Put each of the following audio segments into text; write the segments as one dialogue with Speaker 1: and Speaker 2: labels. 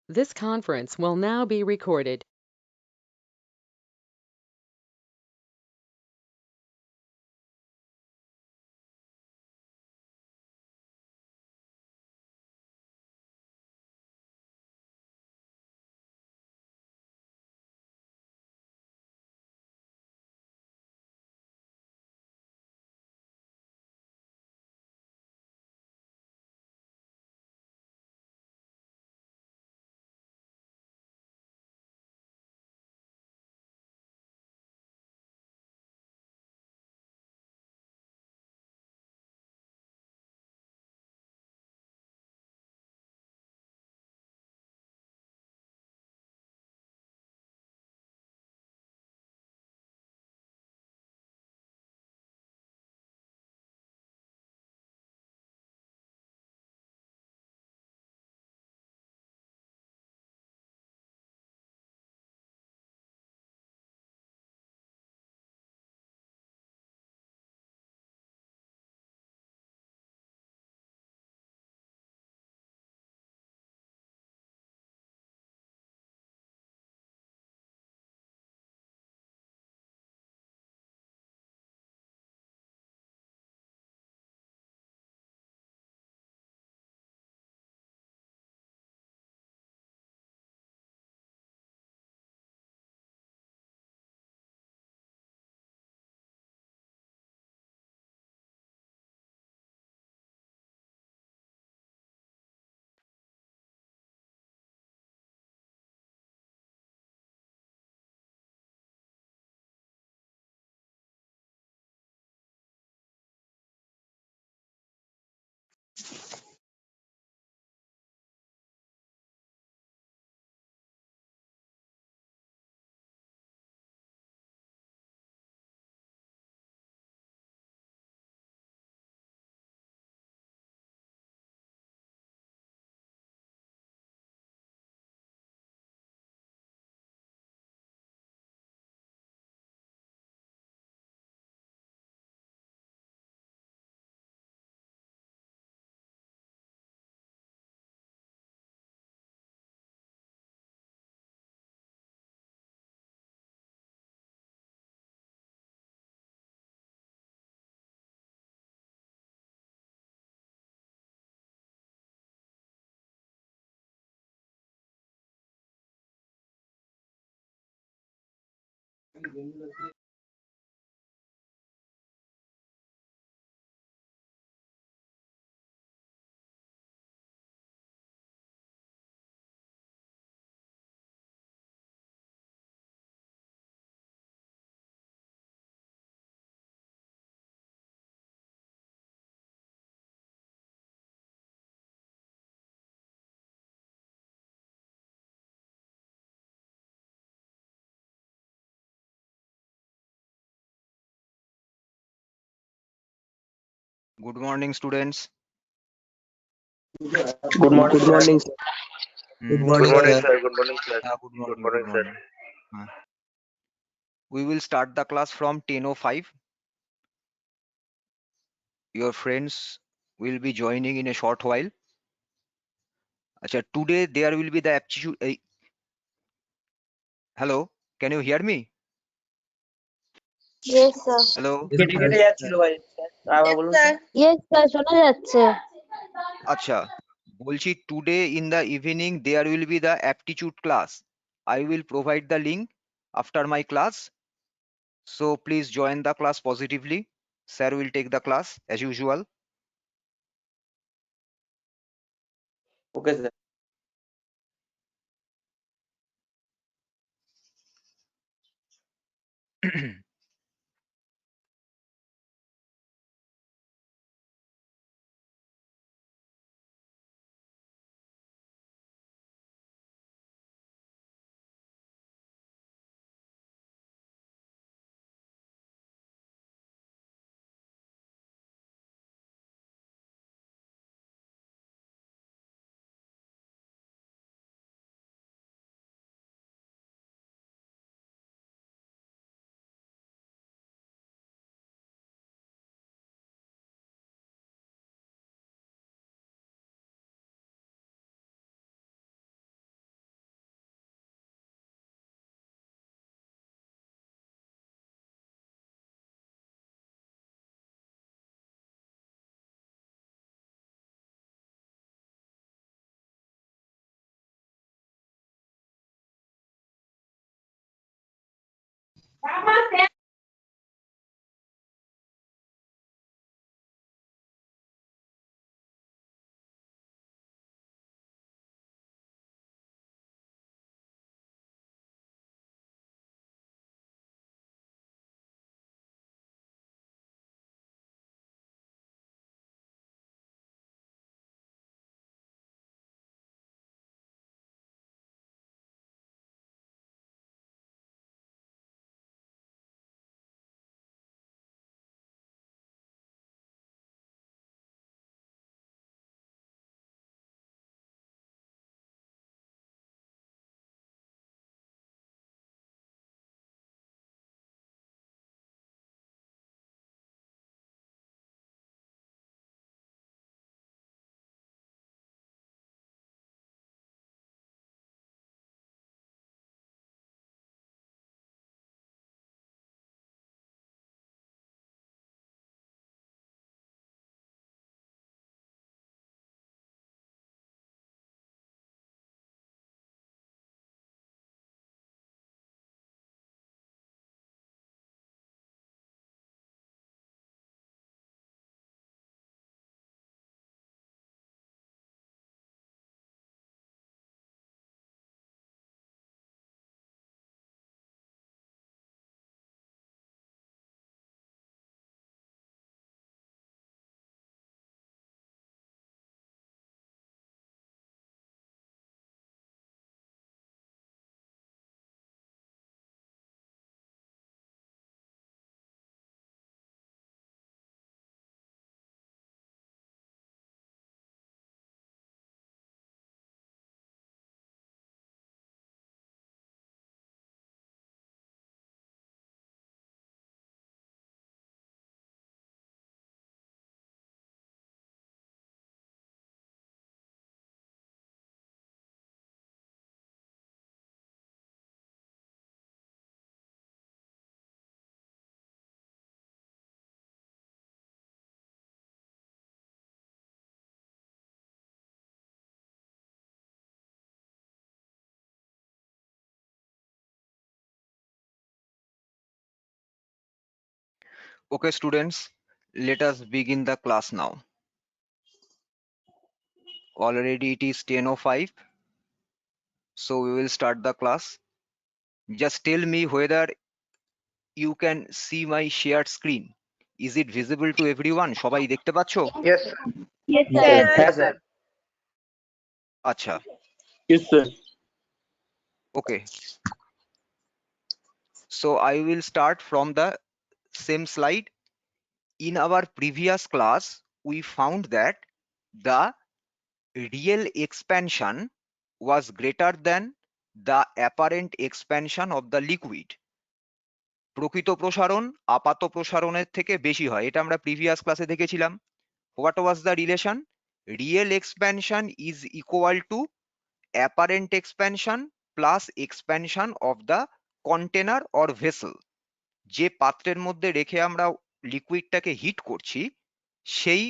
Speaker 1: This conference will now be recorded.
Speaker 2: Good morning, students.
Speaker 3: Good morning,
Speaker 4: Good
Speaker 3: sir.
Speaker 4: morning, sir.
Speaker 5: Good
Speaker 2: Hmm.
Speaker 5: morning,
Speaker 3: Good morning,
Speaker 5: sir.
Speaker 3: sir. Good morning, sir.
Speaker 2: Good
Speaker 3: Good
Speaker 2: morning. Good
Speaker 3: morning, sir.
Speaker 2: morning. Uh, we will start the class from 10:05. Your friends will be joining in a short while. Acha, today there will be the aptitude. Hello, can you hear me?
Speaker 6: Yes, sir.
Speaker 2: Hello.
Speaker 3: কেটে কেটে যাচ্ছিল ভাই আবার বলুন sir
Speaker 6: Yes, sir. শোনা যাচ্ছে।
Speaker 2: আচ্ছা, বলছি today in the evening there will be the aptitude class. I will provide the link after my class. So please join the class positively. Sir will take the class as usual.
Speaker 3: Okay sir
Speaker 2: Okay, students, let us begin the class now. Already it is 10:05, so we will start the class. Just tell me whether you can see my shared screen. Is it visible to everyone? সবাই দেখতে পাচ্ছো?
Speaker 4: Yes,
Speaker 6: Yes,
Speaker 3: Yes,
Speaker 6: sir.
Speaker 3: sir.
Speaker 4: yes, sir.
Speaker 2: আচ্ছা,
Speaker 3: Yes, sir.
Speaker 2: okay. So I will start from the same slide. In our previous class, we found that the real expansion was greater than the apparent expansion of the liquid. প্রকৃত প্রসারণ আপাত প্রসারণের থেকে বেশি হয়, এটা আমরা previous ক্লাসে দেখেছিলাম। What was the relation? Real expansion is equal to apparent expansion plus expansion of the container or vessel. যে পাত্রের মধ্যে রেখে আমরা লিকুইডটাকে হিট করছি সেই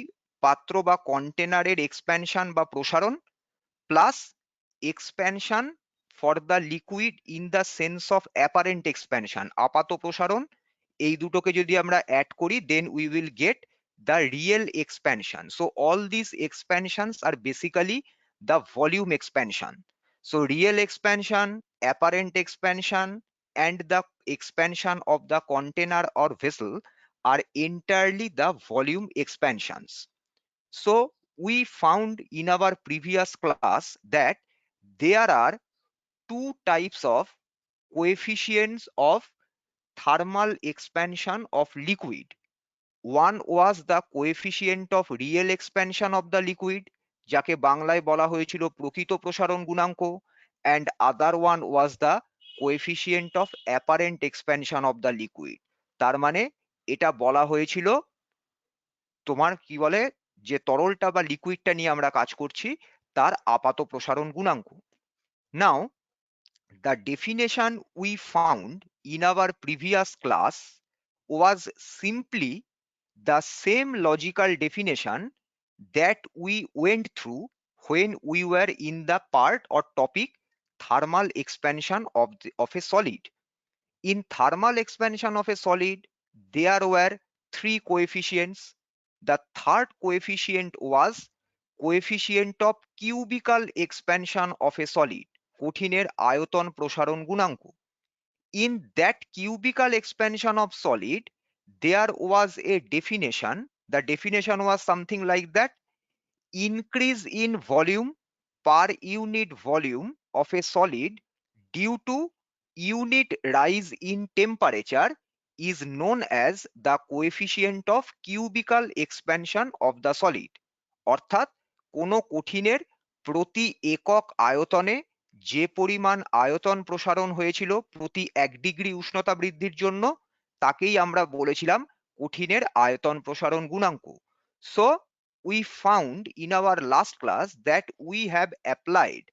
Speaker 2: পাত্র বা কন্টেনারের এক্সপ্যানশন বা প্রসারণ plus expansion for the liquid in the sense of apparent expansion, আপাত প্রসারণ, এই দুটোকে যদি আমরা অ্যাড করি then we will get the real expansion. So all these expansions are basically the volume expansion. So real expansion, apparent expansion, and the expansion of the container or vessel are entirely the volume expansions. So we found in our previous class that there are two types of coefficients of thermal expansion of liquid. One was the coefficient of real expansion of the liquid, যাকে বাংলায় বলা হয়েছিল প্রকৃত প্রসারণ গুণাঙ্ক, and other one was the coefficient of apparent expansion of the liquid. তার মানে এটা বলা হয়েছিল তোমার কি বলে যে তরলটা বা লিকুইডটা নিয়ে আমরা কাজ করছি তার আপাত প্রসারণ গুণাঙ্ক। Now the definition we found in our previous class was simply the same logical definition that we went through when we were in the part or topic thermal expansion of a solid. In thermal expansion of a solid, there were three coefficients. The third coefficient was coefficient of cubical expansion of a solid, কঠিনের আয়তন প্রসারণ গুণাঙ্ক. In that cubical expansion of solid, there was a definition. The definition was something like that: increase in volume per unit volume of a solid due to unit rise in temperature is known as the coefficient of cubical expansion of the solid. অর্থাৎ কোনো কঠিনের প্রতি একক আয়তনে যে পরিমাণ আয়তন প্রসারণ হয়েছিল প্রতি 1 ডিগ্রি উষ্ণতা বৃদ্ধির জন্য তাকেই আমরা বলেছিলাম কঠিনের আয়তন প্রসারণ গুণাঙ্ক. So we found in our last class that we have applied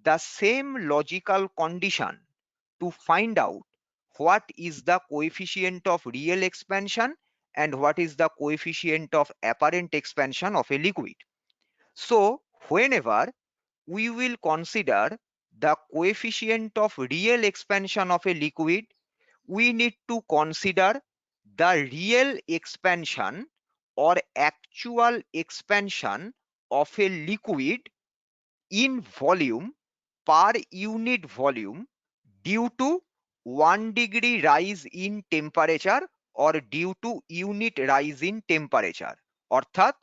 Speaker 2: the same logical condition to find out what is the coefficient of real expansion and what is the coefficient of apparent expansion of a liquid. So whenever we will consider the coefficient of real expansion of a liquid, we need to consider the real expansion or actual expansion of a liquid in volume per unit volume due to 1 degree rise in temperature or due to unit rise in temperature. অর্থাৎ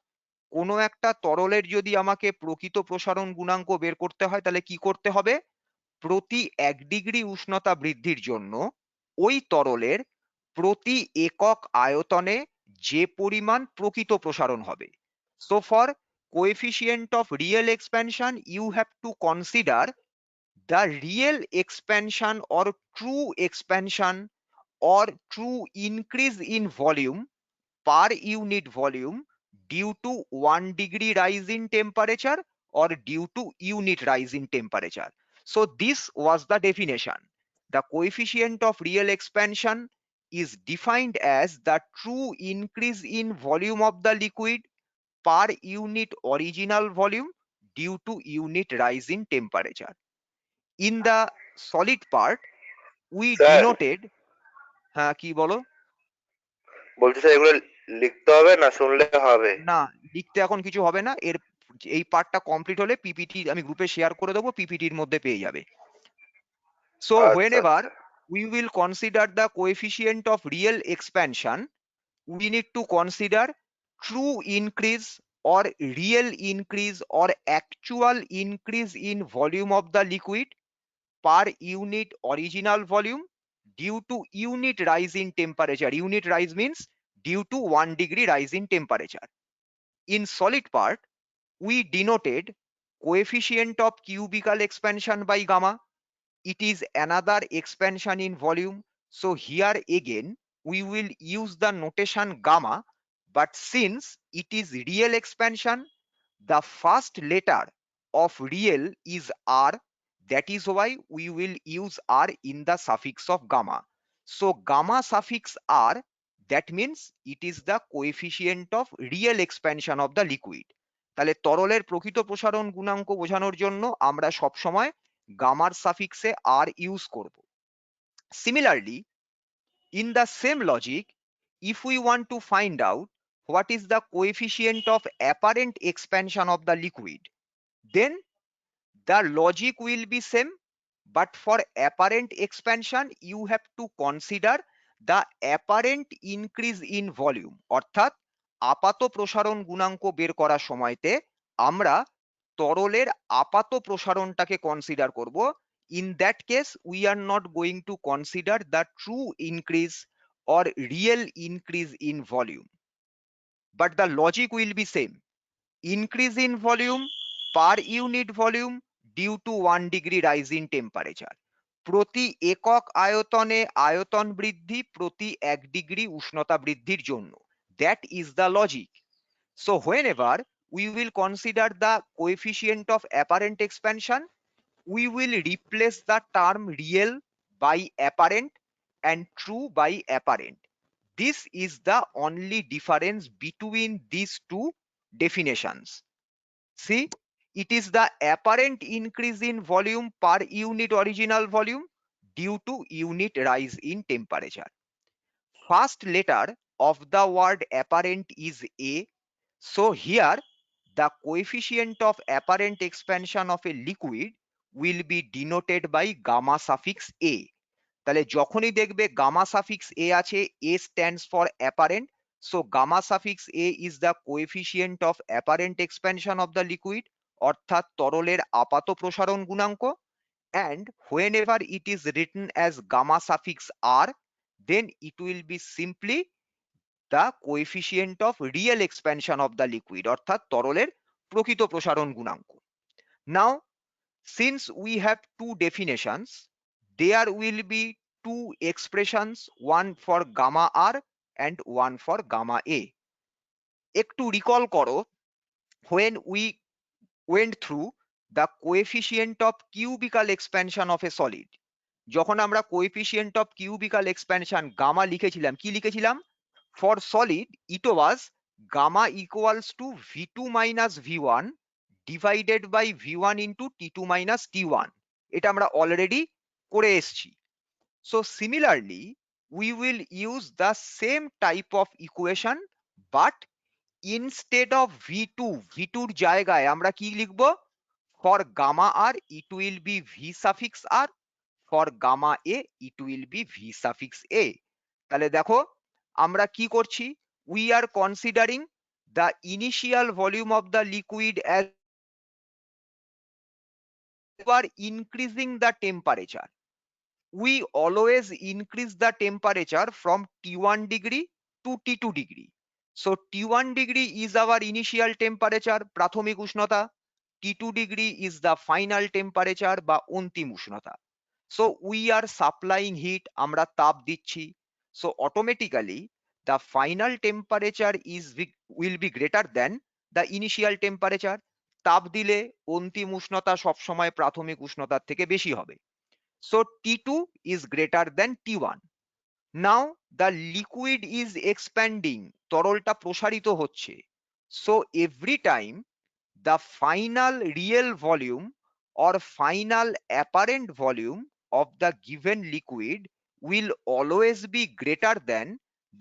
Speaker 2: কোনো একটা তরলের যদি আমাকে প্রকৃত প্রসারণ গুণাঙ্ক বের করতে হয় তাহলে কি করতে হবে? প্রতি 1 ডিগ্রি উষ্ণতা বৃদ্ধির জন্য ওই তরলের প্রতি একক আয়তনে যে পরিমাণ প্রকৃত প্রসারণ হবে. So for coefficient of real expansion, you have to consider the real expansion or true expansion or true increase in volume per unit volume due to 1 degree rise in temperature or due to unit rise in temperature. So this was the definition. The coefficient of real expansion is defined as the true increase in volume of the liquid per unit original volume due to unit rise in temperature. In the solid part, we
Speaker 4: sir
Speaker 2: denoted, হ্যাঁ কি বলো?
Speaker 4: বলছি sir এগুলো লিখতে হবে না শুনলে হবে?
Speaker 2: না, লিখতে এখন কিছু হবে না, এই পার্টটা কমপ্লিট হলে পিপিটি আমি গ্রুপে শেয়ার করে দেবো, পিপিটির মধ্যে পেয়ে যাবে. So
Speaker 4: আচ্ছা
Speaker 2: whenever
Speaker 4: আচ্ছা
Speaker 2: we will consider the coefficient of real expansion, we need to consider true increase or real increase or actual increase in volume of the liquid per unit original volume due to unit rise in temperature. Unit rise means due to 1 degree rise in temperature. In solid part, we denoted coefficient of cubical expansion by gamma. It is another expansion in volume. So here again, we will use the notation gamma, but since it is real expansion, the first letter of real is R. That is why we will use R in the suffix of gamma. So gamma suffix R, that means it is the coefficient of real expansion of the liquid. তাহলে তরলের প্রকৃত প্রসারণ গুণাঙ্ক বোঝানোর জন্য আমরা সব সময় গামার সাফিক্সে আর ইউজ করব. Similarly, in the same logic, if we want to find out what is the coefficient of apparent expansion of the liquid, then the logic will be same, but for apparent expansion you have to consider the apparent increase in volume. অর্থাৎ আপাত প্রসারণ গুণাঙ্ক বের করার সময়তে আমরা তরলের আপাত প্রসারণটাকে কনসিডার করব. In that case, we are not going to consider the true increase or real increase in volume, but the logic will be same. Increase in volume per unit volume due to 1 degree rise in temperature. প্রতি একক আয়তনে আয়তন বৃদ্ধি প্রতি 1 degree উষ্ণতা বৃদ্ধির জন্য. That is the logic. So whenever we will consider the coefficient of apparent expansion, we will replace the term real by apparent and true by apparent. This is the only difference between these two definitions. See, it is the apparent increase in volume per unit original volume due to unit rise in temperature. First letter of the word apparent is A. So here the coefficient of apparent expansion of a liquid will be denoted by gamma suffix A. তাহলে যখনই দেখবে gamma suffix A আছে, A stands for apparent. So gamma suffix A is the coefficient of apparent expansion of the liquid, অর্থাৎ তরলের আপাত প্রসারণ গুণাঙ্ক. And whenever it is written as gamma suffix R, then it will be simply the coefficient of real expansion of the liquid, অর্থাৎ তরলের প্রকৃত প্রসারণ গুণাঙ্ক. Now, since we have two definitions, there will be two expressions, one for gamma R and one for gamma A. একটু recall করো, when we went through the coefficient of cubical expansion of a solid, যখন আমরা coefficient of cubical expansion gamma লিখেছিলাম, কি লিখেছিলাম? For solid, it was gamma equals to V2 minus V1 divided by V1 into T2 minus T1. এটা আমরা already করে এসেছি. So similarly, we will use the same type of equation, but instead of V2, V2 এর জায়গায় আমরা কি লিখব? For gamma R, it will be V suffix R. For gamma A, it will be V suffix A. তাহলে দেখো আমরা কি করছি? We are considering the initial volume of the liquid as we are increasing the temperature. We always increase the temperature from T1 degree to T2 degree. So T1 degree is our initial temperature, প্রাথমিক উষ্ণতা. T2 degree is the final temperature বা অন্তিম উষ্ণতা. So we are supplying heat, আমরা তাপ দিচ্ছি. So automatically the final temperature will be greater than the initial temperature. তাপ দিলে অন্তিম উষ্ণতা সবসময় প্রাথমিক উষ্ণতার থেকে বেশি হবে. So T2 is greater than T1. Now the liquid is expanding, তরলটা প্রসারিত হচ্ছে. So every time the final real volume or final apparent volume of the given liquid will always be greater than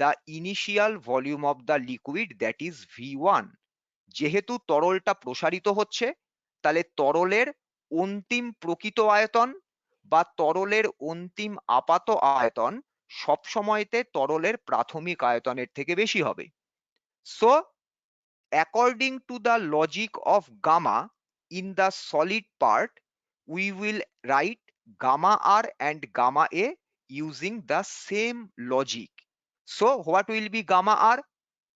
Speaker 2: the initial volume of the liquid, that is V1. যেহেতু তরলটা প্রসারিত হচ্ছে, তাহলে তরলের অন্তিম প্রকৃত আয়তন বা তরলের অন্তিম আপাত আয়তন সবসময়তে তরলের প্রাথমিক আয়তনের থেকে বেশি হবে. So according to the logic of gamma in the solid part, we will write gamma R and gamma A using the same logic. So what will be gamma R?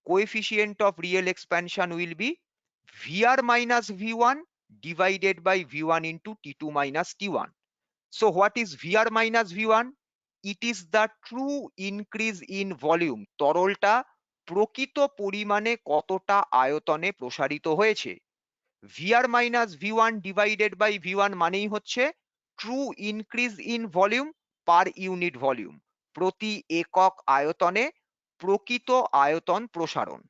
Speaker 2: Coefficient of real expansion will be VR minus V1 divided by V1 into T2 minus T1. So what is VR minus V1? It is the true increase in volume. তরলটা প্রকৃত পরিমাণে কতটা আয়তনে প্রসারিত হয়েছে. VR minus V1 divided by V1 মানেই হচ্ছে true increase in volume per unit volume. প্রতি একক আয়তনে প্রকৃত আয়তন প্রসারণ.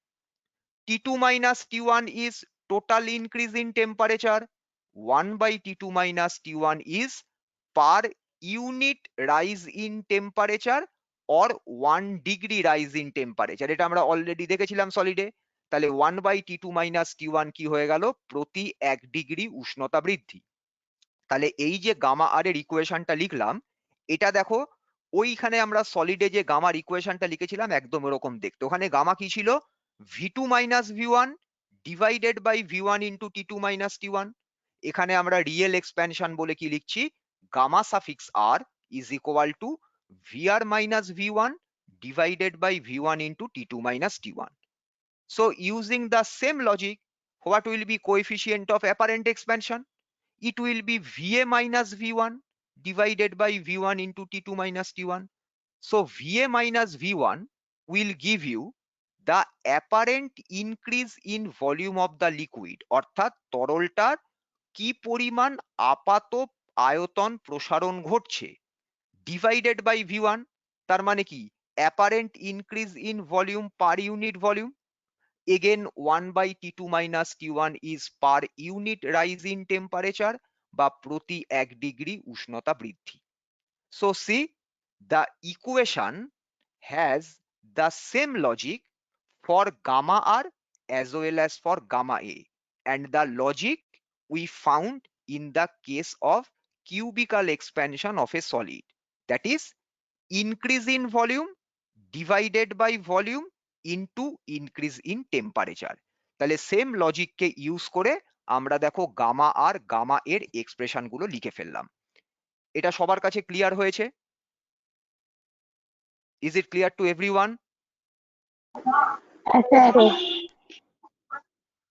Speaker 2: T2 minus T1 is total increase in temperature. 1 by T2 minus T1 is per unit rise in temperature or 1 degree rise in temperature. এটা আমরা অলরেডি দেখেছিলাম সলিডে. তাহলে 1 by T2 minus T1 কি হয়ে গেল? প্রতি 1 ডিগ্রি উষ্ণতা বৃদ্ধি. তাহলে এই যে গামা আর এর ইকুয়েশনটা লিখলাম, এটা দেখো ওইখানে আমরা সলিডে যে গামার ইকুয়েশনটা লিখেছিলাম একদম এরকম দেখতে. ওখানে গামা কি ছিল? V2 minus V1 divided by V1 into T2 minus T1. এখানে আমরা রিয়েল এক্সপ্যানশন বলে কি লিখছি? Gamma suffix R is equal to VR minus V1 divided by V1 into T2 minus T1. So using the same logic, what will be coefficient of apparent expansion? It will be VA minus V1 divided by V1 into T2 minus T1. So VA minus V1 will give you the apparent increase in volume of the liquid, অর্থাৎ তরলটার কি পরিমাণ আপাত আয়তন প্রসারণ ঘটছে, divided by V1, তার মানে কি apparent increase in volume per unit volume. Again 1 by T2 minus T1 is per unit rise in temperature বা প্রতি 1 ডিগ্রি উষ্ণতা বৃদ্ধি. So see, the equation has the same logic for gamma r as well as for gamma a, and the logic we found in the case of cubical expansion of a solid, that is increase in volume divided by volume into increase in temperature. তাহলে same লজিককে use করে আমরা দেখো gamma আর gamma এর expression গুলো লিখে ফেললাম। এটা সবার কাছে ক্লিয়ার হয়েছে? Is it clear to everyone?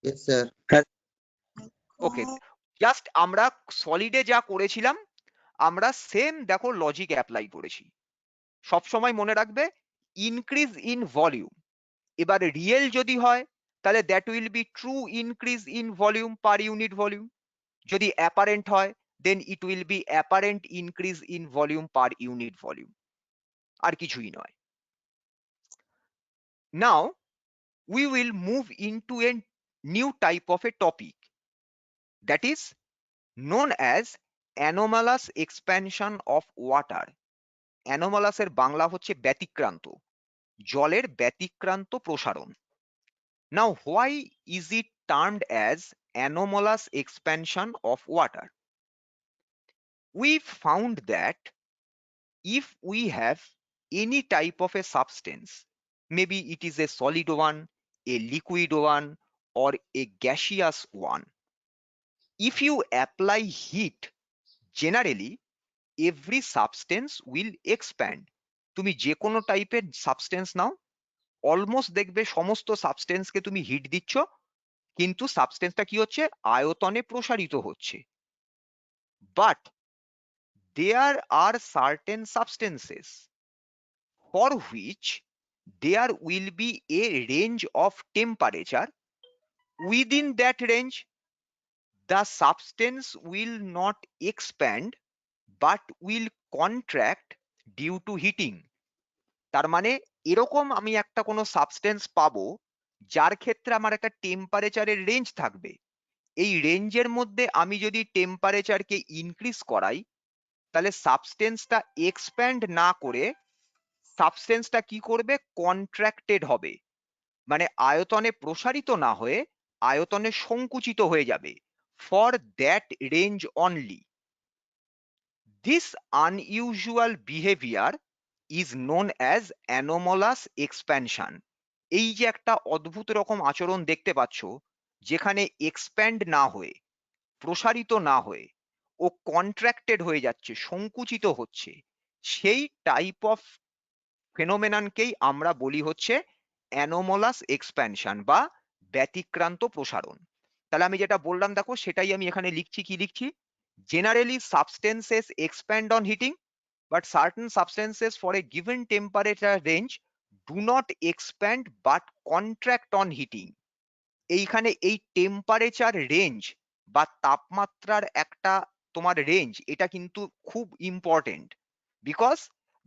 Speaker 5: Yes, sir.
Speaker 2: Okay, just আমরা সলিডে যা করেছিলাম আমরা সেম দেখো লজিক অ্যাপ্লাই করেছি। সবসময় মনে রাখবে ইনক্রিজ ইন ভলিউম, এবার রিয়েল যদি হয় তাহলে that will be true increase in volume per unit volume, যদি অ্যাপারেন্ট হয় then it will be apparent increase in volume per unit volume, আর কিছুই নয়। নাও we will move into a new type of a topic that is known as anomalous expansion of water. anomalous এর বাংলা হচ্ছে ব্যতিক্রান্ত, জলের ব্যতিক্রান্ত প্রসারণ। Now why is it termed as anomalous expansion of water? We found that if we have any type of a substance, maybe it is a solid one, a liquid one, or a gaseous one, if you apply heat, generally every substance will expand. তুমি যে কোনো টাইপের substance নাও, almost দেখবে সমস্ত সাবস্টেন্সকে তুমি hit দিচ্ছ কিন্তু সাবস্টেন্সটা কি হচ্ছে, আয়তনে প্রসারিত হচ্ছে। But there are certain substances for which there will be a range of temperature. Within that range, the substance will not expand but will contract due to heating. তার মানে এরকম আমি একটা কোনো সাবস্টেন্স পাবো যার ক্ষেত্রে আমার একটা টেম্পারেচারের রেঞ্জ থাকবে, এই রেঞ্জের মধ্যে আমি যদি টেম্পারেচারকে ইনক্রিজ করাই তাহলে সাবস্টেন্সটা এক্সপ্যান্ড না করে সাবস্টেন্সটা কি করবে, কন্ট্রাক্টেড হবে, মানে আয়তনে প্রসারিত না হয়ে আয়তনে সংকুচিত হয়ে যাবে, for that range only. This unusual behavior is known as anomalous expansion. এই যে একটা অদ্ভুত রকম আচরণ দেখতে পাচ্ছ যেখানে এক্সপ্যান্ড না হয়ে প্রসারিত না হয়ে ও কন্ট্রাক্টেড হয়ে যাচ্ছে, সংকুচিত হচ্ছে, সেই টাইপ অফ ফেনোমেননকেই আমরা বলি হচ্ছে অ্যানোমালাস এক্সপ্যানশন বা ব্যতিক্রান্ত প্রসারণ। তাহলে আমি যেটা বললাম দেখো সেটাই আমি এখানে লিখছি, কি লিখছি, generally substances expand on heating but certain substances for a given temperature range do not expand but contract on heating. এইখানে এই টেম্পারেচার রেঞ্জ বা তাপমাত্রার একটা তোমার রেঞ্জ, এটা কিন্তু খুব important, because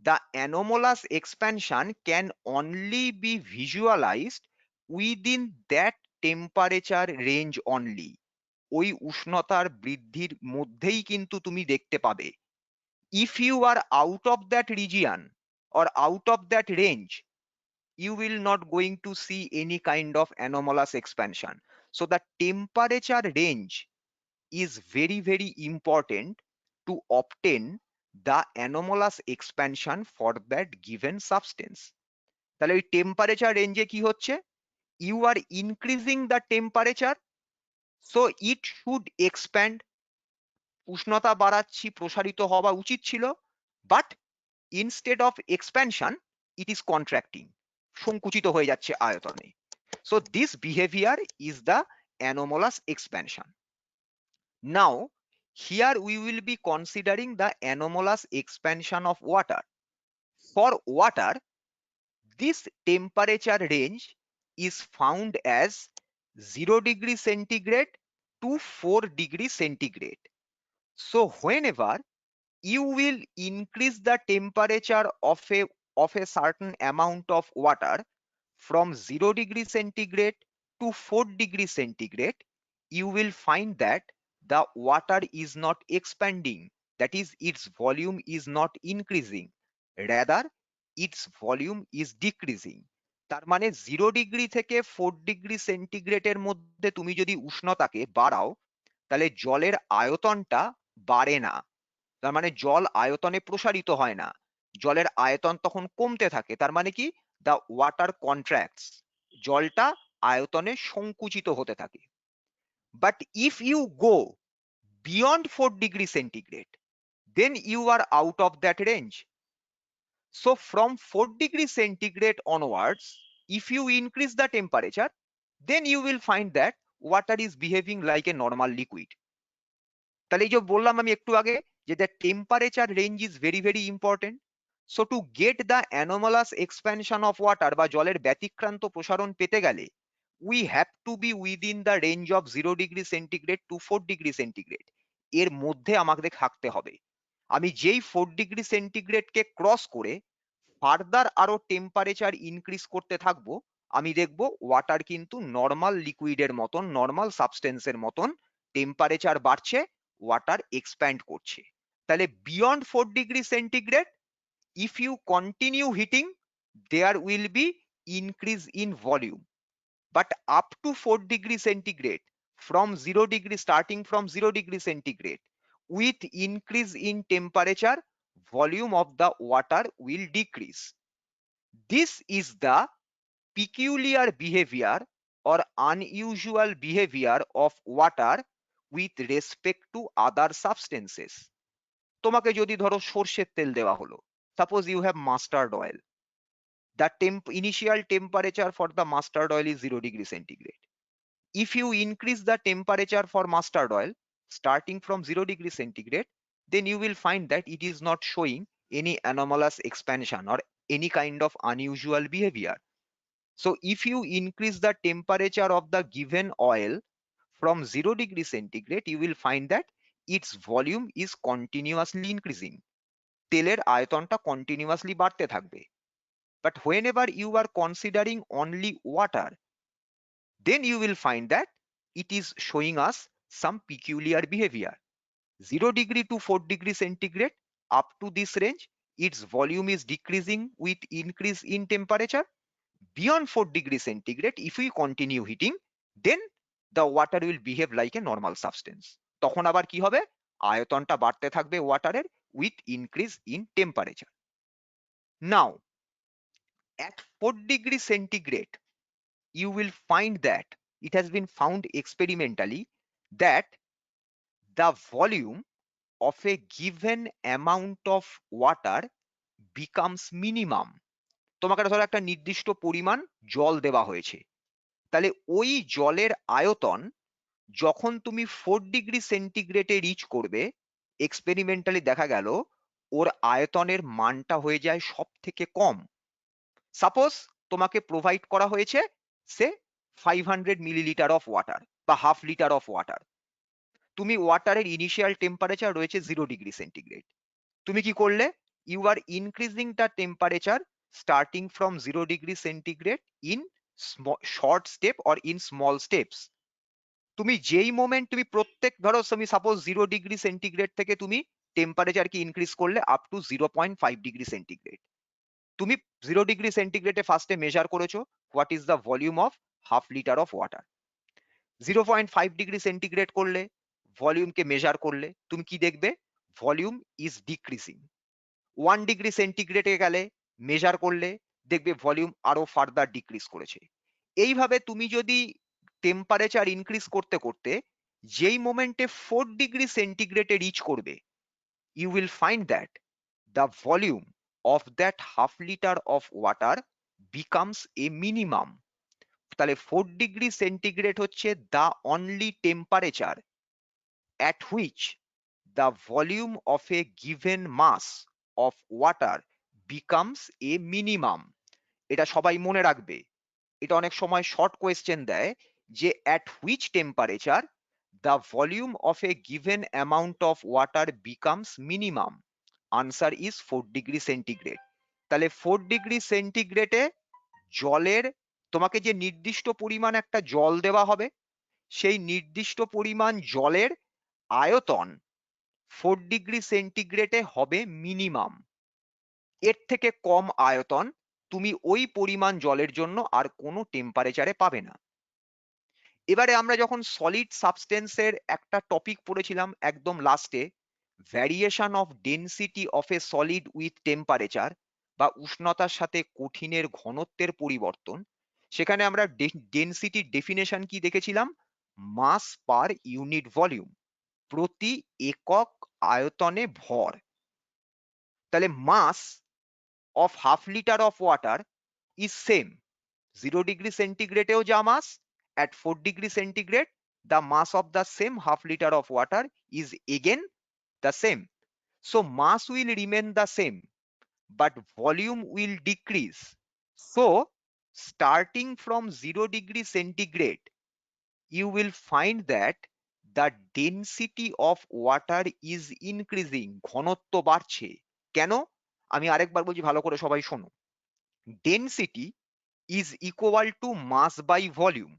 Speaker 2: the anomalous expansion can only be visualized within that temperature range only. ওই উষ্ণতার বৃদ্ধির মধ্যেই কিন্তু তুমি দেখতে পাবে। If you are out of that region or out of that range, you will not going to see any kind of anomalous expansion. So the temperature range is very, very important to obtain the anomalous expansion for that given substance. তাহলে ওই temperature রেঞ্জে কি হচ্ছে, you are increasing the temperature, so it should expand. উষ্ণতা বাড়াচ্ছি, প্রসারিত হওয়া উচিত ছিল, but instead of expansion it is contracting, সংকুচিত হয়ে যাচ্ছে আয়তনে। So this behaviour is the anomalous expansion. Now here we will be considering the anomalous expansion of water. For water, this temperature range is found as 0 degree centigrade to 4 degree centigrade. So whenever you will increase the temperature of a certain amount of water from 0 degree centigrade to 4 degree centigrade, you will find that the water is not expanding, that is its volume is not increasing, rather its volume is decreasing. তার মানে 0 degree থেকে 4 degree সেন্টিগ্রেডের মধ্যে তুমি যদি উষ্ণতাকে বাড়াও তাহলে জলের আয়তনটা বাড়ে না। তার মানে জল আয়তনে প্রসারিত হয় না, জলের আয়তন তখন কমতে থাকে। তার মানে কি, দ্য ওয়াটার কন্ট্রাক্টস, জলটা আয়তনে সংকুচিত হতে থাকে। But if you go beyond 4 degree centigrade, then you are out of that range. So from 4 degree centigrade onwards, if you increase the temperature, then you will find that water is behaving like a normal liquid. তাহলে এই যে বললাম আমি একটু আগে যে the temperature range is very very important. So to get the anomalous expansion of water বা জলের ব্যতিক্রান্ত প্রসারণ পেতে গেলে we have to be within the range of 0 degree centigrade to 4 degree centigrade, এর মধ্যে আমাদের থাকতে হবে। আমি যেই 4 ডিগ্রি সেন্টিগ্রেডকে ক্রস করে ফার্দার আরো টেম্পারেচার ইনক্রিজ করতে থাকবো, আমি দেখব ওয়াটার কিন্তু নর্মাল লিকুইডের মতন, নর্মাল সাবস্টেন্সের মতন টেম্পারেচার বাড়ছে, ওয়াটার এক্সপ্যান্ড করছে। তাহলে beyond 4 degree centigrade, if you continue heating, there will be increase in volume. But up to 4 degree centigrade, from 0 degree, starting from 0 degree centigrade, with increase in temperature, volume of the water will decrease. This is the peculiar behavior or unusual behavior of water with respect to other substances. তোমাকে যদি ধরো সর্ষের তেল দেওয়া হলো, suppose you have mustard oil, the initial temperature for the mustard oil is 0 degree centigrade. If you increase the temperature for mustard oil starting from 0 degree centigrade, then you will find that it is not showing any anomalous expansion or any kind of unusual behavior. So if you increase the temperature of the given oil from 0 degree centigrade, you will find that its volume is continuously increasing. তেলের আয়তনটা continuously বাড়তে থাকবে। But whenever you are considering only water, then you will find that it is showing us some peculiar behavior. 0 degree to 4 degree centigrade, up to this range, its volume is decreasing with increase in temperature. Beyond 4 degree centigrade, if we continue heating, then the water will behave like a normal substance. তখন আবার কি হবে, আয়তনটা বাড়তে থাকবে ওয়াটারের with increase in temperature. Now, at 4 degree centigrade, you will find that it has been found experimentally that the volume of a given amount of water becomes minimum. তোমাকে ধরো একটা নির্দিষ্ট পরিমাণ জল দেওয়া হয়েছে, তাহলে ওই জলের আয়তন যখন তুমি 4 ডিগ্রি সেন্টিগ্রেডে রিচ করবে, এক্সপেরিমেন্টালি দেখা গেল ওর আয়তনের মানটা হয়ে যায় সব থেকে কম। সাপোজ তোমাকে প্রোভাইড করা হয়েছে সে 500 মিলিলিটার অফ ওয়াটার বা হাফ লিটার অফ ওয়াটার, তুমি ওয়াটারের ইনিশিয়াল টেম্পারেচার রয়েছে 0 ডিগ্রি সেন্টিগ্রেড, তুমি কি করলে, you are increasing the temperature starting from 0 degree centigrade in short step or in small steps. তুমি যেই মোমেন্ট তুমি প্রত্যেক ধরো তুমি সাপোজ 0 ডিগ্রি সেন্টিগ্রেড থেকে তুমি টেম্পারেচারকে ইনক্রিজ করলে আপ টু 0.5 ডিগ্রি সেন্টিগ্রেড, তুমি 0 ডিগ্রি সেন্টিগ্রেডে ফার্স্টে মেজার করেছো what is the volume of half litre of water. 0.5 degree centigrade করলে ভলিউমকে মেজার করলে তুমি কি দেখবে, ভলিউম ইজ ডিক্রিজিং। 1 ডিগ্রি সেন্টিগ্রেডে গেলে মেজার করলে দেখবে ভলিউম আরো ফার্দার ডিক্রিজ করেছে। এইভাবে তুমি যদি টেম্পারেচার ইনক্রিজ করতে করতে যেই মোমেন্টে 4 ডিগ্রি সেন্টিগ্রেডে রিচ করবে, you will find that the volume of that half liter of water becomes a minimum. তাহলে 4 ডিগ্রি সেন্টিগ্রেড হচ্ছে the only temperature at which the volume of a given mass of water becomes a minimum. এটা সবাই মনে রাখবে, এটা অনেক সময় short question দেয় যে at which temperature the volume of a given amount of water becomes minimum. Answer is 4 degree centigrade. তাহলে 4 ডিগ্রি সেন্টিগ্রেডে জলের তোমাকে যে নির্দিষ্ট পরিমাণ একটা জল দেওয়া হবে, সেই নির্দিষ্ট পরিমাণ জলের আয়তন 4 ডিগ্রি সেন্টিগ্রেডে হবে মিনিমাম। এর থেকে কম আয়তন তুমি ওই পরিমাণ জলের জন্য আর কোনো টেম্পারেচারে পাবে না। এবারে আমরা যখন সলিড সাবস্টেন্সের একটা টপিক পড়েছিলাম একদম লাস্টে, variation of density of A solid with temperature, বা উষ্ণতার সাথে কঠিনের ঘনত্বের পরিবর্তন, সেখানে আমরা ডেনসিটির ডেফিনেশন কি দেখেছিলাম? মাস পার ইউনিট ভলিউম, প্রতি একক আয়তনে ভর। তাহলে মাস of half liter of water is same. 0 degree centigrade যা mass, at 4 degree centigrade the mass of the same half liter of water is again the same. So mass will remain the same but volume will decrease. So starting from 0 degree centigrade you will find that the density of water is increasing. ঘনত্ব বাড়ছে। কেন? আমি আরেকবার বলছি, ভালো করে সবাই শোনো। Density is equal to mass by volume.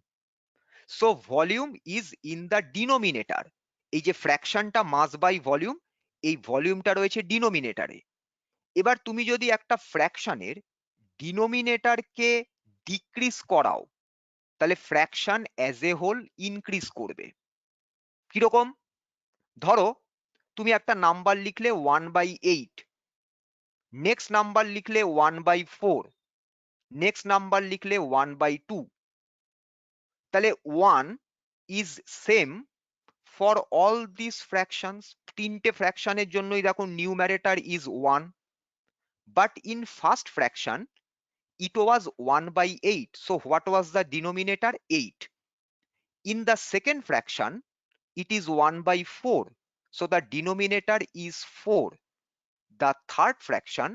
Speaker 2: So volume is in the denominator. এই যে ফ্র্যাকশনটা মাস বাই ভলিউম, এই ভলিউমটা রয়েছে ডিনোমিনেটরে। এবার তুমি যদি একটা ফ্র্যাকশনের ডিনোমিনেটরকে ডিক্রিজ করাও, তাহলে fraction as a whole increase করবে। কিরকম? ধরো তুমি একটা নাম্বার লিখলে 1/8, নেক্সট নাম্বার লিখলে 1/4, নেক্সট নাম্বার লিখলে 1/2। তাহলে 1 is same for all these fractions. তিনটে ফ্র্যাকশনের জন্যই দেখো numerator is 1, but in first fraction it was 1/8. So what was the denominator? 8. In the second fraction it is 1/4. So the denominator is 4. The third fraction,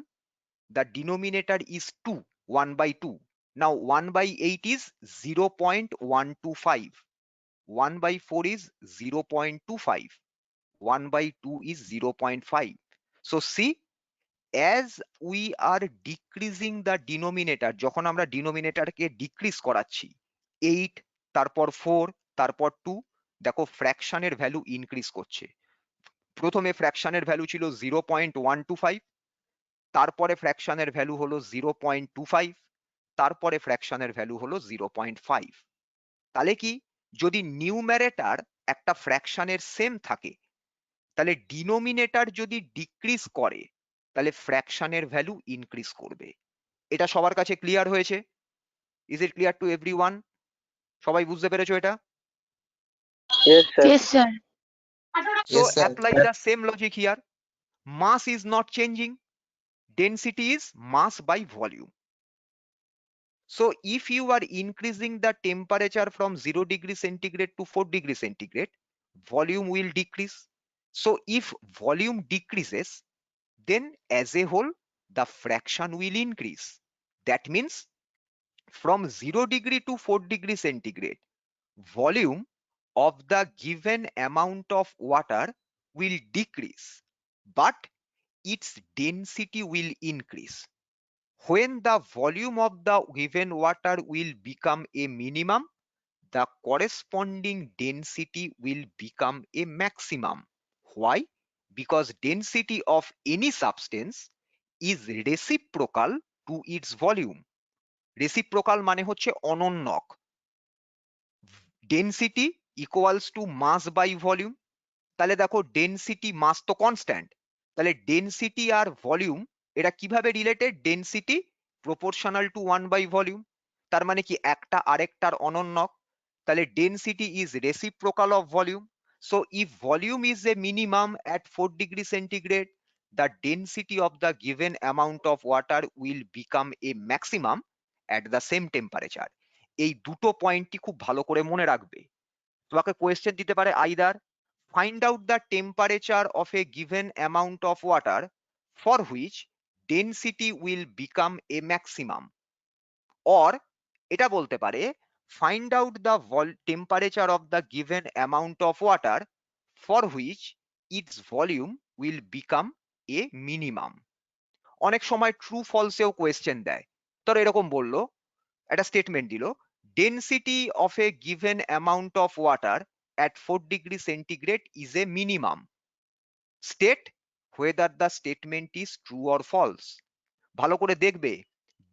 Speaker 2: the denominator is 2, 1/2. Now 1/8 is 0.125. 1/4 is 0.25. 1/2 is 0.5. So see, as we are decreasing the denominator, যখন আমরা ডিনোমিনেটরকে decrease করাচ্ছি, 8 তারপর 4 তারপর 2, দেখো ফ্র্যাকশনের value increase করছে। প্রথমে ফ্র্যাকশনের value ছিল 0.125, তারপরে ফ্র্যাকশনের ভ্যালু হলো 0.25, তারপরে ফ্র্যাকশনের ভ্যালু হলো 0.5। তাহলে কি, যদি নিউমারেটর একটা ফ্র্যাকশনের সেম থাকে, তাহলে ডিনোমিনেটর যদি ডিক্রিজ করে তাহলে ফ্র্যাকশনের ভ্যালু ইনক্রিজ করবে। এটা সবার কাছে ক্লিয়ার হয়েছে? Is it clear to everyone? সবাই বুঝতে পেরেছো এটা?
Speaker 4: Yes, sir.
Speaker 6: Yes, sir.
Speaker 2: So
Speaker 5: Yes, sir.
Speaker 2: apply the same logic here. Mass is not changing, density is mass by volume. So if you are increasing the temperature from 0 degree centigrade to 4 degree centigrade, volume will decrease. So if volume decreases, then as a whole the fraction will increase. That means from 0 degree to 4 degree centigrade, volume of the given amount of water will decrease, but its density will increase. When the volume of the given water will become a minimum, the corresponding density will become a maximum. Why? Because density of any substance is reciprocal to its volume. Reciprocal মানে হচ্ছে অনন্যক। Density equals to mass by volume. তাহলে দেখো density, মাস তো constant, তাহলে density আর volume এটা কিভাবে related? Density proportional to 1/ভলিউম। তার মানে কি, একটা আরেকটার অনন্যক। তাহলে density is reciprocal of volume. So if volume is a minimum at 4 degree centigrade, the density of the given amount of water will become a maximum at the same temperature. এই দুটো পয়েন্টটি খুব ভালো করে মনে রাখবে। তোমাকে কোয়েশ্চেন দিতে পারে either find out the temperature of a given amount of water for which density will become a maximum, or এটা বলতে পারে find out the temperature of the given amount of water for which its volume will become a minimum. অনেক সময় true ফলসেও question দেয়। ধরো এরকম বললো, একটা স্টেটমেন্ট দিল, density of a given amount of water at 4 degree centigrade is a minimum. state whether the statement is true or false. ভালো করে দেখবে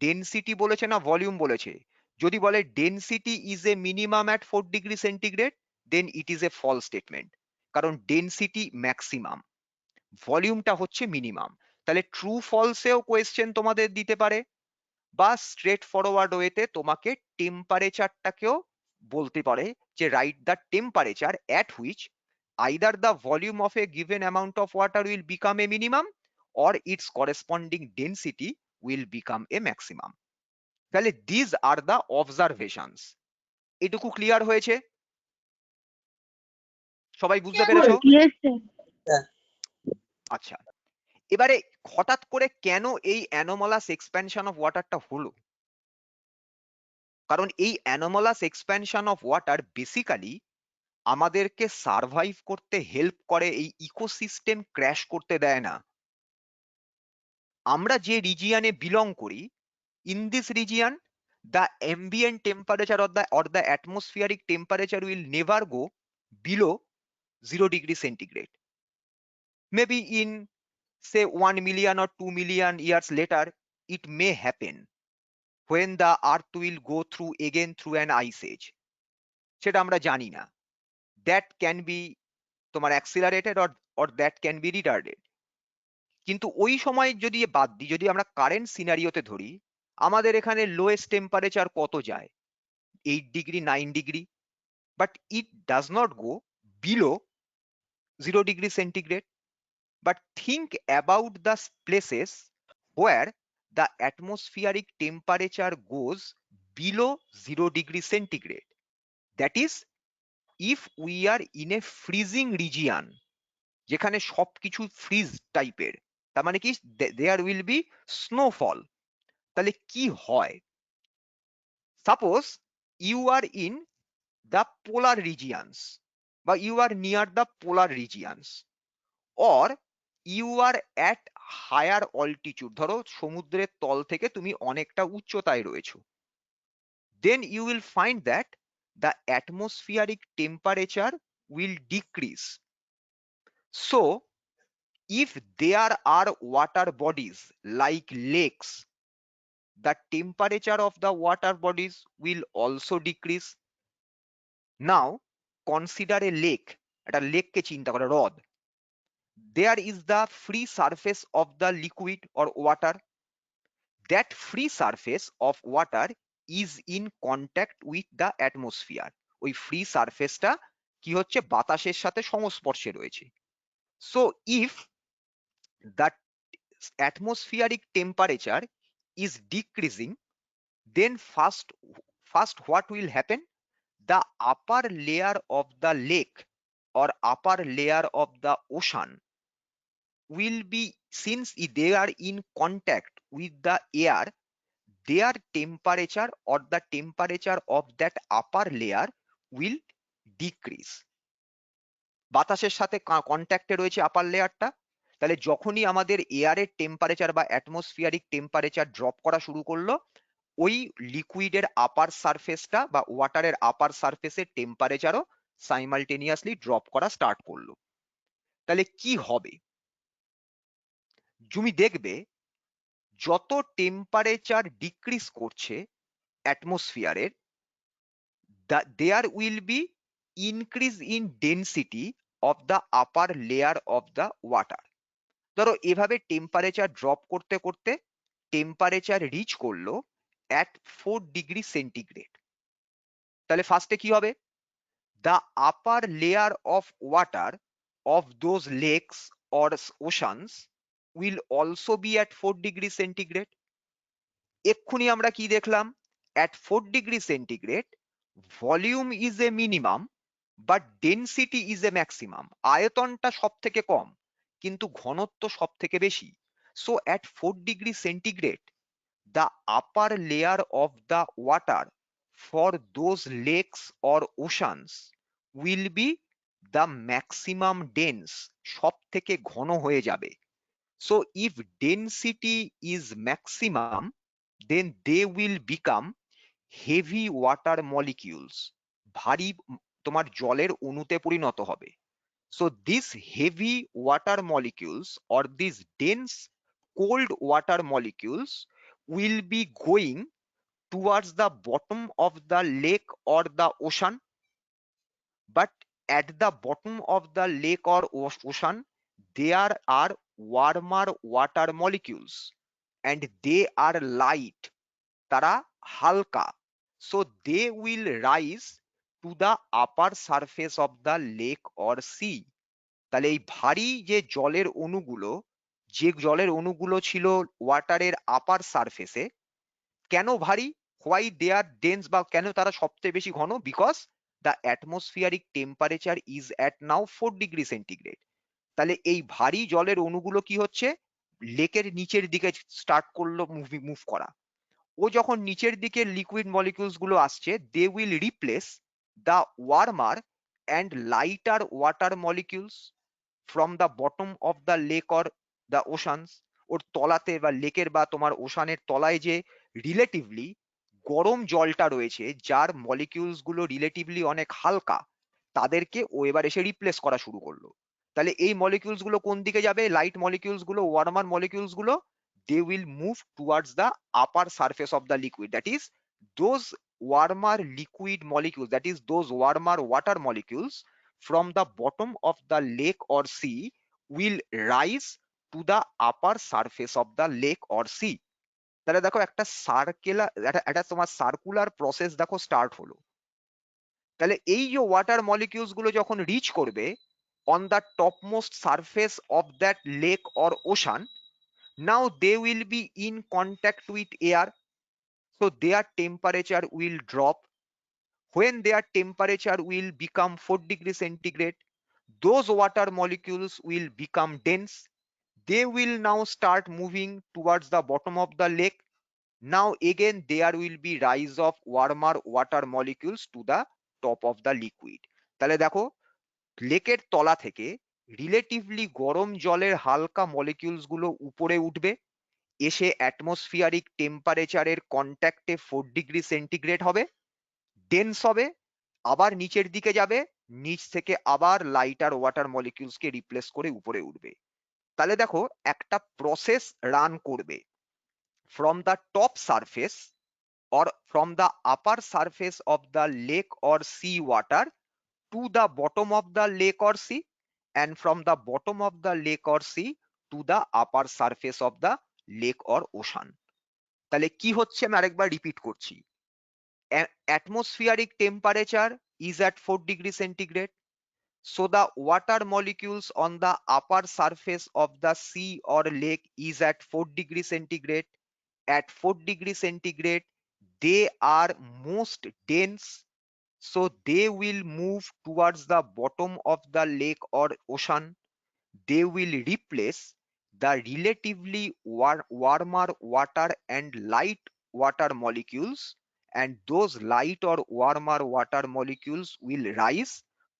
Speaker 2: ডেনসিটি বলেছে না ভলিউম বলেছে। যদি বলে density is a minimum at 4 degree centigrade, then it is a false statement, কারণ density maximum, ভলিউমটা হচ্ছে মিনিমাম। তাহলে ট্রু ফলসেও কোয়েশ্চেন তোমাদের দিতে পারে, বা স্ট্রেট ফরওয়ার্ড ওয়েতে তোমাকে টেম্পারেচারটাকেও বলতে পারে যে write the temperature at which either the volume of a given amount of water will become a minimum or its corresponding density will become a maximum. তাহলে these are the observations. এটুকু clear হয়েছে? সবাই বুঝতে পেরেছো? আচ্ছা, এবারে হঠাৎ করে কেন এই অ্যানোমালাস এক্সপ্যানশন অফ ওয়াটারটা হলো? কারণ এই anomalous expansion of water basically আমাদেরকে সার্ভাইভ করতে হেল্প করে, এই ইকোসিস্টেম ক্র্যাশ করতে দেয় না। আমরা যে রিজিয়নে বিলং করি, in this region the ambient temperature or the atmospheric temperature will never go below 0 degree centigrade. Maybe in say 1 million or 2 million years later it may happen when the earth will go through through an ice age. সেটা আমরা জানি না, that can be তোমার accelerated or that can be retarded. কিন্তু ওই সময় যদি বাদ দিই, যদি আমরা কারেন্ট সিনারিওতে ধরি, আমাদের এখানে লোয়েস্ট টেম্পারেচার কত যায়? 8 degree 9 degree, but it does not go below 0 degree centigrade. But think about the places where the atmospheric temperature goes below 0 degree centigrade, that is if we are in a freezing region, যেখানে সবকিছু fridge টাইপের, তার মানে কি দেয়ার will B snowfall. তাহলে কি হয়? Suppose you are in the polar regions, বা you are near the polar regions, or you are at higher altitude, ধরো সমুদ্রের তল থেকে তুমি অনেকটা উচ্চতায় রয়েছো, then you will find that the atmospheric temperature will decrease. So if there are water bodies like lakes, the temperature of the water bodies will also decrease. Now consider a lake, একটা লেককে চিন্তা করো, হ্রদ। There is the free surface of the liquid or water. That free surface of water is in contact with the atmosphere. ওই free সারফেসটা কি হচ্ছে? বাতাসের সাথে সংস্পর্শে রয়েছে। So if the atmospheric temperature is decreasing, then first what will happen? The upper layer of the lake or upper layer of the ocean will be, since they are in contact with the air, their temperature or the temperature of that upper layer will decrease. বাতাসের সাথে কন্ট্যাক্টে রয়েছে আপার লেয়ারটা, তাহলে যখনই আমাদের এয়ারের temperature বা atmospheric temperature drop করা শুরু করলো, ওই লিকুইডের আপার সারফেসটা বা ওয়াটারের আপার সারফেসের টেম্পারেচারও সাইমালটেনিয়াসলি ড্রপ করা স্টার্ট করলো। তাহলে কি হবে? তুমি দেখবে যত টেম্পারেচার ডিক্রিজ করছে অ্যাটমসফিয়ারের, there will be increase in density of the upper layer of the water. ধরো এভাবে টেম্পারেচার ড্রপ করতে করতে টেম্পারেচার রিচ করলো অ্যাট 4 ডিগ্রি সেন্টিগ্রেড। তাহলে ফার্স্টে কি হবে? The upper layer of water of those lakes or oceans will also be at 4 degree centigrade. এক্ষুনি আমরা কি দেখলাম? at 4 degree centigrade volume is a minimum but density is a maximum. আয়তনটা সব থেকে কম কিন্তু ঘনত্ব সব থেকে বেশি। So at 4 degree centigrade the upper layer of the water for those lakes or oceans will be the maximum dense, সব থেকে ঘন হয়ে যাবে। So if density is maximum, then they will become heavy water molecules. ভারী তোমার জলের অণুতে পরিণত হবে। So these heavy water molecules or these dense cold water molecules will be going towards the bottom of the lake or the ocean, but at the bottom of the lake or ocean there are warmer water molecules and they are light, তারা হালকা, so they will rise to the upper surface of the lake or sea. তাহলে এই ভারী যে জলের অণুগুলো, যে জলের অণুগুলো ছিল ওয়াটারের আপার সারফেসে, কেন ভারী, হোয়াই দে আর ডেন্স, বা কেন তারা সবচেয়ে বেশি ঘন, because the atmospheric temperature is at now 4°C। তাহলে এই ভারী জলের অণুগুলো কি হচ্ছে, লেকের নিচের দিকে স্টার্ট করলো মুভ করা। ও যখন নিচের দিকে লিকুইড মলিকিউলস গুলো আসছে, they will replace the warmer and lighter water molecules from the bottom of the lake or the oceans. ওর তলাতে বা লেকের বা তোমার ওশানের তলায় যে রিলেটিভলি গরম জলটা রয়েছে, যার মলিকিউলস গুলো রিলেটিভলি অনেক হালকা, তাদেরকে ও এবার এসে রিপ্লেস করা শুরু করলো। তাহলে এই মলিকিউলস গুলো কোন দিকে যাবে, লাইট মলিকিউলস গুলো, ওয়ার্মার মলিকিউলস গুলো, they will move towards the upper surface of the liquid, that is those warmer liquid molecules, that is those warmer water molecules from the bottom of the lake or sea will rise to the upper surface of the lake or sea. তাহলে দেখো একটা circular, একটা তোমার circular process দেখো start হলো। তাহলে এই যে ওয়াটার মলিকিউলস গুলো যখন রিচ করবে on the topmost surface of that lake or ocean, now they will be in contact with air, so their temperature will drop. When their temperature will become 4°C, those water molecules will become dense. They will now start moving towards the bottom of the lake. Now again there will be rise of warmer water molecules to the top of the liquid. তাহলে দেখো লেকের তলা থেকে relatively গরম জলের হালকা molecules গুলো উপরে উঠবে, এসে অ্যাটমসফিয়ারিক টেম্পারেচারের কন্ট্যাক্টে 4°C হবে, ডেন্স হবে, আবার নিচের দিকে যাবে, নিচ থেকে আবার লাইটার ওয়াটার মলিকিউলস কে রিপ্লেস করে উপরে উঠবে। তাহলে দেখো একটা প্রসেস রান করবে from the top surface or from the upper surface of the lake or sea water to the bottom of the lake or sea, and from the bottom of the lake or sea to the upper surface of the lake or ocean. তাহলে কি হচ্ছে আমি আরেকবার repeat করছি। atmospheric temperature is at 4°C, so the water molecules on the upper surface of the sea or lake is at 4°C. At 4°C they are most dense, so they will move towards the bottom of the lake or ocean. They will replace the relatively warmer water and light water molecules, and those light or warmer water molecules will rise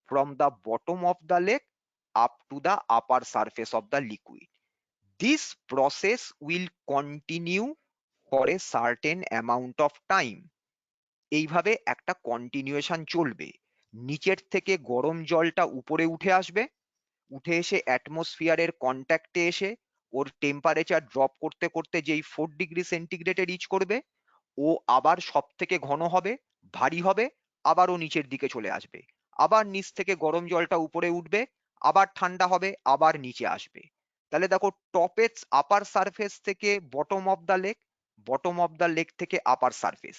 Speaker 2: from the bottom of the lake up to the upper surface of the liquid. This process will continue for a certain amount of time. এইভাবে একটা continuation চলবে, নিচের থেকে গরম জলটা উপরে উঠে আসবে, উঠে এসে অ্যাটমসফিয়ারের কন্ট্যাক্টে এসে ওর টেম্পারেচার ড্রপ করতে করতে যেই 4°C রিচ করবে, ও আবার সব থেকে ঘন হবে, ভারী হবে, আবারও নিচের দিকে চলে আসবে, আবার নিচ থেকে গরম জলটা উপরে উঠবে, আবার ঠান্ডা হবে, আবার নিচে আসবে। তাহলে দেখো টপের আপার সারফেস থেকে bottom of the lake, bottom of the lake থেকে আপার সারফেস,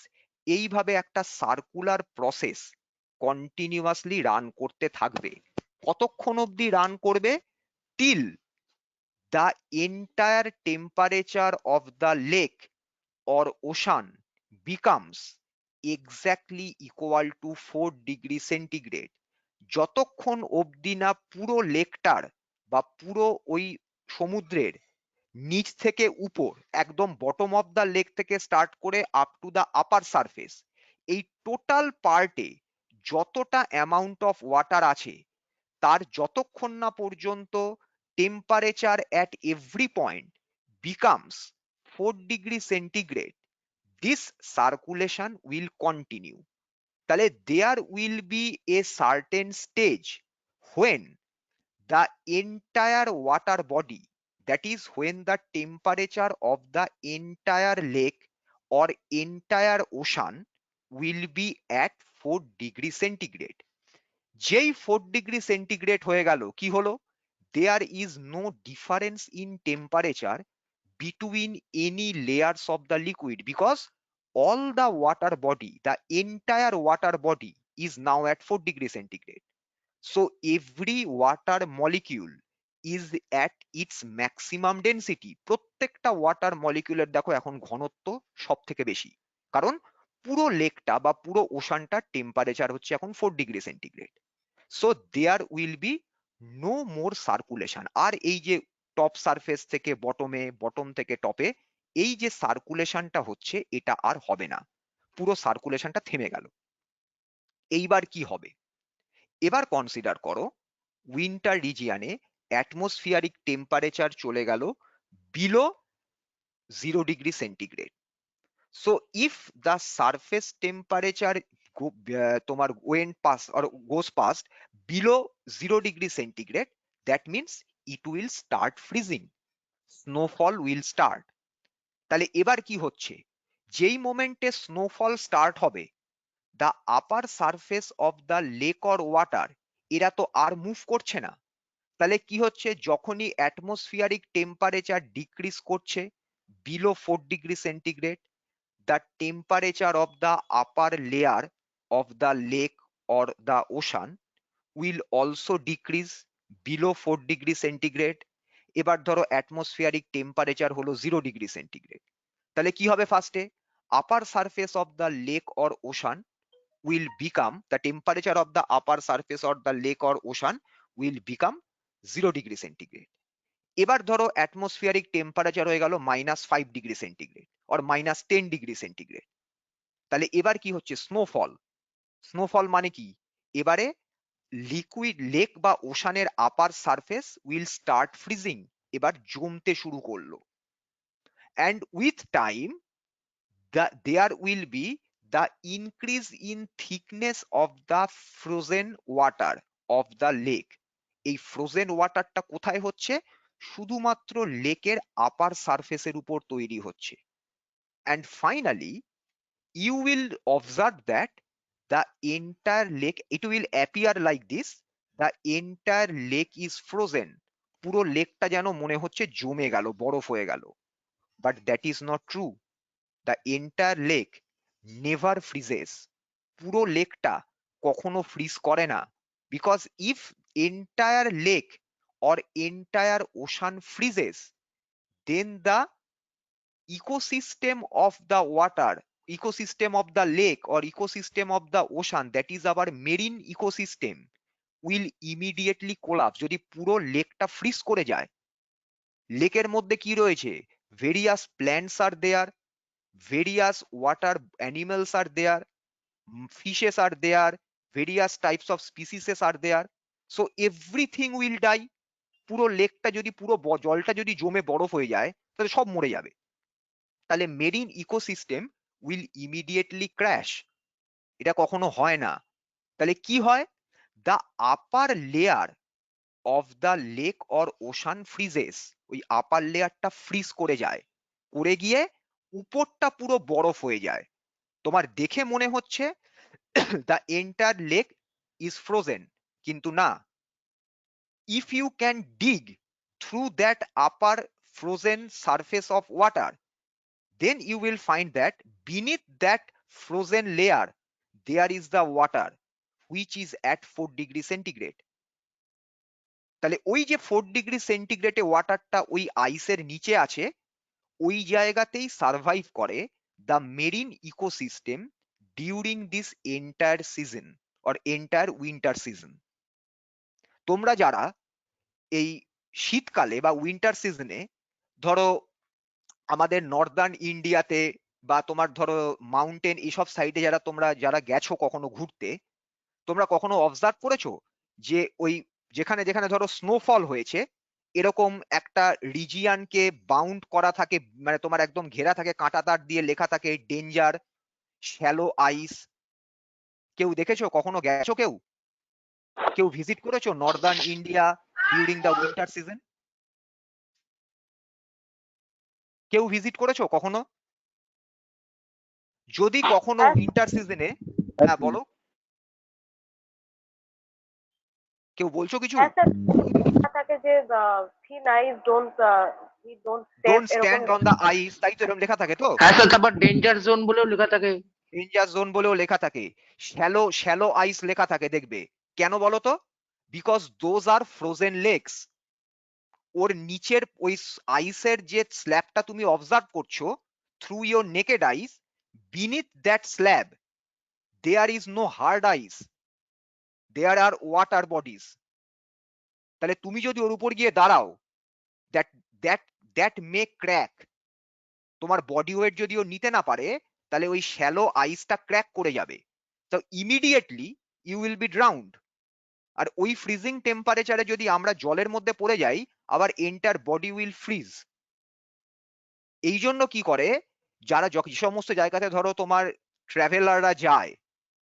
Speaker 2: এইভাবে একটা সার্কুলার প্রসেস কন্টিনিউয়াসলি রান করতে থাকবে। কতক্ষণ অবধি রান করবে? till the entire temperature of the lake or ocean becomes exactly equal to 4°C। যতক্ষণ অবধি না পুরো লেকটার বা পুরো ওই সমুদ্রের নিচ থেকে উপর, একদম বটম অফ দ্য লেক থেকে স্টার্ট করে up to the upper surface, এই টোটাল পার্টে যতটা অ্যামাউন্ট অফ ওয়াটার আছে, তার যতক্ষণ না পর্যন্ত temperature at every point becomes 4°C, this circulation will continue. তাহলে there will be a certain stage when the entire water body, that is when the temperature of the entire lake or entire ocean will be at 4 degree centigrade. যেই 4 degree centigrade হয়ে গেল, কি হলো? There is no difference in temperature between any layers of the liquid because all the water body, the entire water body is now at 4 degree centigrade. So every water molecule is at its maximum density. প্রত্যেকটা water মলিকিউলের দেখো এখন ঘনত্ব সব থেকে বেশি, কারণ পুরো লেকটা বা পুরো ওশানটা টেম্পারেচার হচ্ছে এখন 4 degree centigrade. So there will be no more circulation. আর এই যে টপ সারফেস থেকে বটমে, বটম থেকে টপে, এই যে সার্কুলেশনটা হচ্ছে এটা আর হবে না, পুরো সার্কুলেশনটা থেমে গেল। এইবার কি হবে? এবার কনসিডার করো উইন্টার রিজিয়ানে অ্যাটমসফিয়ারিক টেম্পারেচার চলে গেল below 0 degree centigrade. So if the surface temperature তোমার went past or goes past below 0 degree centigrade, that means it will start freezing, snowfall will start. তাহলে এবার কি হচ্ছে? যেই মোমেন্টে স্নোফল স্টার্ট হবে, the upper surface of the lake or water, এরা তো আর মুভ করছে না। তাহলে কি হচ্ছে? যখনই অ্যাটমসফিয়ারিক টেম্পারেচার ডিক্রিজ করছে below 4 degree centigrade, the temperature of the upper layer of the lake or the ocean will also decrease below 4 degree centigrade. এবার ধরো অ্যাটমসফিয়ারিক টেম্পারেচার হলো 0 ডিগ্রি সেন্টিগ্রেড, তাহলে কি হবে? ফার্স্টে upper surface of the lake or ocean will become, the temperature of the upper surface or the lake or ocean will become 0 degree centigrade. এবার ধরো atmospheric temperature হয়ে গেল -5 degree centigrade or -10 degree centigrade. তাহলে এবার কি হচ্ছে? Snowfall. Snowfall মানে কি? এবারে লিকুইড লেক বা ওশানের upper surface will start freezing, এবার জমতে শুরু করলো। And with time there will be the increase in thickness of the frozen water of the lake. এই ফ্রোজেন ওয়াটারটা কোথায় হচ্ছে? শুধুমাত্র লেকের আপার সারফেসের উপর তৈরি হচ্ছে। And finally you will observe that the entire lake, it will appear like this, the entire lake is frozen, পুরো লেকটা যেন মনে হচ্ছে জমে গেল, বরফ হয়ে গেল। But that is not true. The entire lake never freezes, পুরো লেকটা কখনো ফ্রিজ করে না। Because if entire lake or entire ocean freezes, then the ecosystem of the water, ecosystem of the lake or ecosystem of the ocean, that is our marine ecosystem, will immediately collapse. যদি পুরো লেকটা fridge করে যায়, লেকের মধ্যে কি রয়েছে? Various plants are there, various water animals are there, fishes are there, various types of species are there, so everything will die. পুরো লেকটা যদি, পুরো জলটা যদি জমে বরফ হয়ে যায়, তাহলে সব মরে যাবে। তাহলে marine ecosystem will immediately crash. এটা কখনো হয় না। তাহলে কি হয়? The upper layer of the lake or ocean freezes, ওই আপার লেয়ারটা ফ্রিজ করে যায়, করে গিয়ে উপরটা পুরো বরফ হয়ে যায়। তোমার দেখে মনে হচ্ছে the entire lake is frozen, কিন্তু না। If you can dig through that upper frozen surface of water, then you will find that beneath that frozen layer there is the water which is at 4 degree centigrade. তাহলে ওই যে 4 degree সেন্টিগ্রেডে ওয়াটারটা ওই আইসের নিচে আছে, ওই জায়গাতেই সার্ভাইভ করে the marine ecosystem during this entire season or entire winter season. তোমরা যারা এই শীতকালে বা উইন্টার সিজনে ধরো আমাদের নর্দার্ন ইন্ডিয়াতে বা তোমার ধরো মাউন্টেন এইসব সাইডে যারা গেছো কখনো ঘুরতে, তোমরা কখনো অবজার্ভ করেছো যে ওই যেখানে যেখানে ধরো স্নোফল হয়েছে, এরকম একটা রিজিয়ানকে বাউন্ড করা থাকে, মানে তোমার একদম ঘেরা থাকে, কাঁটা তার দিয়ে লেখা থাকে ডেঞ্জার, শ্যালো আইস। কেউ দেখেছো? কখনো গেছো? কেউ কেউ ভিজিট করেছো Northern India during the winter season? কেউ ভিজিট করেছো কখনো? যদি কখনো উইন্টার সিজনে, হ্যাঁ বলো, কেউ বলছো কিছু?
Speaker 5: থাকে যে thin ice don't
Speaker 2: don't
Speaker 5: step এরকম
Speaker 2: স্ট্যান্ড অন দ্য আইস, তাই তো এরকম লেখা থাকে তো?
Speaker 7: হ্যাঁ স্যার, তারপর ডেঞ্জার জোন বলেও লেখা থাকে।
Speaker 2: ডেঞ্জার জোন বলেও লেখা থাকে, শ্যালো শ্যালো আইস লেখা থাকে দেখবে। কেন বলো তো? Because those are frozen lakes. ওর নিচের ওই আইসের যে স্ল্যাবটা তুমি অবজার্ভ করছো through your naked ice, beneath that slab there is no hard ice, there are water bodies. তাহলে তুমি যদি ওর উপর গিয়ে দাঁড়াও, that that that may crack. তোমার বডি ওয়েট যদি ও নিতে না পারে, তাহলে ওই শ্যালো আইসটা ক্র্যাক করে যাবে। তো immediately you will be drowned. আর ওই ফ্রিজিং টেম্পারেচারে যদি আমরা জলের মধ্যে পড়ে যাই, আবার এন্টার বডি উইল ফ্রিজ। এই জন্য কি করে, যারা যে সমস্ত জায়গাতে ধরো তোমার ট্রাভেলাররা যায়,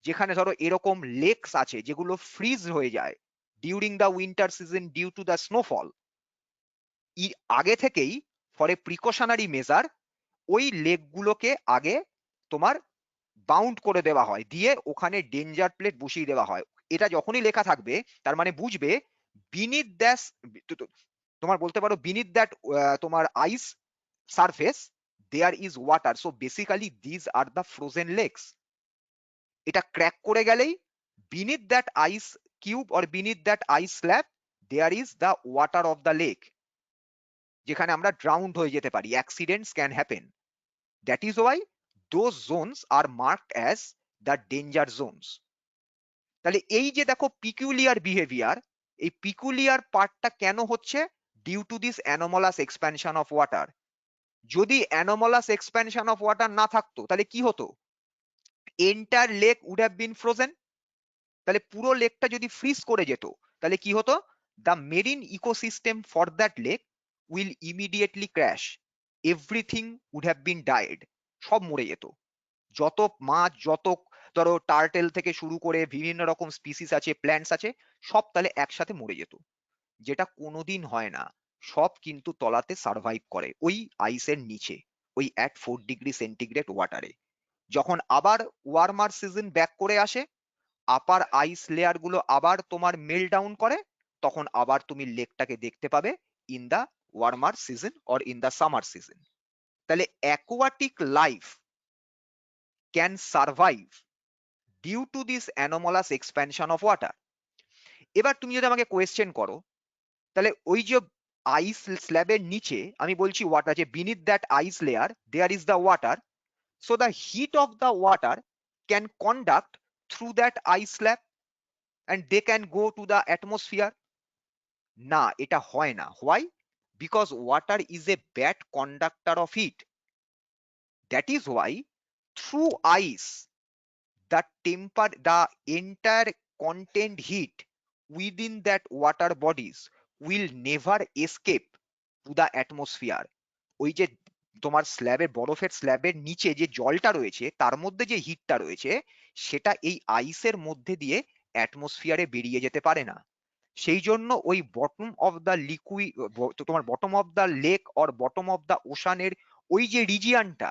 Speaker 2: যেখানে ধরো এরকম লেকস আছে যেগুলো ফ্রিজ হয়ে যায় during the winter season due to the snowfall, আগে থেকেই ফর এ প্রিকশনারি মেজার ওই লেকগুলোকে আগে তোমার বাউন্ড করে দেওয়া হয়, দিয়ে ওখানে ডেঞ্জার প্লেট বসিয়ে দেওয়া হয়। এটা যখনই লেখা থাকবে তার মানে বুঝবে বিনিথ দ্যাট, তোমার বলতে পারো বিনিথ দ্যাট তোমার ice surface there is water. So basically these are the frozen lakes. এটা ক্র্যাক করে গেলেই beneath that ice cube or beneath that ice slab there is the water of the lake, যেখানে আমরা drowned হয়ে যেতে পারি, accidents can happen. That is why those zones are marked as the danger zones. তাহলে এই যে দেখো peculiar behaviour, এই পিকুলিয়ার পার্টটা কেন হচ্ছে? Due to this anomalous expansion of water. যদি অ্যানোমালাস এক্সপ্যানশন অফ ওয়াটার না থাকতো তাহলে কি হতো? Entire lake would have been frozen. তাহলে পুরো লেকটা যদি ফ্রিজ করে যেত, তাহলে কি হতো? The marine ecosystem for that lake will immediately crash, everything would have been died. সব মরে যেত, যত মাছ, যত ধরো টার্টেল থেকে শুরু করে বিভিন্ন রকম স্পিসিস আছে, প্ল্যান্টস আছে, সব তাহলে একসাথে মরে যেত। যেটা কোনোদিন হয় না, সব কিন্তু তলাতে সার্ভাইভ করে ওই আইসের নিচে, ওই অ্যাট 4 ডিগ্রি সেন্টিগ্রেড ওয়াটারে। যখন আবার ওয়ার্মার সিজন ব্যাক করে আসে, আপার আইস লেয়ার গুলো আবার তোমার মেল ডাউন করে, তখন আবার তুমি লেকটাকে দেখতে পাবে in the warmer season or in the summer season. তাহলে aquatic life can survive due to this anomalous expansion of water. এবার তুমি যদি আমাকে কোয়েশ্চেন করো, তাহলে ওই যে আইস স্ল্যাবের নিচে আমি বলছি ওয়াটার, যে beneath that ice layer there is the water, so the heat of the water can conduct through that ice slab and they can go to the atmosphere. না, এটা হয় না। Why? Because water is a bad conductor of heat. That is why through ice the entire contained heat within that water bodies will never escape to the atmosphere. ওই যে তোমার স্ল্যাবের, বরফের স্ল্যাবের নিচে যে জলটা রয়েছে তার মধ্যে যে হিটটা রয়েছে, সেটা এই আইসের মধ্যে দিয়ে অ্যাটমসফিয়ারে বেরিয়ে যেতে পারে না। সেই জন্য ওই বটম অফ দ্য লিকুইড, তোমার bottom of the lake or bottom of the ওশানের ওই যে রিজিয়ানটা,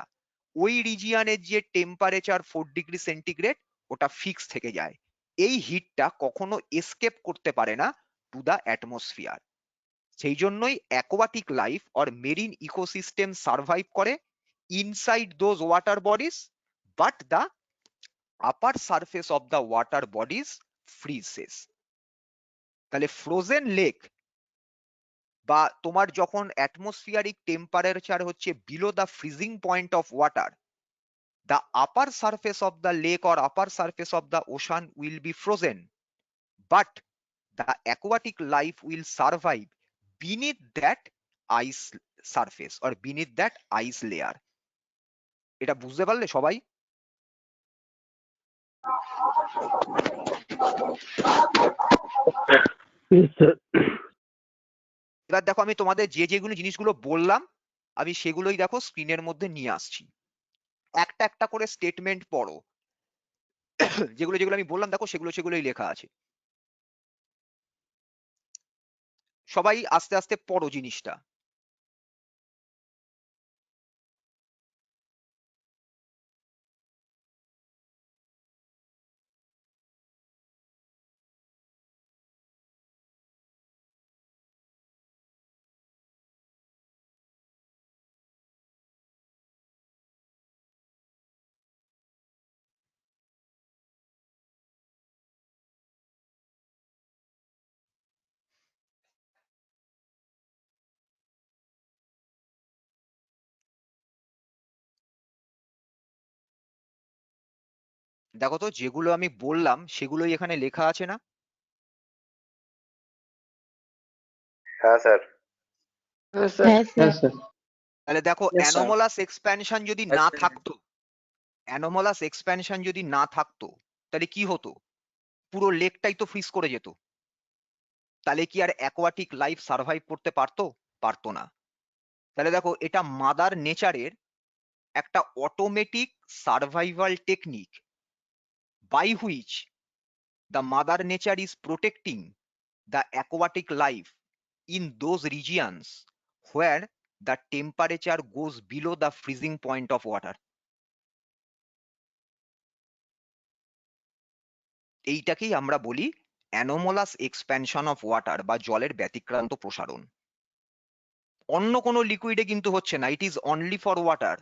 Speaker 2: ওই রিজিয়ানের যে টেম্পারেচার 4 ডিগ্রি সেন্টিগ্রেড, ওটা ফিক্স থেকে যায়। এই হিটটা কখনো এসকেপ করতে পারে না টু দ্য অ্যাটমসফিয়ার। সেই জন্যই aquatic life or marine ecosystem survive করে inside those water bodies, but the upper surface of the water bodies freezes. তাহলে ফ্রোজেন লেক বা তোমার যখন অ্যাটমসফিয়ারিক টেম্পারেচার হচ্ছে below the freezing point of water, the upper surface of the lake or upper surface of the ocean will be frozen, but the aquatic life will survive beneath that ice surface or beneath that ice layer. এটা বুঝতে পারলে সবাই? এবার দেখো আমি তোমাদের যে যেগুলো জিনিসগুলো বললাম, আমি সেগুলোই দেখো স্ক্রিনের মধ্যে নিয়ে আসছি। একটা একটা করে স্টেটমেন্ট পড়ো, যেগুলো যেগুলো আমি বললাম দেখো সেগুলোই লেখা আছে। সবাই আস্তে আস্তে পড়ো জিনিসটা। দেখো তো যেগুলো আমি বললাম সেগুলোই এখানে লেখা আছে না?
Speaker 4: হ্যাঁ স্যার।
Speaker 7: হ্যাঁ স্যার।
Speaker 6: হ্যাঁ
Speaker 8: হ্যাঁ
Speaker 6: স্যার।
Speaker 8: স্যার।
Speaker 2: তাহলে দেখো
Speaker 3: Yes, sir.
Speaker 2: অ্যানোমালাস এক্সপ্যানশন যদি না থাকতো, অ্যানোমালাস এক্সপ্যানশন যদি না থাকতো তাহলে কি হতো? পুরো লেকটাই তো ফ্রিজ করে যেত। তাহলে কি আর অ্যাকোয়াটিক লাইফ সার্ভাইভ করতে পারতো? পারতো না। তাহলে দেখো এটা মাদার নেচারের একটা automatic survival technique by which the mother nature is protecting the aquatic life in those regions where the temperature goes below the freezing point of water. এইটাকেই আমরা বলি অ্যানোমালাস এক্সপ্যানশন অফ ওয়াটার বা জলের ব্যতিক্রান্ত প্রসারণ। অন্য কোনো লিকুইডে কিন্তু হচ্ছে না, it is only for water.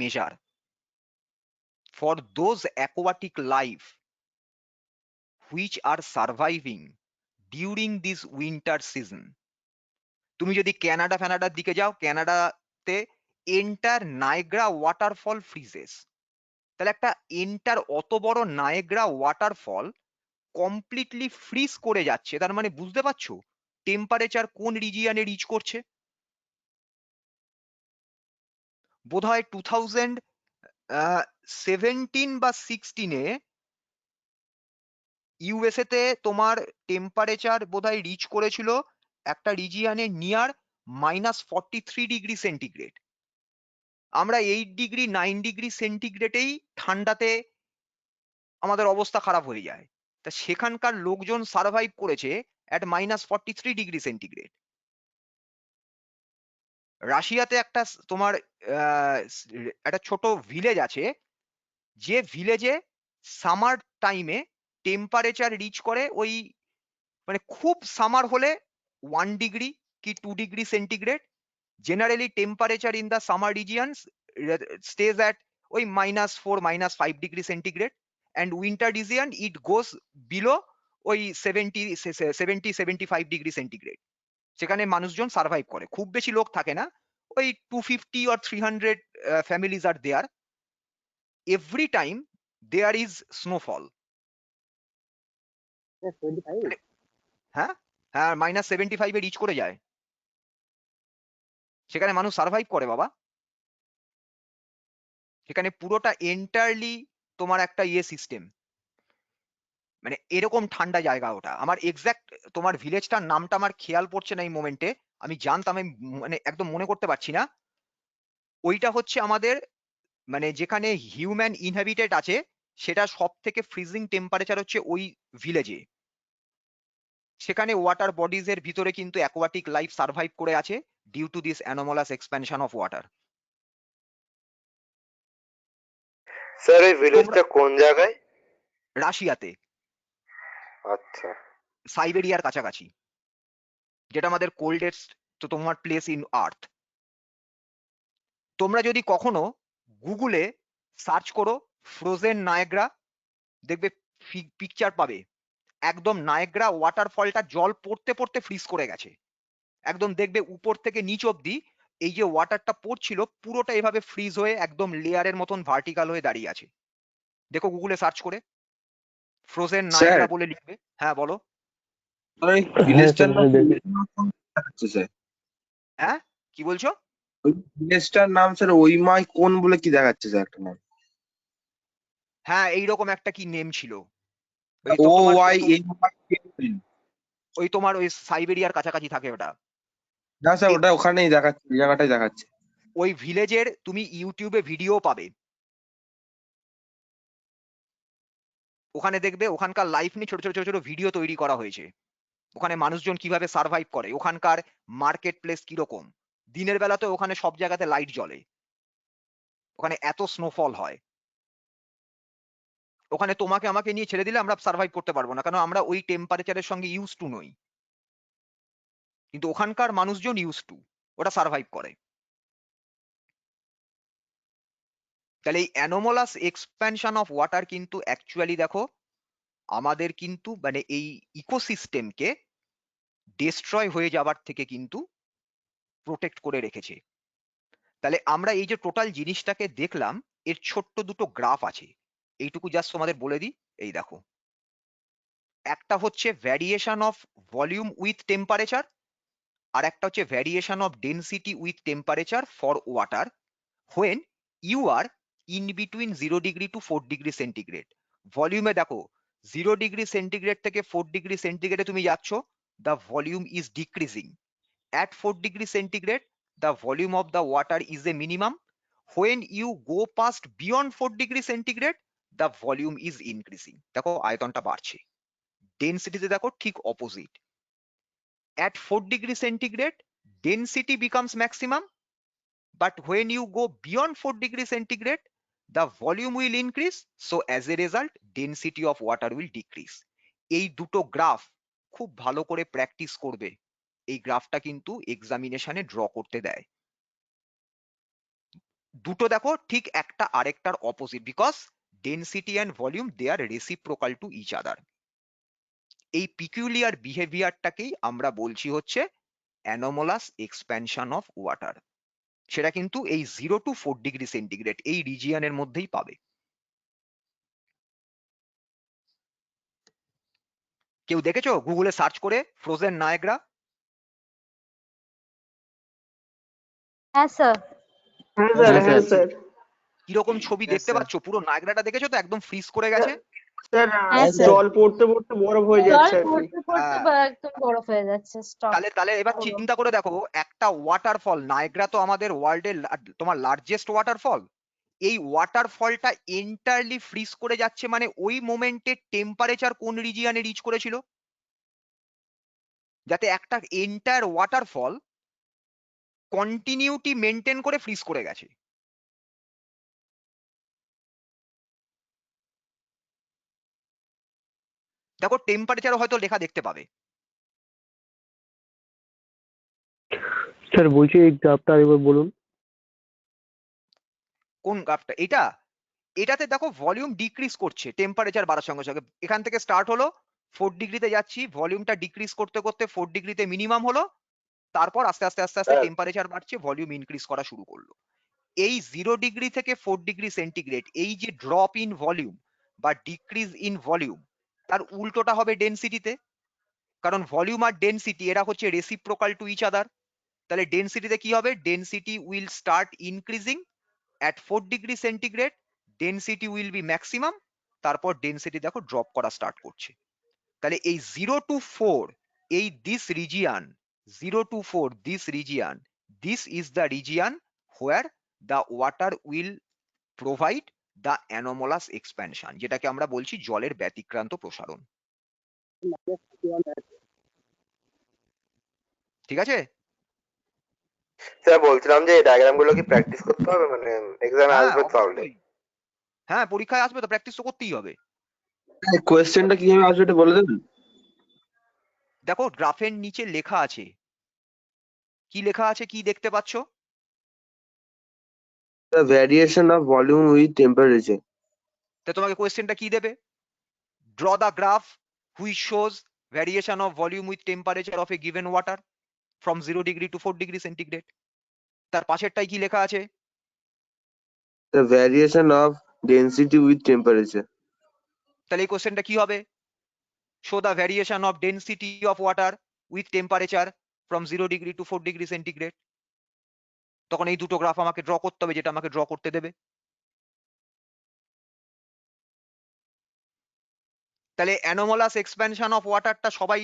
Speaker 2: measure for those aquatic life which are surviving during this winter season. তুমি যদি ক্যানাডা ফ্যানাডার দিকে যাও, ক্যানাডাতে এন্টার নায়াগ্রা ওয়াটারফল ফ্রিজেস। তাহলে একটা এন্টার অত বড় নায়াগ্রা ওয়াটারফল কমপ্লিটলি ফ্রিজ করে যাচ্ছে, তার মানে বুঝতে পারছো টেম্পারেচার কোন রিজিয়নে রিচ করছে। বোধহয় 2017 বা 16-এ ইউএসএ তে তোমার টেম্পারেচার বোধহয় রিচ করেছিল একটা রিজিয়নে নিয়ার -43°C। আমরা 8°, 9°C ঠান্ডাতে আমাদের অবস্থা খারাপ হয়ে যায়। তা সেখানকার লোকজন সার্ভাইভ করেছে at -43°C। রাশিয়াতে একটা তোমার একটা ছোট ভিলেজ আছে, যে ভিলেজে সামার টাইমে টেম্পারেচার রিচ করে ওই মানে খুব সামার হলে 1° কি 2°C। Generally temperature in the summer regions stage at ওই -4 -5°C, and winter region it goes below ওই 70-75°C। সেখানে মানুষজন সার্ভাইভ করে, খুব বেশি লোক থাকে না, ওই 250 or 300 families are there. Every time there is snowfall. হ্যাঁ হ্যাঁ, -75 রিচ করে যায়, সেখানে মানুষ সার্ভাইভ করে বাবা। সেখানে পুরোটা এন্টারলি তোমার একটা সিস্টেম, মানে এরকম ঠান্ডা জায়গা ওটা। আমার এক্সাক্ট তোমার ভিলেজটার নামটা আমার খেয়াল পড়ছে না এই মোমেন্টে, আমি জানতাম, আমি মানে একদম মনে করতে পারছি না। ওইটা হচ্ছে আমাদের মানে যেখানে হিউম্যান ইনহ্যাবিটেড আছে সেটা সব থেকে ফ্রিজিং টেম্পারেচার হচ্ছে ওই ভিলেজে। সেখানে ওয়াটার বডিজ এর ভিতরে কিন্তু অ্যাকোয়াটিক লাইফ সার্ভাইভ করে আছে due to this anomalous expansion of water.
Speaker 4: Sir এই ভিলেজটা কোন জায়গায়?
Speaker 2: রাশিয়াতে,
Speaker 4: আচ্ছা।
Speaker 2: সাইবেরিয়ার কাছাকাছি, যেটা আমাদের কোল্ডেস্ট তো তোমার প্লেস ইন আর্থ। তোমরা যদি কখনো গুগলে সার্চ করো ফ্রোজেন নায়াগ্রা, দেখবে পিকচার পাবে একদম নায়াগ্রা ওয়াটারফলটা জল পড়তে পড়তে ফ্রিজ করে গেছে। একদম দেখবে উপর থেকে নিচ অব্দি এই যে ওয়াটারটা পড়ছিল পুরোটা এভাবে ফ্রিজ হয়ে একদম লেয়ারের মতন ভার্টিক্যাল হয়ে দাঁড়িয়ে আছে। দেখো গুগলে সার্চ করে ফ্রোজেন নায়াগ্রা বলে লিখবে। হ্যাঁ বলো। হ্যাঁ কি বলছো?
Speaker 9: ওই ভিলেজটার নাম স্যার ওইমাই কোন বলে কি দেখাচ্ছে স্যার একটা নাম?
Speaker 2: হ্যাঁ এইরকম একটা কি নেম ছিল, ওই তোমার ওই সাইবেরিয়ার কাছাকাছি থাকে ওটা।
Speaker 9: না স্যার ওটা ওখানেই দেখাচ্ছে, জায়গাটাই দেখাচ্ছে।
Speaker 2: ওই ভিলেজের তুমি ইউটিউবে ভিডিও পাবে, ওখানে দেখবে ওখানকার লাইফ নিয়ে ছোট ছোট ছোট ছোট ভিডিও তৈরি করা হয়েছে। ওখানে মানুষজন কিভাবে সার্ভাইভ করে, ওখানকার মার্কেট প্লেস কিরকম। দিনের বেলাতে ওখানে সব জায়গাতে লাইট জ্বলে, ওখানে এত স্নোফল হয়। ওখানে তোমাকে আমাকে নিয়ে ছেড়ে দিলে আমরা সার্ভাইভ করতে পারবো না, কারণ আমরা ওই টেম্পারেচারের সঙ্গে ইউজ টু নই। কিন্তু ওখানকার মানুষজন ইউজ টু, ওটা সার্ভাইভ করে। তাহলে এই অ্যানোমালাস এক্সপ্যানশন অফ ওয়াটার কিন্তু অ্যাকচুয়ালি দেখো আমাদের কিন্তু মানে এই ইকোসিস্টেমকে ডিস্ট্রয় হয়ে যাবার থেকে কিন্তু প্রোটেক্ট করে রেখেছে। তাহলে আমরা এই যে টোটাল জিনিসটাকে দেখলাম, এর ছোট্ট দুটো গ্রাফ আছে, এইটুকু জাস্ট তোমাদের বলে দিই। এই দেখো, একটা হচ্ছে variation of volume with temperature, আর একটা হচ্ছে variation of density with temperature for water when you are in between 0 degree to 4 degree centigrade. ভলিউমে দেখো 0 ডিগ্রি সেন্টিগ্রেড থেকে 4 ডিগ্রি সেন্টিগ্রেডে তুমি যাচ্ছ, the volume is decreasing. At 4 degree centigrade, the volume of the water is a minimum. When you go past beyond 4 degree centigrade, the volume is increasing. দেখো আয়তনটা বাড়ছে। ডেনসিটিতে দেখো ঠিক opposite. At 4 degree centigrade, density becomes maximum. But when you go beyond 4 degree centigrade, the volume will increase. So as a result, density of water will decrease. এই দুটো graph খুব ভালো করে practice করবে। এই গ্রাফটা কিন্তু এক্সামিনেশনে ড্র করতে দেয়। দুটো দেখো ঠিক একটা আরেকটার opposite, because density and volume they are reciprocal to each other. এই পিকুলিয়ার বিহেভিয়ারটাকেই আমরা বলছি হচ্ছে অ্যানোমালাস এক্সপ্যানশন অফ ওয়াটার। সেটা কিন্তু এই 0 to 4 ডিগ্রি সেন্টিগ্রেড এই রিজিয়নের মধ্যেই পাবে। কেউ দেখেছো গুগলে সার্চ করে ফ্রোজেন নায়াগ্রা?
Speaker 6: হ্যাঁ স্যার।
Speaker 7: হ্যাঁ স্যার, হ্যাঁ স্যার।
Speaker 2: কিরকম ছবি
Speaker 9: Yes,
Speaker 2: দেখতে
Speaker 9: sir.
Speaker 2: পাচ্ছ? পুরো নায়াগ্রাটা দেখেছো তো, একদম ফ্রিজ করে গেছে।
Speaker 7: স্যার
Speaker 6: হ্যাঁ স্যার।
Speaker 7: জল পড়তে পড়তে বরফ হয়ে
Speaker 6: জল
Speaker 7: যাচ্ছে আর কি।
Speaker 6: পড়তে পড়তে
Speaker 2: হ্যাঁ।
Speaker 6: বা একদম বরফ হয়ে যাচ্ছে। স্টপ।
Speaker 2: তাহলে এবার চিন্তা করে দেখো, একটা ওয়াটারফল, নায়াগ্রা তো আমাদের ওয়ার্ল্ডের তোমার লার্জেস্ট ওয়াটারফল, এই ওয়াটারফলটা এন্টারলি ফ্রিজ করে যাচ্ছে, মানে ওই মোমেন্টে টেম্পারেচার কোন রিজিয়নে রিচ করেছিল, যাতে একটা এন্টায়ার ওয়াটারফল কন্টিনিউটি মেনটেন করে ফ্রিজ করে গেছে। দেখো টেম্পারেচার হয়তো লেখা দেখতে পাবে।
Speaker 8: স্যার বলছি এই গ্রাফটা আরেকবার বলুন।
Speaker 2: কোন গ্রাফটা? এটাতে দেখো ভলিউম ডিক্রিজ করছে টেম্পারেচার বাড়ার সঙ্গে সঙ্গে। এখান থেকে স্টার্ট হলো 4 ডিগ্রিতে যাচ্ছি, ভলিউমটা ডিক্রিজ করতে করতে 4 ডিগ্রিতে মিনিমাম হলো, তারপর আস্তে আস্তে আস্তে আস্তে টেম্পারেচার বাড়ছে, ভলিউম ইনক্রিজ করা শুরু করলো। এই 0 ডিগ্রি থেকে 4 ডিগ্রি সেন্টিগ্রেড এই যে ড্রপ ইন ভলিউম বা ডিক্রিজ ইন ভলিউম, তার উল্টোটা হবে ডেনসিটিতে। কারণ ভলিউম আর ডেনসিটি এরা হচ্ছে রেসিপ্রোকাল টু ইচ আদার। তাহলে ডেনসিটিতে কি হবে? Density will start increasing at 4 degree centigrade, density will be maximum, তারপর ডেনসিটি দেখো ড্রপ করা স্টার্ট করছে। তাহলে এই 0 to 4 এই this region, 0 to 4 this region, this is the region where the water will provide the anomalous expansion, যেটাকে আমরা বলছি জলের ব্যতিক্রান্ত প্রসারণ। ঠিক আছে?
Speaker 4: স্যার বলছিলাম যে এই ডায়াগ্রাম গুলো কি প্র্যাকটিস করতে হবে, মানে এক্সামে
Speaker 2: হ্যাঁ
Speaker 4: আসবে তাহলে?
Speaker 2: অবশ্যই। হ্যাঁ পরীক্ষায় আসবে তো, প্র্যাকটিস তো করতেই হবে।
Speaker 9: কোয়েশ্চেনটা কিভাবে আসবে এটা বলে দেবেন?
Speaker 2: দেখো গ্রাফের নিচে লেখা আছে, কি লেখা আছে, কি দেখতে পাচ্ছ?
Speaker 9: The variation of volume with temperature.
Speaker 2: তো তোমাকে কোয়েশ্চেনটা কি দেবে? Draw the graph which shows variation of volume with temperature of a given water from 0 degree to 4 degree centigrade. তার পাশেরটাই কি লেখা আছে?
Speaker 9: The variation of density with temperature.
Speaker 2: তাহলে এই কোয়েশ্চেনটা কি হবে? Show the variation of density of water with temperature from 0 degree to 4 degree centigrade. তখন এই দুটো গ্রাফ আমাকে ড্র করতে হবে, যেটা আমাকে ড্র করতে দেবে। তাহলে অ্যানোমালাস এক্সপ্যানশন অফ ওয়াটারটা সবাই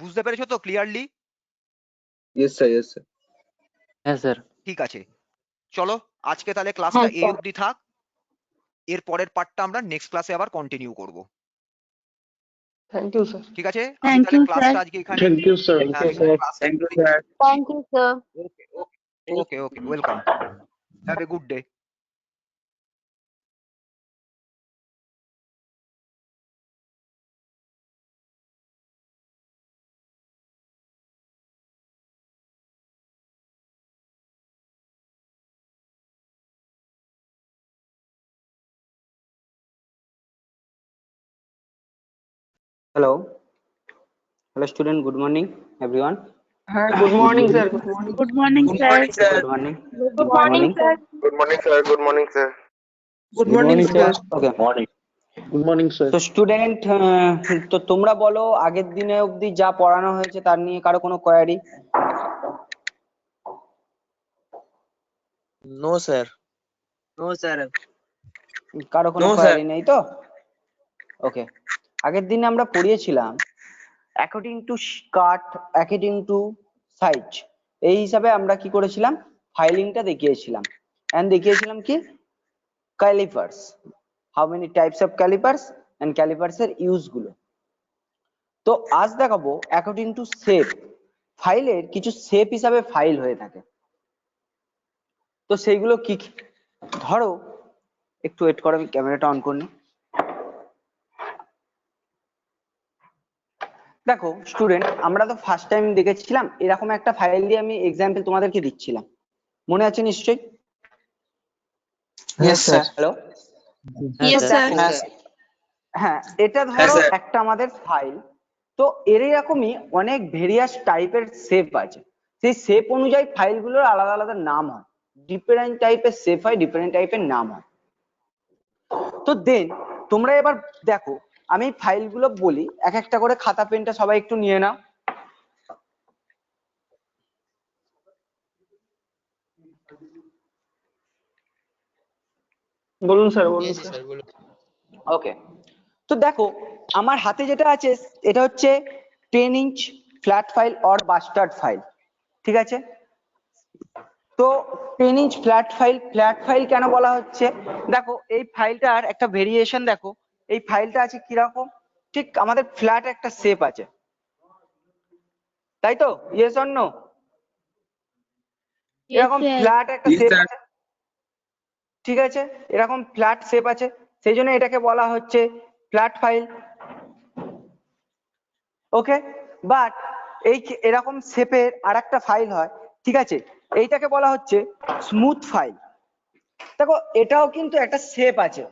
Speaker 2: বুঝতে পেরেছো তো clearly?
Speaker 9: Yes, sir. Yes, sir.
Speaker 8: হ্যাঁ স্যার।
Speaker 2: ঠিক আছে, চলো আজকে তাহলে ক্লাসটা
Speaker 6: হ্যাঁ
Speaker 2: এই
Speaker 6: স্যার।
Speaker 2: অবধি থাক। এর পরের পার্টটা আমরা নেক্সট ক্লাসে আবার কন্টিনিউ করব।
Speaker 7: Thank you sir.
Speaker 2: ঠিক আছে, আমি
Speaker 6: Thank
Speaker 2: তাহলে
Speaker 6: you,
Speaker 2: ক্লাসটা
Speaker 6: sir.
Speaker 2: আজকে এখানে
Speaker 8: thank you sir.
Speaker 9: Thank you
Speaker 2: আমি
Speaker 9: স্যার,
Speaker 2: ক্লাসটা
Speaker 9: থ্যাংক ইউ
Speaker 2: এখানে
Speaker 9: sir.
Speaker 6: Thank you, sir.
Speaker 2: Okay okay okay welcome, have a good day.
Speaker 10: Hello, hello student. Good morning, everyone.
Speaker 7: হ্যাঁ, good morning sir, good morning.
Speaker 6: Good morning,
Speaker 9: good
Speaker 6: sir.
Speaker 9: Morning sir.
Speaker 10: Good morning.
Speaker 5: Good morning, sir.
Speaker 4: Good morning sir, good morning sir.
Speaker 7: Good
Speaker 8: Good
Speaker 7: morning
Speaker 8: morning,
Speaker 7: sir.
Speaker 10: Okay.
Speaker 8: Good morning sir.
Speaker 10: তো student, তো তোমরা বলো আগের দিনে অবধি যা পড়ানো হয়েছে তার নিয়ে কারো কোনো কোয়ারি?
Speaker 9: No sir.
Speaker 10: কারো কোনো
Speaker 9: No, sir.
Speaker 10: কোয়ারি নেই তো? ওকে, আগের দিনে আমরা পড়িয়েছিলাম according to cut, according to size, এই হিসাবে আমরা কি করেছিলাম, ফাইলিংটা দেখিয়েছিলাম। এন্ড দেখিয়েছিলাম কি, calipers, how many types of calipers and calipers এর ইউজ গুলো। তো আজ দেখাবো অ্যাকর্ডিং টু শেপ, ফাইলের কিছু শেপ হিসাবে ফাইল হয়ে থাকে। তো সেইগুলো কি কি? ধরো একটু ওয়েট করো, আমি ক্যামেরাটা অন করে নিই। দেখো স্টুডেন্ট, আমরা তো ফার্স্ট টাইম দেখেছিলাম এরকম একটা ফাইল দিয়ে আমি এক্সাম্পল তোমাদেরকে দিচ্ছিলাম, মনে আছে নিশ্চয়ই?
Speaker 9: Yes, sir.
Speaker 10: Hello,
Speaker 6: Yes, sir.
Speaker 10: হ্যাঁ, এটা
Speaker 9: হ্যাঁ,
Speaker 10: ধরো
Speaker 9: sir.
Speaker 10: একটা আমাদের ফাইল। তো এর এরকমই অনেক ভেরিয়াস টাইপের শেপ আছে, সেই শেপ অনুযায়ী ফাইলগুলোর আলাদা আলাদা নাম হয়, ডিফারেন্ট টাইপের শেপ হয়, ডিফারেন্ট টাইপের নাম হয়। তো দেন তোমরা এবার দেখো, আমি ফাইলগুলো বলি এক একটা করে, খাতা পেনটা সবাই একটু নিয়ে নাও।
Speaker 7: বলুন স্যার, বলুন স্যার।
Speaker 10: ওকে, তো দেখো আমার হাতে যেটা আছে এটা হচ্ছে 10 inch flat file or bastard file, ঠিক আছে? তো 10 ইঞ্চ ফ্ল্যাট ফাইল কেন বলা হচ্ছে? দেখো এই ফাইলটার একটা ভেরিয়েশন দেখো, এই ফাইলটা আছে কিরকম, ঠিক আমাদের ফ্ল্যাট একটা শেপ আছে, তাই তো? Yes or no?
Speaker 6: Yes,
Speaker 10: এরকম
Speaker 6: sir.
Speaker 10: ফ্ল্যাট একটা
Speaker 9: Yes,
Speaker 10: শেপ
Speaker 9: sir.
Speaker 10: আছে, ঠিক আছে? এরকম ফ্ল্যাট শেপ আছে, সেই জন্য এটাকে বলা হচ্ছে ফ্ল্যাট ফাইল। ওকে, বাট এই এরকম শেপের আর একটা ফাইল হয়, ঠিক আছে? এইটাকে বলা হচ্ছে স্মুথ ফাইল। দেখো এটাও কিন্তু একটা শেপ আছে,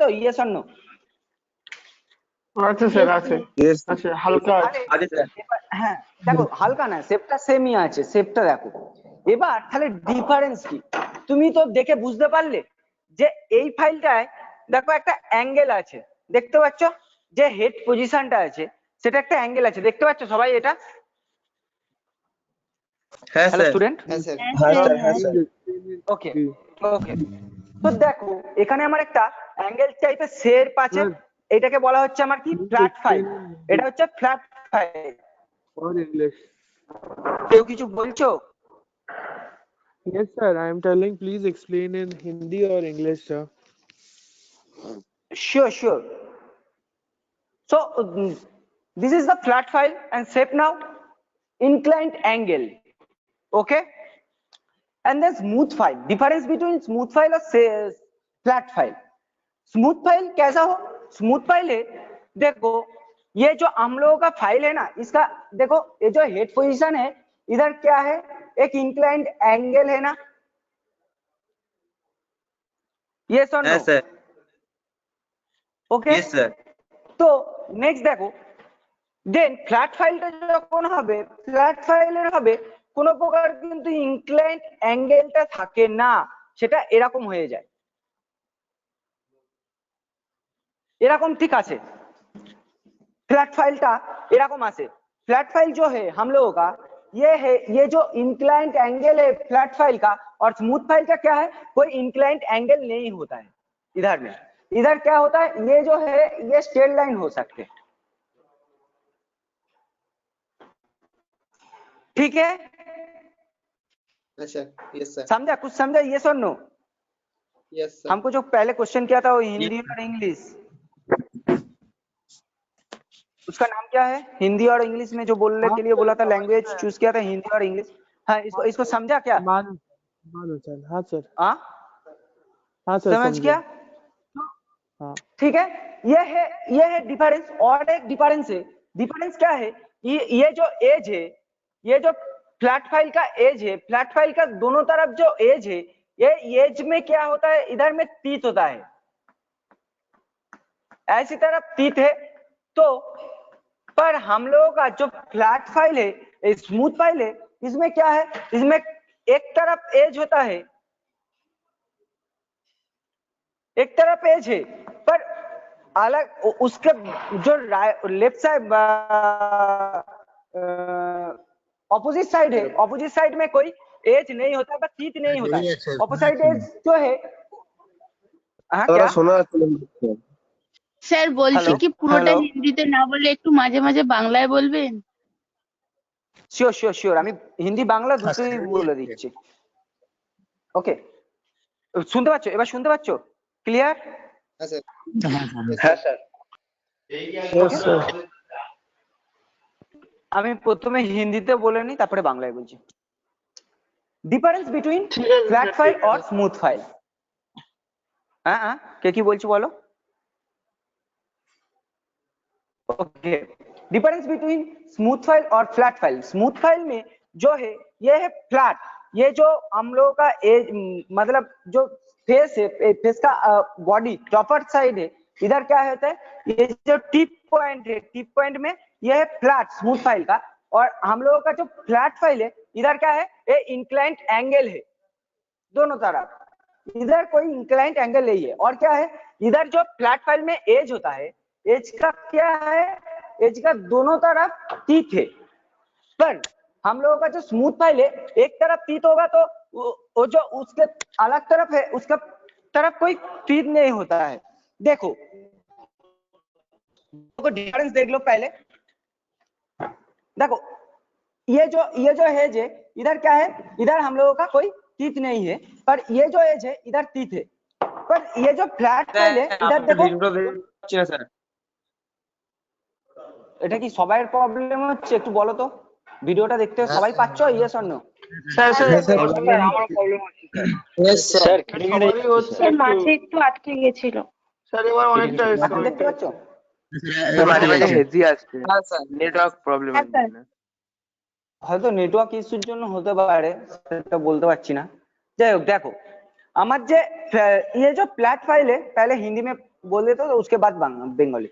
Speaker 10: তো? Yes or no?
Speaker 7: আছে স্যার, আছে
Speaker 9: Yes,
Speaker 7: আছে, হালকা আছে।
Speaker 10: আরে হ্যাঁ, দেখো হালকা না, শেপটা সেমই আছে, শেপটা দেখো। এবার তাহলে ডিফারেন্স কি তুমি তো দেখে বুঝতে পারলে যে এই ফাইলটায় দেখো একটা অ্যাঙ্গেল আছে, দেখতে পাচ্ছ? যে হেড পজিশনটা আছে সেটা একটা অ্যাঙ্গেল আছে, দেখতে পাচ্ছ সবাই এটা?
Speaker 9: হ্যাঁ
Speaker 10: হ্যালো
Speaker 9: স্যার।
Speaker 10: স্টুডেন্ট,
Speaker 6: Yes,
Speaker 9: হ্যাঁ
Speaker 6: sir.
Speaker 9: স্যার, হ্যাঁ স্যার।
Speaker 10: ওকে ওকে। তো দেখো এখানে আমার একটা অ্যাঙ্গেল টাইপের শেপ আছে, এটাকে বলা হচ্ছে আমার কি, ফ্ল্যাট ফাইল। এটা হচ্ছে ফ্ল্যাট ফাইল।
Speaker 8: और इंग्लिश?
Speaker 10: কেউ কিছু বলছো?
Speaker 8: Yes, sir. I am telling. Please explain in Hindi or English, sir.
Speaker 10: Sure. So this is the flat file and shape now, inclined angle, okay? And then smooth file, difference between smooth file और flat file. Smooth file कैसा हो? Smooth file है, देखो ये जो हम लोगों का फाइल है ना, इसका देखो ये जो हेड पोजीशन है इधर क्या है, एक इंक्लाइंड एंगल है ना, यस और नो?
Speaker 9: হ্যাঁ স্যার।
Speaker 10: Okay,
Speaker 9: Yes, sir.
Speaker 10: তো নেক্সট দেখো, দেন ফ্ল্যাট ফাইলটা যখন হবে, ফ্ল্যাট ফাইলের হবে কোনো প্রকার কিন্তু ইনক্লাইন্ড অ্যাঙ্গেলটা থাকে না, সেটা এরকম হয়ে যায়, এরকম, ঠিক আছে? फ्लैट फाइल का एरकम आसे। फ्लैट फाइल जो है हम लोगों का ये है, ये जो इंक्लाइंट एंगल है फ्लैट फाइल का, और स्मूथ फाइल का क्या है, कोई इंक्लाइंट एंगल नहीं होता है इधर में। इधर क्या होता है, ये जो है ये स्ट्रेट लाइन हो सकते हैं, ठीक है?
Speaker 11: अच्छा, यस सर।
Speaker 10: समझा? कुछ समझा? ये सुन नो।
Speaker 11: Yes sir.
Speaker 10: हमको जो पहले क्वेश्चन किया था वो हिंदी और इंग्लिश, उसका नाम क्या है? हिंदी और इंग्लिश में जो बोलने
Speaker 8: हाँ
Speaker 10: के लिए
Speaker 8: सर,
Speaker 10: बोला था,
Speaker 8: समझ
Speaker 10: लैंग्वेज
Speaker 8: गया।
Speaker 10: चूज किया था हिंदी और इंग्लिश। हाँ, इसको इसको समझा क्या?
Speaker 8: मानो मानो सर, हाँ सर,
Speaker 10: हाँ,
Speaker 8: हाँ सर
Speaker 10: समझ
Speaker 8: समझे।
Speaker 10: गया?
Speaker 8: हाँ
Speaker 10: ठीक है, ये है डिफरेंस। और एक डिफरेंस है। डिफरेंस क्या है? ये जो एज है, ये जो फ्लैट फाइल का एज है, फ्लैट फाइल का दोनों तरफ जो एज है, ये एज में क्या होता है? इधर में तीत होता है, ऐसी तरफ तीत है। तो पर हम लोगों का जो फ्लैट फाइल है, स्मूथ फाइल है, इसमें क्या है? इसमें एक तरफ एज होता है, एक तरफ एज है, पर अलग उसके जो लेफ्ट साइड ऑपोजिट साइड है, ऑपोजिट साइड में कोई एज नहीं होता है, तीत नहीं होता है। ऑपोजिट एज जो है, हाँ
Speaker 9: ওরা
Speaker 10: क्या?
Speaker 9: শোনা যাচ্ছে না।
Speaker 6: স্যার বলছি
Speaker 10: हेलो
Speaker 6: কি পুরোটা
Speaker 10: हेलो,
Speaker 6: হিন্দিতে না বলে একটু মাঝে মাঝে বাংলায় বলবেন?
Speaker 10: শিওর শিওর শিওর, আমি হিন্দি বাংলা দুটোই বলে দিচ্ছি। ওকে, শুনতে পাচ্ছ? এবার শুনতে পাচ্ছ ক্লিয়ার?
Speaker 11: হ্যাঁ স্যার।
Speaker 3: হ্যাঁ স্যার।
Speaker 8: Yes sir.
Speaker 10: আমি প্রথমে হিন্দিতে বলে নিই, তারপরে বাংলায় বলছি। ডিফারেন্স বিটুইন
Speaker 7: ঠিক আছে
Speaker 10: ফ্ল্যাট
Speaker 7: স্যার,
Speaker 10: ফাইল
Speaker 7: ঠিক
Speaker 10: और
Speaker 7: আছে।
Speaker 10: Smooth file. হ্যাঁ হ্যাঁ, কে কি বলছো বলো। Okay, difference between smooth file और फ्लैट फाइल। स्मूथ फाइल में जो है, ये है फ्लैट। ये जो हम लोगों का एज, मतलब जो फेस है, फेस का बॉडी टॉपर साइड है, इधर क्या होता है? ये जो टिप पॉइंट है, टिप पॉइंट में ये है फ्लैट स्मूथ फाइल का। और हम लोगों का जो फ्लैट फाइल है, इधर क्या है? ये इंक्लाइंट एंगल है दोनों तरफ, इधर कोई इंक्लाइंट एंगल नहीं है। और क्या है? इधर जो फ्लैट फाइल में एज होता है, एज का क्या है? एज का दोनों तरफ तीत है। पर हम लोगों का जो स्मूथ फाइल है, एक तरफ तीत होगा तो वो जो उसके अलग तरफ है, उसका तरफ कोई तीत नहीं होता है। देखो डिफरेंस देख लो पहले। देखो ये जो एज है, इधर क्या है? इधर हम लोगों का कोई तीत नहीं है, पर ये जो एज है, इधर तीत है। पर ये जो फ्लैट फाइल है, इधर देखो, এটা কি সবার প্রবলেম হচ্ছে? একটু বলো তো, ভিডিওটা দেখতে সবাই পাচ্ছো? Yes or no?
Speaker 7: Sir sir
Speaker 8: Yes, sir.
Speaker 7: Sir, আমারও প্রবলেম হচ্ছে স্যার।
Speaker 3: স্যার কেটে কেটে
Speaker 7: সবারই
Speaker 3: যাচ্ছে
Speaker 7: হচ্ছে
Speaker 3: স্যার।
Speaker 7: একটু।
Speaker 5: মাঝে একটু আটকে গেছিল।
Speaker 7: স্যার এবার অনেকটা
Speaker 3: কেটে
Speaker 10: এখন দেখতে পাচ্ছো?
Speaker 3: মাঝে মাঝে হেজি আসছে,
Speaker 11: হ্যাঁ স্যার।
Speaker 3: নেটওয়ার্ক প্রবলেম
Speaker 5: হ্যাঁ স্যার।
Speaker 10: হয়তো নেটওয়ার্ক ইস্যুর জন্য হতে পারে, সেটা বলতে পারছি না। যাই হোক, দেখো আমার যে ये जो फ्लैट फाइल है, पहले हिंदी में बोल देते हो, उसके बाद बंगाली।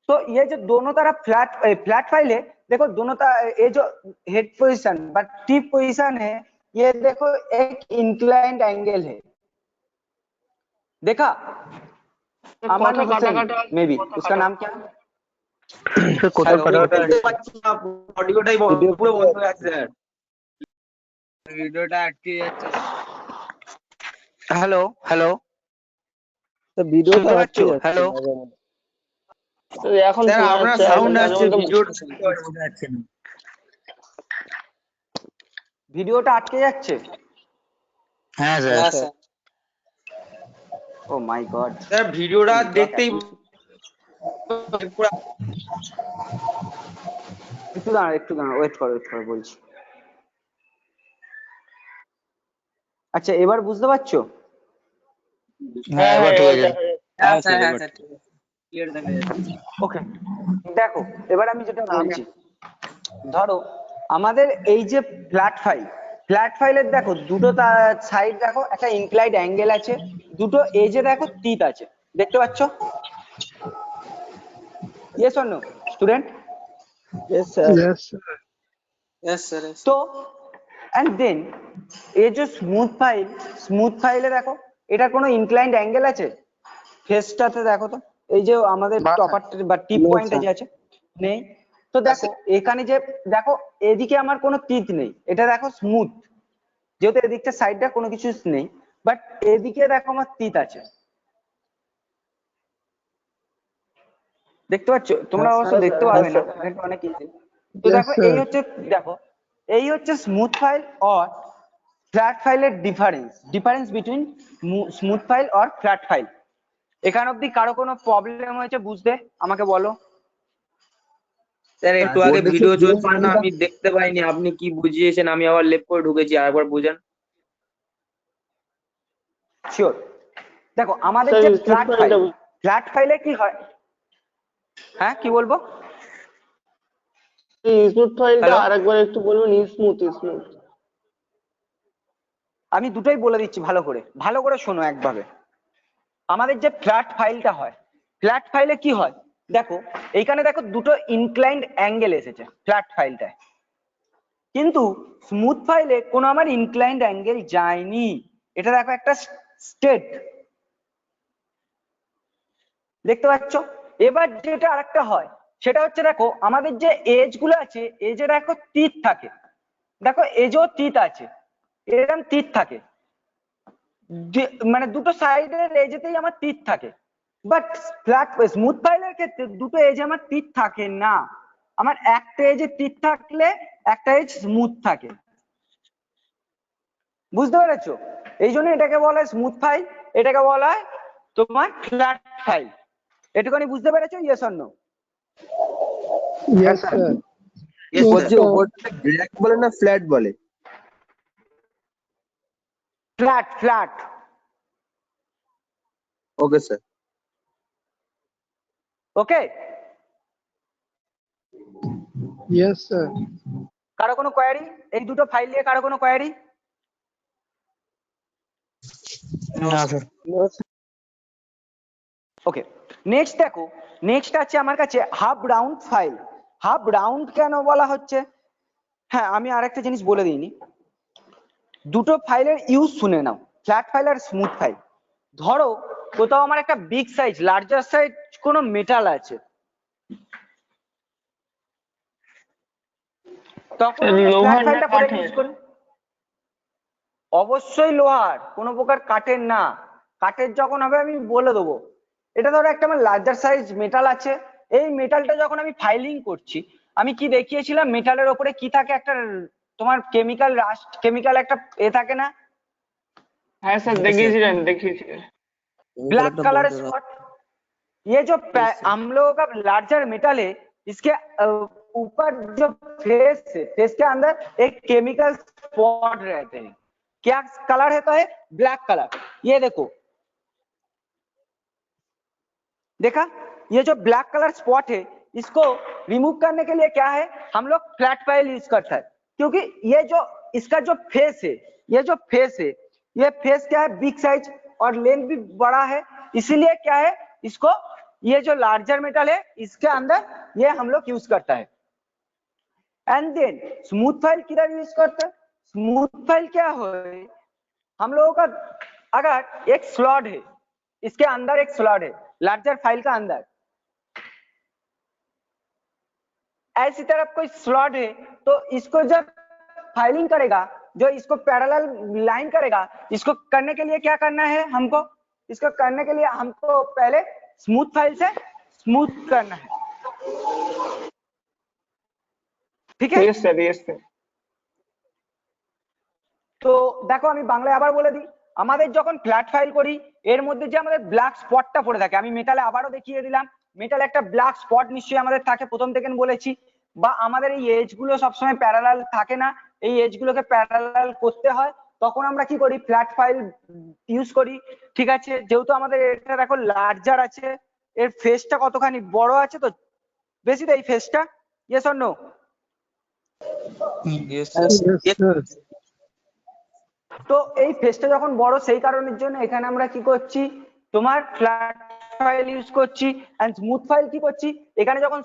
Speaker 10: तो ये जो दोनों तरफ फ्लैट फाइल है, देखो दोनों तरफ ये जो head position but tip position है, ये देखो एक इंक्लाइंड एंगल है। देखा? अमन
Speaker 7: কথা কাটা
Speaker 10: हुसैन
Speaker 7: কাটা
Speaker 10: मे बी,
Speaker 7: কথা
Speaker 10: उसका
Speaker 7: কাটা
Speaker 10: नाम क्या?
Speaker 8: सर कोटा
Speaker 10: हेलो,
Speaker 8: कटा
Speaker 3: অডিওটাই পুরো বন্ধ হয়ে আছে স্যার।
Speaker 2: ভিডিওটা আটকে যাচ্ছে।
Speaker 10: हेलो हेलो,
Speaker 8: तो वीडियो
Speaker 10: শুনতে
Speaker 8: तो
Speaker 10: পাচ্ছো?
Speaker 8: আটকে যাচ্ছে
Speaker 10: हेलो,
Speaker 8: মাঝে মাঝে।
Speaker 7: এখন
Speaker 3: স্যার
Speaker 7: শোনা
Speaker 3: আপনার
Speaker 7: যাচ্ছে,
Speaker 3: সাউন্ড
Speaker 7: মাঝে
Speaker 3: আসছে,
Speaker 7: মধ্যে
Speaker 3: ভিডিওটা দেখতে পাচ্ছি না।
Speaker 10: ভিডিওটা আটকে যাচ্ছে।
Speaker 3: হ্যাঁ
Speaker 8: हाँ
Speaker 3: স্যার।
Speaker 8: सर।
Speaker 10: ও মাই গড,
Speaker 3: স্যার ভিডিওটা দেখতেই পুরো
Speaker 10: একটু দাঁড়া, ওয়েট করো বলছি। আচ্ছা, এবার বুঝতে পারছো?
Speaker 3: হ্যাঁ এবার ঠিক আছে।
Speaker 11: হ্যাঁ স্যার, হ্যাঁ স্যার, ঠিক আছে। ক্লিয়ার দেখা যাচ্ছে।
Speaker 10: ওকে, দেখো এবার আমি যেটা বলছি, ধরো আমাদের এই যে ফ্ল্যাট ফাইলের দেখো দুটো সাইড, দেখো একটা ইনক্লাইড অ্যাঙ্গেল আছে, দুটো এজে দেখো তিত আছে, দেখতে পাচ্ছ? Yes or no student?
Speaker 8: Yes sir.
Speaker 11: Yes sir.
Speaker 10: তো এন্ড দেন এই যে স্মুথ ফাইলে দেখো, এটা কোনো ইনক্লাইন্ড অ্যাঙ্গেল আছে ফেসটাতে? দেখো তো, এই যে আমাদের টপার বা টিপ পয়েন্টে যে আছে, নেই। তো দেখো এখানে যে দেখো, এদিকে আমার কোনো তিত নেই, এটা দেখো স্মুথ, যেহেতু এদিকটা সাইডটা কোনো কিছু নেই, বাট এদিকে দেখো আমার তিত আছে, দেখতে পাচ্ছ? তোমরা অবশ্য দেখতে পাবে না, এটা অনেক ইজি। তো দেখো এই হচ্ছে, দেখো এই হচ্ছে স্মুথ ফাইল আর ফ্ল্যাট ফাইলের ডিফারেন্স বিটুইন স্মুথ ফাইল আর ফ্ল্যাট ফাইল। এখান অব্দি কারো কোনো প্রবলেম হয়েছে বুঝতে? আমাকে বলো।
Speaker 11: স্যার একটু আগে ভিডিও চলছিল না, আমি দেখতে পাইনি আপনি কি বুঝিয়েছেন, আমি আবার লেফট করে ঢুকেছি, আরেকবার বুঝান।
Speaker 10: শিওর। দেখো আমাদের
Speaker 7: স্যার
Speaker 10: যে
Speaker 7: স্মুথ ফাইলটা
Speaker 10: ফ্ল্যাট ফাইলে কি হয়, হ্যাঁ কি বলবো?
Speaker 7: স্মুথ ফাইলটা
Speaker 10: হ্যালো,
Speaker 7: আরেকবার একটু বলুন। স্মুথ স্মুথ
Speaker 10: আমি দুটোই বলে দিচ্ছি, ভালো করে শোনো একভাবে। আমাদের যে ফ্ল্যাট ফাইলটা হয়, ফ্ল্যাট ফাইলে কি হয় দেখো, এইখানে দেখো দুটো ইনক্লাইন্ড অ্যাঙ্গেল এসেছে ফ্ল্যাট ফাইলটায়, কিন্তু স্মুথ ফাইলে কোনো আমার ইনক্লাইন্ড অ্যাঙ্গেল যায়নি। এটা দেখো একটা স্টেট, দেখতে পাচ্ছ? এবার যেটা আরেকটা হয় সেটা হচ্ছে দেখো আমাদের যে এজ গুলো আছে, এজে দেখো তীর থাকে, দেখো এজও তীর আছে, এরকম তীর থাকে, মানে দুটো সাইডের এজেতেই আমার তীর থাকে। বাট ফ্ল্যাট স্মুথ ফাইলের ক্ষেত্রে দুটো এজে আমার তীর থাকে না, আমার একটা এজে তীর থাকলে একটা এজ স্মুথ থাকে। বুঝতে পেরেছো? এই জন্য এটাকে বলা হয় স্মুথ ফাইল, এটাকে বলা হয় তোমার ফ্ল্যাট ফাইল। এটুখানি বুঝতে পেরেছো? Yes or no?
Speaker 8: Yes, sir.
Speaker 9: বলছি ওপরটা ব্ল্যাক বলে না ফ্ল্যাট বলে?
Speaker 10: Flat flat.
Speaker 9: Okay sir.
Speaker 10: Okay,
Speaker 8: Yes, sir.
Speaker 10: কারো কোনো কোয়ারি এই দুটো ফাইল নিয়ে? কারো কোনো কোয়ারি?
Speaker 3: না স্যার।
Speaker 10: ওকে, নেক্সট দেখো, নেক্সট আছে আমার কাছে half round file. Half round কেন বলা হচ্ছে, হ্যাঁ আমি আরেকটা জিনিস বলে দিইনি, দুটো ফাইলের ইউজ শুনে নাও, ফ্ল্যাট ফাইল আর স্মুথ ফাইল। ধরো কোথাও আমার একটা বিগ সাইজ, লার্জার সাইজ কোনো মেটাল আছে, তখন আমরা ফ্ল্যাট
Speaker 7: লোহার না
Speaker 10: ফাইলটা করে
Speaker 7: কাঠের?
Speaker 10: ইউজ করি। অবশ্যই লোহার, কোনো প্রকার কাঠের না। কাঠের যখন হবে আমি বলে দেবো। এটা ধরো একটা আমার লার্জার সাইজ মেটাল আছে, এই মেটালটা যখন আমি ফাইলিং করছি, আমি কি দেখিয়েছিলাম, মেটালের ওপরে কি থাকে, একটা তোমার কেমিক্যাল রাস্ট, কেমিক্যাল একটা থাকে না,
Speaker 7: হ্যাঁ স্যার দেখিয়েছিলেন।
Speaker 10: Black colour spot. ये जो हम लोगों का लार्जर मेटल है, इसके ऊपर जो फेस है, फेस के अंदर एक केमिकल स्पॉट रहते हैं। क्या कलर है? तो है ब्लैक कलर। ये देखो, देखा, ये जो ब्लैक कलर स्पॉट है, इसको रिमूव करने के लिए क्या है, हम लोग फ्लैट फाइल यूज करता है, क्योंकि ये जो इसका जो फेस है, ये जो फेस है, ये फेस क्या है, बिग साइज और लेंथ भी बड़ा है, इसीलिए क्या है, इसको ये जो लार्जर मेटल है इसके अंदर ये हम लोग यूज करता है। एंड देन स्मूथ फाइल किधर यूज करते हैं? स्मूथ फाइल क्या है, हम लोगों का अगर एक स्लॉट है, इसके अंदर एक स्लॉट है लार्जर फाइल का अंदर, ऐसी तरफ कोई स्लॉट है, तो इसको जब फाइलिंग करेगा, जो इसको पैरेलल लाइन करेगा, इसको करने के लिए क्या करना है हमको, इसको करने के लिए हमको पहले स्मूथ फाइल से स्मूथ करना है। ठीक है?
Speaker 7: Yes sir.
Speaker 10: তো দেখো আমি বাংলায় আবার বলে দিই, আমাদের যখন ফ্ল্যাট ফাইল করি, এর মধ্যে যে আমাদের ব্ল্যাক স্পটটা পড়ে থাকে, আমি মেটালে আবারও দেখিয়ে দিলাম, মেটালে একটা ব্ল্যাক স্পট নিশ্চয়ই আমাদের থাকে, প্রথম থেকে বলেছি। বা আমাদের এই এজ গুলো সবসময় প্যারালাল থাকে না, এই এজ গুলোকে প্যারালাল করতে হয়, তখন আমরা কি করি, ফ্ল্যাট ফাইল ইউজ করি। ঠিক আছে, যেহেতু আমাদের এটা দেখো লার্জার আছে, এর ফেসটা কতখানি বড় আছে, তো বেশি তো এই ফেসটা, yes or no?
Speaker 8: Yes, sir.
Speaker 10: তো এই ফেসটা যখন বড়, সেই কারণের জন্য এখানে আমরা কি করছি, তোমার ফ্ল্যাট ফাইল ইউজ করছি। এন্ড স্মুথ ফাইল কি করছি, এখানে যখন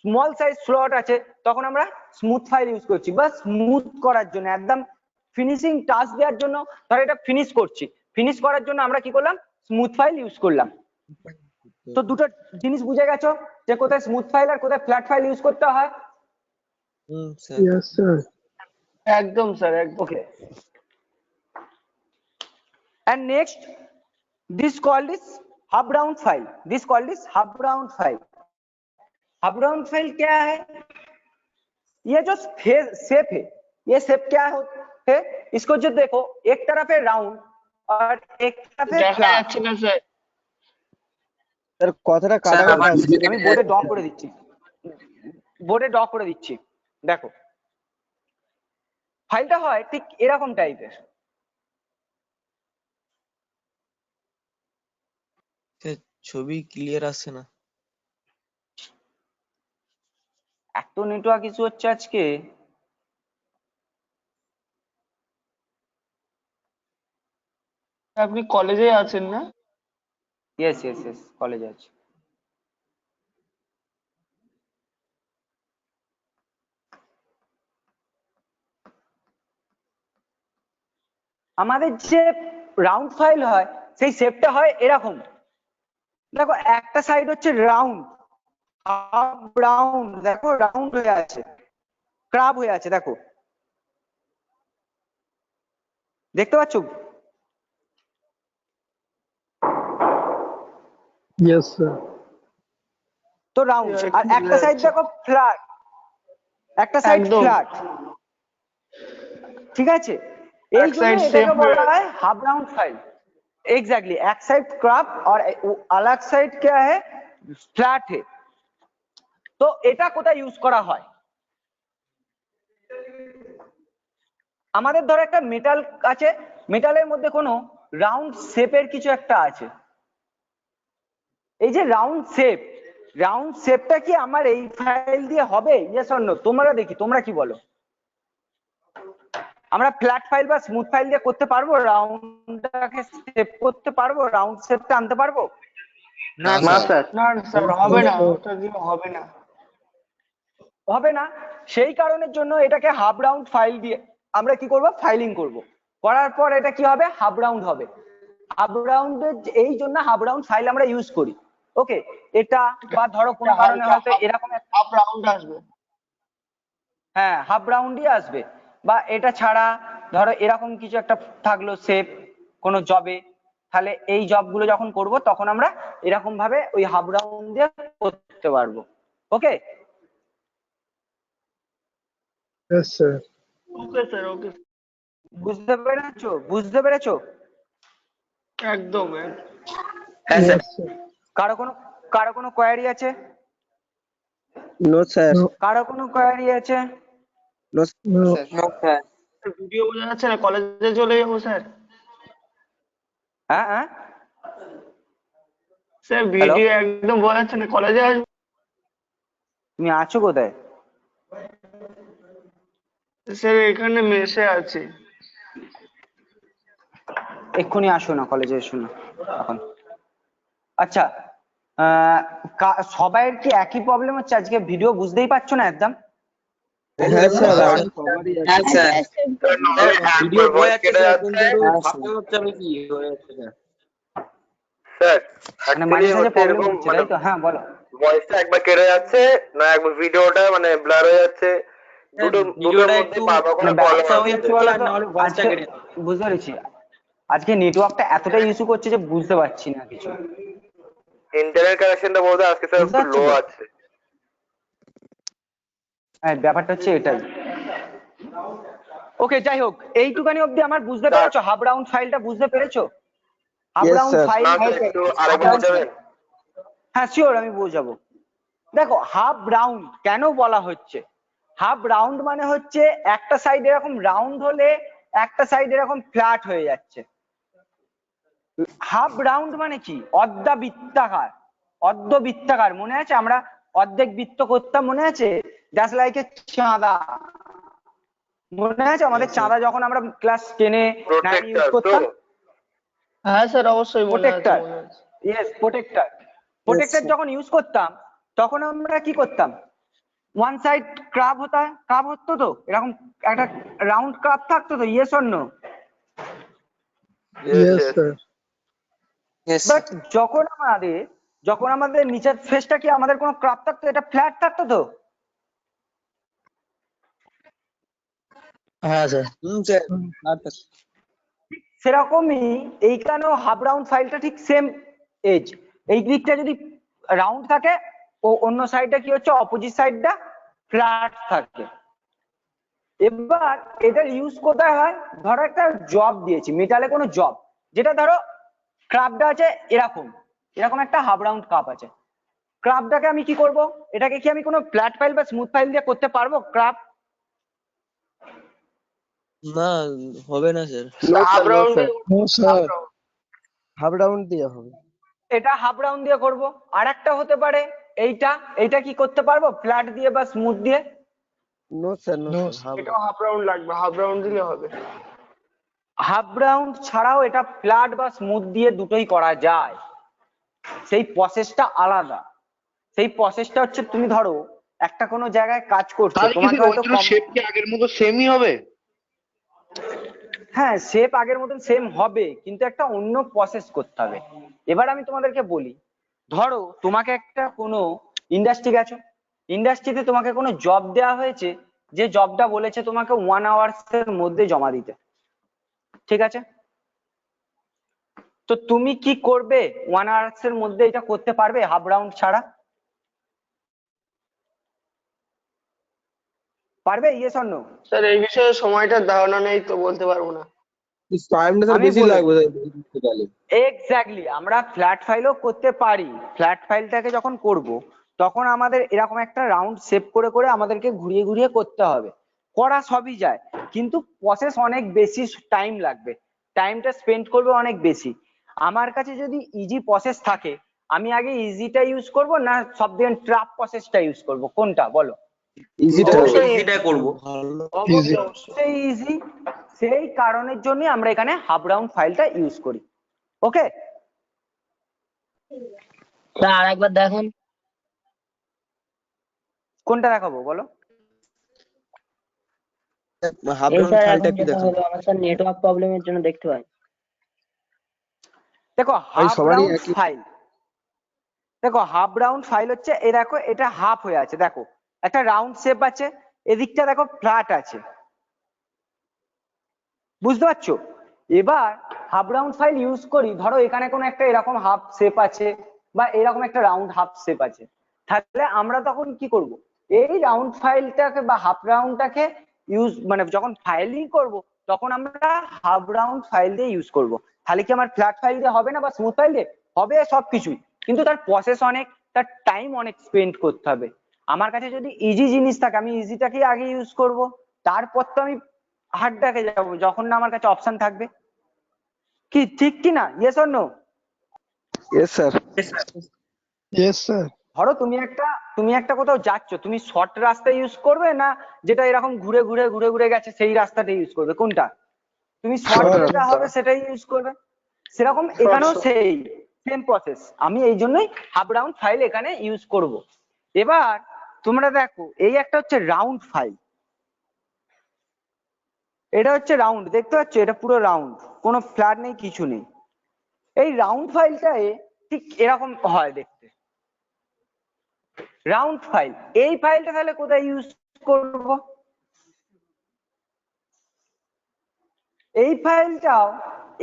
Speaker 10: স্মল সাইজ স্লট আছে তখন আমরা স্মুথ ফাইল ইউজ করছি, বা স্মুথ করার জন্য, একদম ফিনিশিং টাচ দেওয়ার জন্য। ধর এটা ফিনিশ করছি, ফিনিশ করার জন্য আমরা কি করলাম, স্মুথ ফাইল ইউজ করলাম। তো দুটো জিনিস বুঝে গেছো যে কোথায় স্মুথ ফাইল আর কোথায় ফ্ল্যাট ফাইল ইউজ করতে হয়?
Speaker 8: Yes, sir.
Speaker 7: একদম স্যার, একদম।
Speaker 10: Okay. And next, this called is hub round file. This called is hub round file. Hub round file क्या है? ये जो शेप है, ये शेप क्या है, इसको जो देखो, एक तरफ है राउंड और एक तरफ है
Speaker 7: দেখা
Speaker 10: फ्लैट।
Speaker 7: যাচ্ছে না স্যার।
Speaker 3: স্যার কথাটা
Speaker 11: স্যার
Speaker 3: কাটা
Speaker 11: আবার
Speaker 3: কাটা আসছে।
Speaker 10: আমি বোর্ডে ড্র করে দিচ্ছি। বোর্ডে ড্র করে দিচ্ছি। দেখো ফাইলটা হয় ঠিক এরকম টাইপের।
Speaker 11: ছবি ক্লিয়ার আসছে না।
Speaker 10: এত নেটওয়ার্ক ইস্যু হচ্ছে আজকে।
Speaker 7: আপনি কলেজে আছেন না?
Speaker 10: ইয়েস ইয়েস ইয়েস, কলেজে আছে। আমাদের যে রাউন্ড ফাইল হয় সেই শেপটা হয় এরকম। দেখো একটা সাইড হচ্ছে রাউন্ড, হাফ রাউন্ড, দেখো রাউন্ড হয়ে আছে, ক্রাব হয়ে আছে, দেখো দেখতে পাচ্ছ?
Speaker 8: Yes, sir.
Speaker 10: তো রাউন্ড।
Speaker 7: Yeah,
Speaker 10: আর
Speaker 7: একটু
Speaker 10: একটা
Speaker 7: বোঝা
Speaker 10: সাইড
Speaker 7: যাচ্ছে।
Speaker 10: দেখো ফ্ল্যাট, একটা সাইড
Speaker 7: একদম।
Speaker 10: ফ্ল্যাট, ঠিক আছে? এই
Speaker 7: এক
Speaker 10: জন্য
Speaker 7: side
Speaker 10: এটাকে
Speaker 7: shape
Speaker 10: বলা
Speaker 7: है।
Speaker 10: है हाफ राउंड फाइल। एग्जैक्टली, एक साइड क्रॉप और अलग साइड क्या है, फ्लैट है। তো এটা কোথায় ইউজ করা হয়? আমাদের ধরো একটা মেটাল আছে, মেটালের মধ্যে কোনো রাউন্ড শেপের কিছু একটা আছে। এই যে রাউন্ড শেপটা কি আমার এই ফাইল দিয়ে হবে? Yes or no? তোমরা দেখি, তোমরা কি বলো? আমরা ফ্ল্যাট ফাইল বা স্মুথ ফাইল দিয়ে করতে পারবো? রাউন্ডটাকে শেপ করতে পারবো? রাউন্ড শেপটা আনতে পারবো?
Speaker 2: না
Speaker 4: না
Speaker 2: স্যার।
Speaker 4: স্যার।
Speaker 7: না স্যার, হবে না, ওটা দিয়ে হবে না।
Speaker 10: হবে না। সেই কারণের জন্য এটাকে হাফ রাউন্ড ফাইল দিয়ে আমরা কি করব, ফাইলিং করব। করার পর এটা কি হবে, হাফ রাউন্ড হবে। হাফ রাউন্ডের এই জন্য হাফ রাউন্ড ফাইল আমরা ইউজ করি। ওকে, এটা বা ধরো কোনো কারণে হয়তো এরকম
Speaker 7: হাফ রাউন্ড আসবে।
Speaker 10: হ্যাঁ, হাফ রাউন্ডই আসবে। বা এটা ছাড়া ধরো এরকম কিছু একটা থাকলো শেপ কোনো জবে, তাহলে এই জবগুলো যখন করব তখন আমরা এরকম ভাবে ওই হাফ রাউন্ড দিয়ে করতে পারবো। ওকে?
Speaker 8: Yes, sir.
Speaker 7: ওকে স্যার, ওকে।
Speaker 10: বুঝতে পেরেছো?
Speaker 7: একদম।
Speaker 11: হ্যাঁ স্যার।
Speaker 8: Yes, sir.
Speaker 10: কারো কোনো কোয়ারি আছে?
Speaker 9: No sir.
Speaker 8: No,
Speaker 10: কারো কোনো কোয়ারি আছে?
Speaker 8: no.
Speaker 11: স্যার
Speaker 7: ভিডিও বোঝা যাচ্ছে না, কলেজে চলে যাবো স্যার।
Speaker 10: হ্যাঁ হ্যাঁ,
Speaker 7: স্যার
Speaker 10: হ্যালো,
Speaker 7: ভিডিও একদম বোঝা যাচ্ছে না, কলেজে আসবো।
Speaker 10: তুমি আছো কোথায়?
Speaker 7: স্যার এখানে মেসে আছে।
Speaker 10: এক্ষুনি আসো না, কলেজে এসো না এখন। আচ্ছা, সবাইয়ের কি একই প্রবলেম হচ্ছে? আজকে ভিডিও বুঝতেই পারছো না একদম?
Speaker 9: হ্যাঁ স্যার,
Speaker 11: হ্যাঁ স্যার। ভিডিও
Speaker 4: একবার
Speaker 11: বোঝা
Speaker 4: ভয়েস
Speaker 11: যাচ্ছে
Speaker 4: কেটে
Speaker 11: স্যার,
Speaker 4: যাচ্ছে।
Speaker 11: কিন্তু ভাবতে হচ্ছে আমি কি হয়ে যাচ্ছে স্যার।
Speaker 4: স্যার
Speaker 10: মানে মাঝে
Speaker 4: অ্যাকচুয়ালি
Speaker 10: সাঝে
Speaker 4: হচ্ছে
Speaker 10: প্রবলেম
Speaker 4: এরকম,
Speaker 10: হচ্ছে,
Speaker 4: মানে
Speaker 10: তাই তো? হ্যাঁ বলো।
Speaker 4: ভয়েসটা একবার কেটে যাচ্ছে, না একবার ভিডিওটা মানে ব্লার হয়ে যাচ্ছে, দুটোর
Speaker 11: ভিডিওটা
Speaker 4: মধ্যে
Speaker 11: একটু
Speaker 4: বারবার করে
Speaker 10: মানে
Speaker 4: প্রবলেম
Speaker 10: ব্যাপারটা
Speaker 11: হয়ে
Speaker 10: হচ্ছে
Speaker 4: আসছে।
Speaker 11: যাচ্ছে
Speaker 10: বলো
Speaker 11: আর
Speaker 10: তো,
Speaker 11: না হলে ভয়েসটা
Speaker 10: আজকে
Speaker 11: কেটে
Speaker 10: বুঝতে পেরেছি, আজকে নেটওয়ার্কটা এতটাই ইস্যু করছে যে বুঝতে পারছি না কিছু।
Speaker 4: ইন্টারনেট কানেকশনটা বলতে আজকে স্যার
Speaker 10: বুঝতে
Speaker 4: একটু
Speaker 10: পারছো
Speaker 4: লো
Speaker 10: তো?
Speaker 4: আছে।
Speaker 10: হ্যাঁ, ব্যাপারটা হচ্ছে এটাই। ওকে, যাই হোক, এইটুকানি অবধি আমার বুঝতে
Speaker 4: স্যার
Speaker 10: পেরেছো? হাফ রাউন্ড ফাইলটা বুঝতে পেরেছো? Half
Speaker 9: Yes,
Speaker 10: round
Speaker 9: sir.
Speaker 10: File,
Speaker 4: না স্যার, একটু আরেকবার বোঝাবেন?
Speaker 10: হ্যাঁ শিওর, আমি বোঝাবো। দেখো, হাফ রাউন্ড কেন বলা হচ্ছে? হাফ রাউন্ড মানে হচ্ছে একটা সাইড এরকম রাউন্ড হলে একটা সাইড এরকম ফ্ল্যাট হয়ে যাচ্ছে। হাফ রাউন্ড মানে কি? অর্ধবৃত্তাকার। অর্ধবৃত্তাকার মনে আছে? আমরা অর্ধেক বৃত্ত করতাম, মনে আছে? জাস্ট লাইক এ চাঁদা। মনে আছে আমাদের চাঁদা যখন আমরা ক্লাস 10 এ 9 ইউজ
Speaker 4: প্রোটেক্টর তো?
Speaker 10: করতাম?
Speaker 7: হ্যাঁ স্যার, অবশ্যই মনে আছে,
Speaker 10: প্রোটেক্টর,
Speaker 7: মনে আছে।
Speaker 10: Yes protector.
Speaker 9: Yes,
Speaker 10: protector
Speaker 9: sir.
Speaker 10: যখন ইউজ করতাম তখন আমরা কি করতাম? ওয়ান সাইড ক্রাব হতো তো, এরকম একটা রাউন্ড ক্রাব থাকতো তো, yes or no?
Speaker 4: Yes
Speaker 8: Yes,
Speaker 4: yes.
Speaker 8: sir.
Speaker 10: But যখন আমাদের নিচের ফেসটা কি আমাদের কোনো ক্রাব থাকতো? এটা ফ্ল্যাট থাকতো তো?
Speaker 9: হ্যাঁ স্যার। স্যার।
Speaker 10: সেরকমই এইখানেও হাফ রাউন্ড ফাইলটা ঠিক সেম এজ। এই দিকটা যদি রাউন্ড থাকে ও অন্য সাইডটা কি হচ্ছে, অপোজিট সাইডটা ফ্ল্যাট থাকে। এবার এটার ইউজ কোথায় হয়? ধরো একটা জব দিয়েছি, মেটালে কোনো জব, যেটা ধরো ক্রাবটা আছে এরকম, এরকম একটা হাফ রাউন্ড কাপ আছে। ক্রাফটটাকে আমি কি করব? এটাকে কি আমি কোনো ফ্ল্যাট ফাইল বা স্মুথ ফাইল দিয়ে করতে পারবো ক্রাফট?
Speaker 12: না, হবে না sir.
Speaker 7: Half round
Speaker 12: half round দিয়ে হবে।
Speaker 10: এটা হাফ রাউন্ড দিয়ে করব। আর একটা হতে পারে এইটা কি করতে পারবো ফ্ল্যাট দিয়ে বা স্মুথ দিয়ে?
Speaker 12: নো স্যার, নো স্যার,
Speaker 7: এটাও হাফ রাউন্ড লাগবে, হাফ রাউন্ড দিলে হবে।
Speaker 10: হাফ রাউন্ড ছাড়াও এটা ফ্ল্যাট বা স্মুথ দিয়ে দুটোই করা যায়, সেই প্রসেসটা আলাদা। সেই প্রসেসটা হচ্ছে তুমি ধরো একটা কোনো জায়গায় কাজ করছো, তোমাকে হয়তো
Speaker 13: শেপ কি আগের মতো সেমই হবে?
Speaker 10: হ্যাঁ, শেপ আগের মতন সেম হবে, কিন্তু একটা অন্য প্রসেস করতে হবে। এবার আমি তোমাদেরকে বলি, ধরো তোমাকে একটা কোনো ইন্ডাস্ট্রি গেছো, ইন্ডাস্ট্রিতে তোমাকে কোনো জব দেওয়া হয়েছে, যে জবটা বলেছে তোমাকে 1 hours এর মধ্যে জমা দিতে, ঠিক আছে? তো তুমি কি করবে 1 hours এর মধ্যে এটা করতে পারবে হাফ রাউন্ড ছাড়া? পারবে? Yes or no?
Speaker 7: স্যার এই বিষয়ে সময়টার ধারণা নেই তো বলতে পারবো না।
Speaker 12: টাইমটা স্যার বেশি লাগবে তাহলে।
Speaker 10: এক্স্যাক্টলি, আমরা ফ্ল্যাট ফাইলও করতে পারি। ফ্ল্যাট ফাইলটাকে যখন করব তখন আমাদের এরকম একটা রাউন্ড সেভ করে করে আমাদেরকে ঘুরিয়ে ঘুরিয়ে করতে হবে। করা সবই যায়, কিন্তু প্রসেস অনেক বেশি টাইম লাগবে, টাইমটা স্পেন্ড করবে অনেক বেশি। আমার কাছে যদি ইজি প্রসেস থাকে, আমি আগে ইজিটা ইউজ করব না সব থেকে ট্রাপ প্রসেসটা ইউজ করব? কোনটা বলো?
Speaker 11: ইজিটা করব।
Speaker 10: অবশ্যই ইজি। সেই কারণের জন্য আমরা এখানে হাফ রাউন্ড ফাইলটা ইউজ করি। ওকে,
Speaker 3: আর একবার দেখুন
Speaker 10: কোনটা দেখাবো বলো?
Speaker 12: হাফ রাউন্ড ফাইলটা একটু দেখান।
Speaker 3: আমার স্যার নেটওয়ার্ক প্রবলেমের জন্য দেখতে পাই।
Speaker 10: দেখো হাফ রাউন্ড ফাইল, দেখো হাফ রাউন্ড ফাইল হচ্ছে এই দেখো এটা হাফ হয়ে আছে, দেখো একটা রাউন্ড শেপ আছে, এদিকটা দেখো ফ্ল্যাট আছে, বুঝতে পারছো? এবার হাফ রাউন্ড ফাইল ইউজ করি, ধরো এখানে কোনো একটা এরকম হাফ শেপ আছে বা এরকম একটা রাউন্ড হাফ শেপ আছে, তাহলে আমরা তখন কি করব? এই রাউন্ড ফাইলটাকে বা হাফ রাউন্ডটাকে ইউজ মানে যখন ফাইলিং করব তখন আমরা হাফ রাউন্ড ফাইল দিয়ে ইউজ করব। তাহলে কি আমার ফ্ল্যাট ফাইল দিয়ে হবে না বা স্মুথ ফাইল দিয়ে হবে? সবকিছুই, কিন্তু তার প্রসেস অনেক, তার টাইম অনেক স্পেন্ড করতে হবে। আমার কাছে যদি ইজি জিনিস থাকে আমি ইজিটাকেই আগে ইউজ করব, তারপর তো আমি হার্ডটাকে যাবো যখন না আমার কাছে অপশন থাকবে। কি ঠিক কি না? Yes or no?
Speaker 12: Yes sir, yes sir.
Speaker 10: ধরো তুমি একটা কোথাও যাচ্ছ, তুমি শর্ট রাস্তা ইউজ করবে না যেটা এরকম ঘুরে ঘুরে ঘুরে ঘুরে গেছে সেই রাস্তাটা ইউজ করবে? কোনটা? তুমি শর্ট যেটা হবে সেটাই ইউজ করবে। সেরকম এখানেও সেই সেম প্রসেস, আমি এই জন্যই হাফ রাউন্ড ফাইল এখানে ইউজ করব। এবার তোমরা দেখো এই একটা হচ্ছে রাউন্ড ফাইল, এটা হচ্ছে রাউন্ড, দেখতে পাচ্ছ এটা পুরো রাউন্ড, কোনো ফ্ল্যাট নেই কিছু নেই। এই রাউন্ড ফাইলটায় ঠিক এরকম হয় দেখতে, রাউন্ড ফাইল। এই ফাইলটা তাহলে কোথায় ইউজ করব? এই ফাইলটাও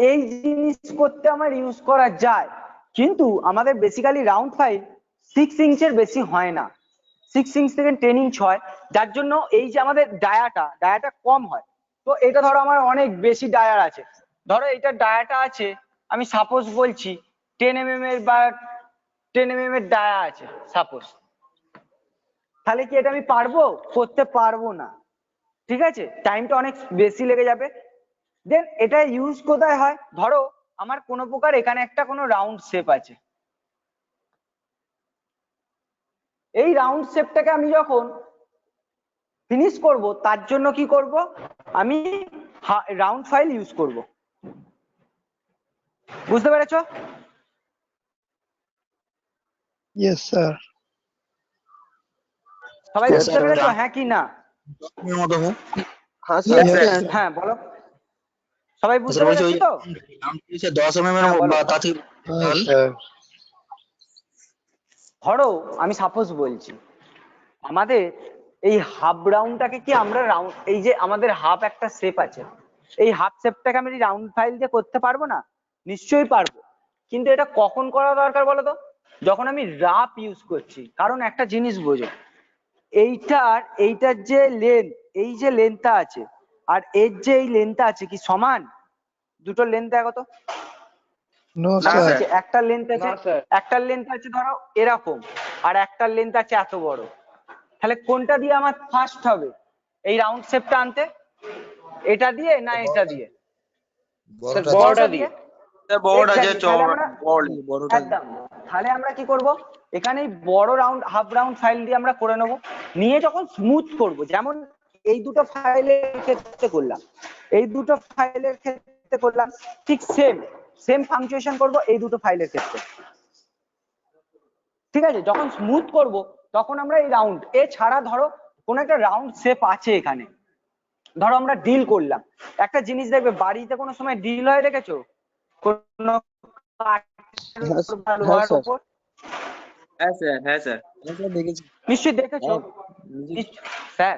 Speaker 10: এই জিনিস করতে আমার ইউজ করা যায়, কিন্তু আমাদের বেসিক্যালি রাউন্ড ফাইল 6 ইঞ্চের বেশি হয় না, 6 ইঞ্চ থেকে 10 ইঞ্চ হয়, যার জন্য এই যে আমাদের ডায়াটা কম হয়। তো এটা ধরো আমার অনেক বেশি ডায়ার আছে, ধরো এটা ডায়াটা আছে, আমি সাপোজ বলছি 10 mm এর বা 10 mm এর ডায়া আছে সাপোজ, তাহলে কি এটা আমি পারবো? করতে পারবো না, ঠিক আছে? টাইমটা অনেক বেশি লেগে যাবে। দেন এটা ইউজ কোথায় হয়? ধরো আমার কোনো প্রকার এখানে একটা কোনো রাউন্ড শেপ আছে, এই রাউন্ড শেপটাকে আমি যখন ফিনিশ করব তার জন্য কি করব? আমি রাউন্ড ফাইল ইউজ করব। বুঝতে পেরেছো?
Speaker 12: Yes sir.
Speaker 10: সবাই বুঝতে পেরেছো? হ্যাঁ কি না? হ্যাঁ বলো, সবাই বুঝতে পেরেছো তো?
Speaker 13: 10 mm এর বা তা থেকে
Speaker 10: ধরো আমি সাপোজ বলছি আমাদের এই হাফ রাউন্ডটাকে কি আমরা রাউন্ড, এই যে আমাদের হাফ একটা শেপ আছে, এই হাফ শেপটাকে আমি রাউন্ড ফাইল দিয়ে করতে পারবো না? নিশ্চয়ই পারবো, কিন্তু এটা কখন করা দরকার বলো তো? যখন আমি রাফ ইউজ করছি। কারণ একটা জিনিস বোঝো, এইটার যে লেন্থ, এই যে লেন্থটা আছে আর এর যে এই লেন্থটা আছে কি সমান? দুটো লেন্থ দেখো তো,
Speaker 12: No,
Speaker 10: না
Speaker 12: sir.
Speaker 10: আছে, একটার লেন্থ আছে,
Speaker 7: না স্যার।
Speaker 10: একটার লেন্থ আছে ধরো এরকম, আর একটার লেন্থ আছে এত বড়। তাহলে কোনটা দিয়ে আমার ফার্স্ট হবে এই রাউন্ড শেপটা আনতে? এটা দিয়ে না এটা দিয়ে?
Speaker 7: স্যার বড়টা দিয়ে।
Speaker 11: বড়টা যে
Speaker 10: Exactly, তাহলে আমরা
Speaker 11: বড়টা
Speaker 10: একদম, তাহলে আমরা কি করব, এখানে এই বড় রাউন্ড হাফ রাউন্ড ফাইল দিয়ে আমরা করে নেব, নিয়ে যখন স্মুথ করব, যেমন এই দুটো ফাইলের ক্ষেত্রে করলাম, এই দুটো ফাইলের ক্ষেত্রে করলাম, ঠিক সেম পাংচুয়েশন করব এই দুটো ফাইলের ক্ষেত্রে। ঠিক আছে, যখন স্মুথ করব তখন আমরা এই রাউন্ড এছাড়া ধরো কোন একটা রাউন্ড শেপ আছে এখানে, ধরো আমরা ডিল করলাম একটা জিনিস, দেখবে বাড়িতে কোনো সময় ডিল হয় দেখেছো, কোনো কাঠের উপর বা লোহার উপর?
Speaker 11: হ্যাঁ স্যার, হ্যাঁ স্যার,
Speaker 8: দেখেছি।
Speaker 10: নিশ্চয়ই দেখেছো। স্যার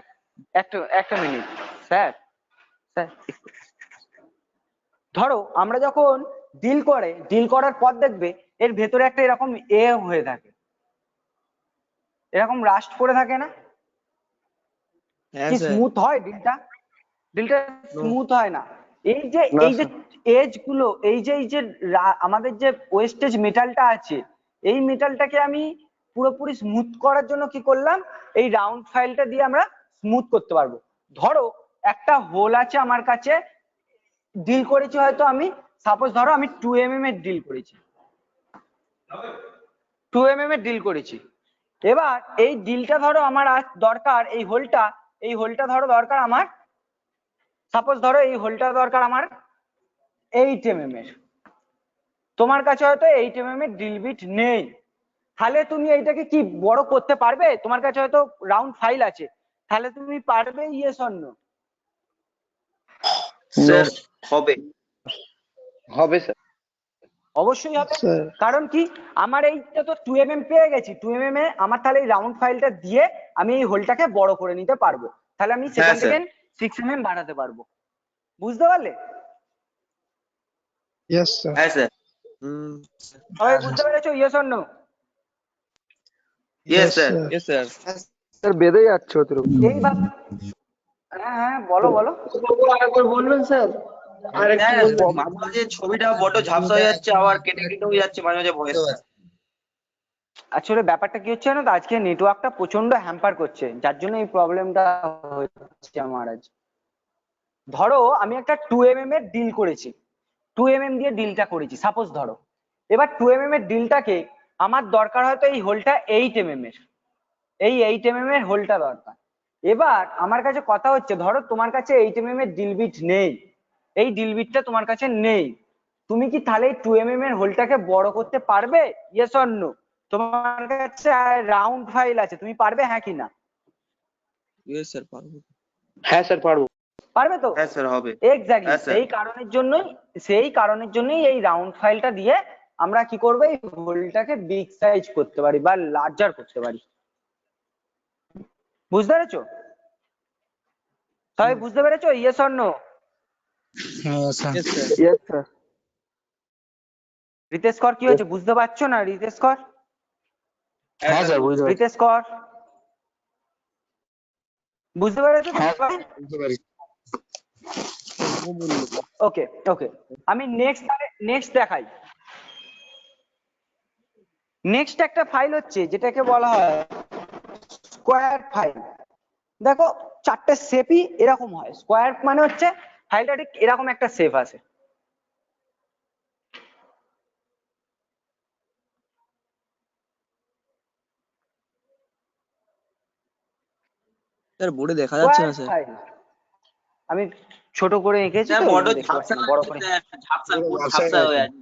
Speaker 10: একটা মিনিট স্যার, ধরো আমরা যখন ডিল করার পর দেখবে এর ভেতরে একটা এরকম হয়ে থাকে, এরকম রাস্ট পড়ে থাকে না? কি স্মুথ হয় ডিলটা স্মুথ হয় না। এই যে এজ গুলো, এই যে আমাদের যে ওয়েস্টেজ মেটালটা আছে, এই মেটালটাকে আমি পুরোপুরি স্মুথ করার জন্য কি করলাম, এই রাউন্ড ফাইলটা দিয়ে আমরা স্মুথ করতে পারবো। ধরো একটা হোল আছে আমার কাছে, ডিল করেছি হয়তো আমি, সাপোজ ধরো আমি 2 mm এর ডিল করেছি, 2 mm এর ডিল করেছি। এবার এই ডিলটা ধরো আমার দরকার, এই হোলটা ধরো দরকার আমার, সাপোজ ধরো এই হোলটা দরকার আমার 8 mm এর, তোমার কাছে হয়তো 8 mm এর ড্রিল বিট নেই, তাহলে তুমি এইটাকে কি বড় করতে পারবে? তোমার কাছে হয়তো রাউন্ড ফাইল আছে, তাহলে তুমি পারবে? Yes or no?
Speaker 11: স্যার হবে
Speaker 7: হবে স্যার।
Speaker 10: অবশ্যই হবে,
Speaker 12: Sir.
Speaker 10: কারণ কি আমার এইটা তো 2 mm পেয়ে গেছি, 2 mm এ আমার তাহলে এই রাউন্ড ফাইলটা দিয়ে আমি এই হোলটাকে বড় করে নিতে পারবো, তাহলে আমি সেখান থেকে 6 mm বাড়াতে পারবো। বুঝতে পারলে?
Speaker 12: Yes, sir.
Speaker 11: হ্যাঁ স্যার,
Speaker 10: সবাই বুঝতে পেরেছো? Yes or no?
Speaker 11: Yes sir,
Speaker 8: sir sir বেঁধে যাচ্ছে অতিরিক্ত।
Speaker 10: এইভাবে, হ্যাঁ বলো বলো।
Speaker 7: আরেকবার বলবেন স্যার?
Speaker 11: হ্যাঁ মাঝে মাঝে ছবিটা বড় ঝাপসা হয়ে যাচ্ছে, আবার কেটে কেটে হয়ে যাচ্ছে মাঝে মাঝে ভয়েসটা।
Speaker 10: আসলে ব্যাপারটা কি হচ্ছে জানো তো, আজকে নেটওয়ার্কটা প্রচন্ড হ্যাম্পার করছে, যার জন্য এই প্রবলেমটা হচ্ছে আমার আজ। ধরো আমি একটা 2 mm এর ডিল করেছি, 2 mm দিয়ে ডিলটা করেছি সাপোজ ধরো, এবার 2 mm এর ডিলটাকে আমার দরকার হয়তো এই হোলটা 8 mm এর, এই 8 mm এর হোলটা দরকার। এবার আমার কাছে কথা হচ্ছে, ধরো তোমার কাছে 8 mm এর ডিল বিট নেই, এই ডিল বিটটা তোমার কাছে নেই, তুমি কি তাহলে এই 2 mm এর হোলটাকে বড় করতে পারবে? Yes or no? তোমার কাছে রাউন্ড ফাইল আছে, তুমি পারবে হ্যাঁ কি না?
Speaker 8: ইয়েস স্যার পারবো।
Speaker 7: হ্যাঁ স্যার পারবো।
Speaker 10: পারবে তো?
Speaker 11: হ্যাঁ স্যার হবে।
Speaker 10: এক্স্যাক্টলি,
Speaker 11: হ্যাঁ, স্যার।
Speaker 10: সেই কারণের জন্যই এই রাউন্ড ফাইলটা দিয়ে আমরা কি করবো, এই হোলটাকে বিগ সাইজ করতে পারি বা লার্জার করতে পারি। বুঝতে পেরেছো সবাই? বুঝতে পেরেছো? Yes or no?
Speaker 8: Yes sir.
Speaker 10: Ritesh কর, কি হয়েছে বুঝতে পারছো না? রিতেশ কর,
Speaker 8: হ্যাঁ স্যার বুঝতে পারছি।
Speaker 10: রিতেশ কর, বুঝতে পেরেছো তো সবাই? ওকে ওকে, আমি নেক্সট দেখাই। নেক্সট একটা ফাইল হচ্ছে যেটাকে বলা হয় স্কোয়ার ফাইল। দেখো চারটে শেপই এরকম হয়, স্কোয়ার মানে হচ্ছে ফাইলটা ঠিক এরকম একটা শেপ আছে।
Speaker 8: স্যার বোর্ডে দেখা যাচ্ছে না স্যার।
Speaker 10: ফাইল আমি ছোট করে এঁকেছি
Speaker 11: স্যার
Speaker 10: তো,
Speaker 11: বড়
Speaker 10: দেখতে পাচ্ছি
Speaker 11: ঝাপসা
Speaker 10: না, বড় করে।
Speaker 11: ঝাপসা ঝাপসা হয়ে আছে।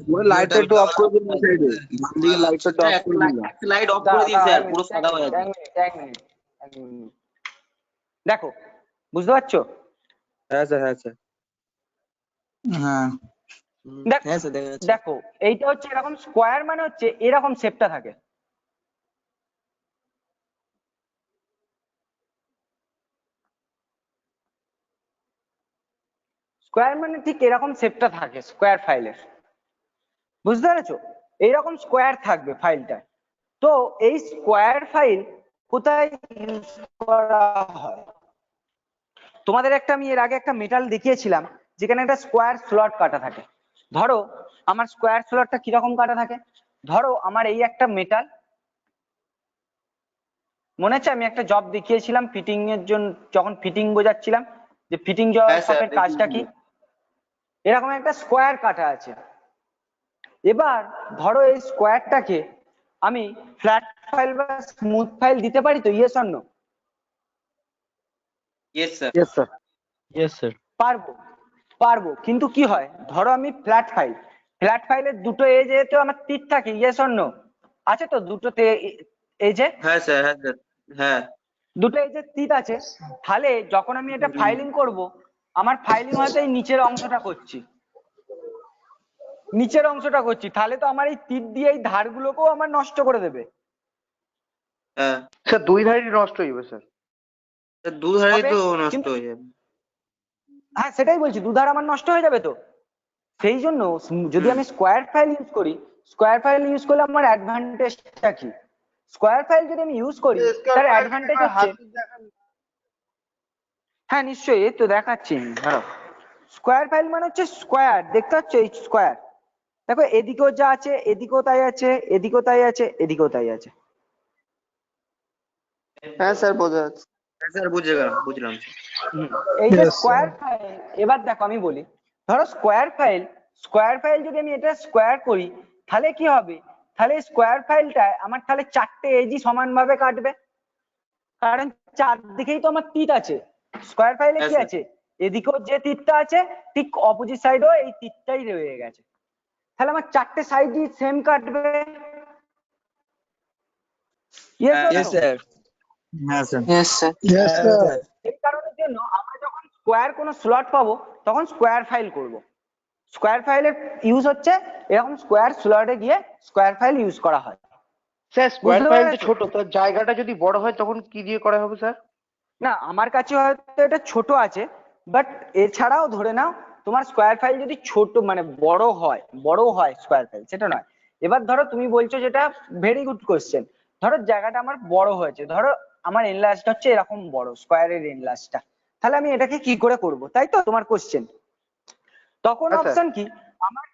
Speaker 9: পুরো লাইটটা একটু অফ করে দিন সাইডে, ডান দিকে লাইটটা একটু অফ করে দিন।
Speaker 11: একটা লাইট অফ করে দিন স্যার, পুরো সাদা হয়ে আছে।
Speaker 10: এক মিনিট। দেখো বুঝতে পারছো?
Speaker 8: হ্যাঁ স্যার, হ্যাঁ স্যার।
Speaker 13: হ্যাঁ
Speaker 8: হ্যাঁ স্যার দেখা যাচ্ছে।
Speaker 10: দেখো এইটা হচ্ছে এরকম, স্কোয়ার মানে হচ্ছে এরকম শেপটা থাকে। স্কোয়ার মানে ঠিক এরকম শেপটা থাকে স্কোয়ার ফাইলের। বুঝতে পেরেছো? এইরকম স্কোয়ার থাকবে ফাইলটা। তো এই স্কোয়ার ফাইল কোথায় ইউজ করা হয়? তোমাদের একটা আমি এর আগে একটা মেটাল দেখিয়েছিলাম যেখানে একটা স্কোয়ার স্লট কাটা থাকে। ধরো আমার স্কোয়ার স্লটটা কিরকম কাটা থাকে, ধরো আমার এই একটা মেটাল, মনে আছে আমি একটা জব দেখিয়েছিলাম ফিটিং এর জন্য, যখন ফিটিং বোঝাচ্ছিলাম যে ফিটিং জবের কাজটা কি, এরকম একটা স্কোয়ার কাটা আছে। এবার ধরো এই স্কোয়ারটাকে আমি ফ্ল্যাট ফাইল বা স্মুথ ফাইল দিতে পারি তো, yes or no?
Speaker 11: Yes sir.
Speaker 7: Yes sir. Yes sir.
Speaker 10: পারবো, পারবো, কিন্তু কি হয়, ধরো আমি ফ্ল্যাট ফাইলের দুটো এজে তো আমার তীর থাকে, ইয়েস অর নো? আছে তো দুটোতে এজে?
Speaker 11: হ্যাঁ স্যার, হ্যাঁ স্যার, হ্যাঁ।
Speaker 10: দুটো এজে তীর আছে, তাহলে যখন আমি এটা ফাইলিং করব, আমার ফাইলিং হয়তো এই নিচের অংশটা করছি, তাহলে তো আমার এই তীর দিয়ে এই ধারগুলোকেও আমার নষ্ট করে দেবে।
Speaker 11: হ্যাঁ
Speaker 7: স্যার দুই ধারই নষ্ট হইবে স্যার।
Speaker 11: স্যার, দুধারেই
Speaker 10: হবে,
Speaker 11: তো নষ্ট
Speaker 10: কিন্তু
Speaker 11: হয়ে যাবে।
Speaker 10: হ্যাঁ সেটাই বলছি, দুধার আমার নষ্ট হয়ে যাবে তো। সেই জন্য যদি আমি স্কোয়ার ফাইল ইউজ করি, স্কোয়ার ফাইল ইউজ করলে আমার অ্যাডভান্টেজটা কি, স্কোয়ার ফাইল যদি আমি ইউজ করি তার অ্যাডভান্টেজ হচ্ছে, হ্যাঁ নিশ্চয়ই এই তো দেখাচ্ছি, ধরো স্কোয়ার ফাইল মানে হচ্ছে স্কোয়ার, দেখতে পাচ্ছ এই স্কোয়ার, দেখো এদিকেও যা আছে এদিকেও তাই আছে, এদিকেও তাই আছে, এদিকেও তাই আছে।
Speaker 7: হ্যাঁ স্যার বোঝা যাচ্ছে।
Speaker 11: হ্যাঁ স্যার, বুঝলাম স্যার।
Speaker 10: এই যে
Speaker 12: Yes,
Speaker 10: স্কোয়ার
Speaker 12: sir.
Speaker 10: ফাইল, এবার দেখো আমি বলি, ধরো স্কোয়ার ফাইল যদি আমি এটা স্কোয়ার করি তাহলে কি হবে, তাহলে স্কোয়ার ফাইলটায় আমার তাহলে চারটে এজই সমানভাবে কাটবে, কারণ চারদিকেই তো আমার তীর আছে। স্কোয়ার ফাইলে
Speaker 11: হ্যাঁ
Speaker 10: কি
Speaker 11: স্যার।
Speaker 10: আছে, এদিকেও যে তীরটা আছে ঠিক অপোজিট সাইডেও এই তীরটাই রয়ে গেছে, তাহলে আমার চারটে সাইডই সেম কাটবে।
Speaker 11: Yes, sir.
Speaker 13: হ্যাঁ স্যার।
Speaker 12: Yes, sir.
Speaker 10: এই কারণের জন্য আমরা যখন স্কোয়ার কোনো স্লট পাবো তখন স্কোয়ার ফাইল করব। স্কোয়ার ফাইলের ইউজ হচ্ছে এরকম স্কোয়ার স্লটে গিয়ে স্কোয়ার ফাইল ইউজ করা হয়।
Speaker 7: স্যার স্কোয়ার
Speaker 10: বুঝতে
Speaker 7: ফাইলটা
Speaker 10: পেরেছো?
Speaker 7: ছোট, তো জায়গাটা যদি বড় হয় তখন কি দিয়ে করা হবে স্যার?
Speaker 10: না আমার কাছে হয়তো এটা ছোট আছে, বাট এছাড়াও ধরে নাও তোমার স্কোয়ার ফাইল যদি ছোট মানে বড় হয় স্কোয়ার ফাইল, সেটা নয়। এবার ধরো তুমি বলছো, যেটা ভেরি গুড কোশ্চেন, ধরো জায়গাটা আমার বড় হয়েছে, ধরো আমার এনলার্জটা হচ্ছে এরকম বড়, স্কোয়ারের এনলার্জটা, তাহলে আমি এটাকে কি করে করব, তাই তো তোমার কোশ্চেন? তখন
Speaker 7: হ্যাঁ, স্যার।
Speaker 10: অপশন কি, আমার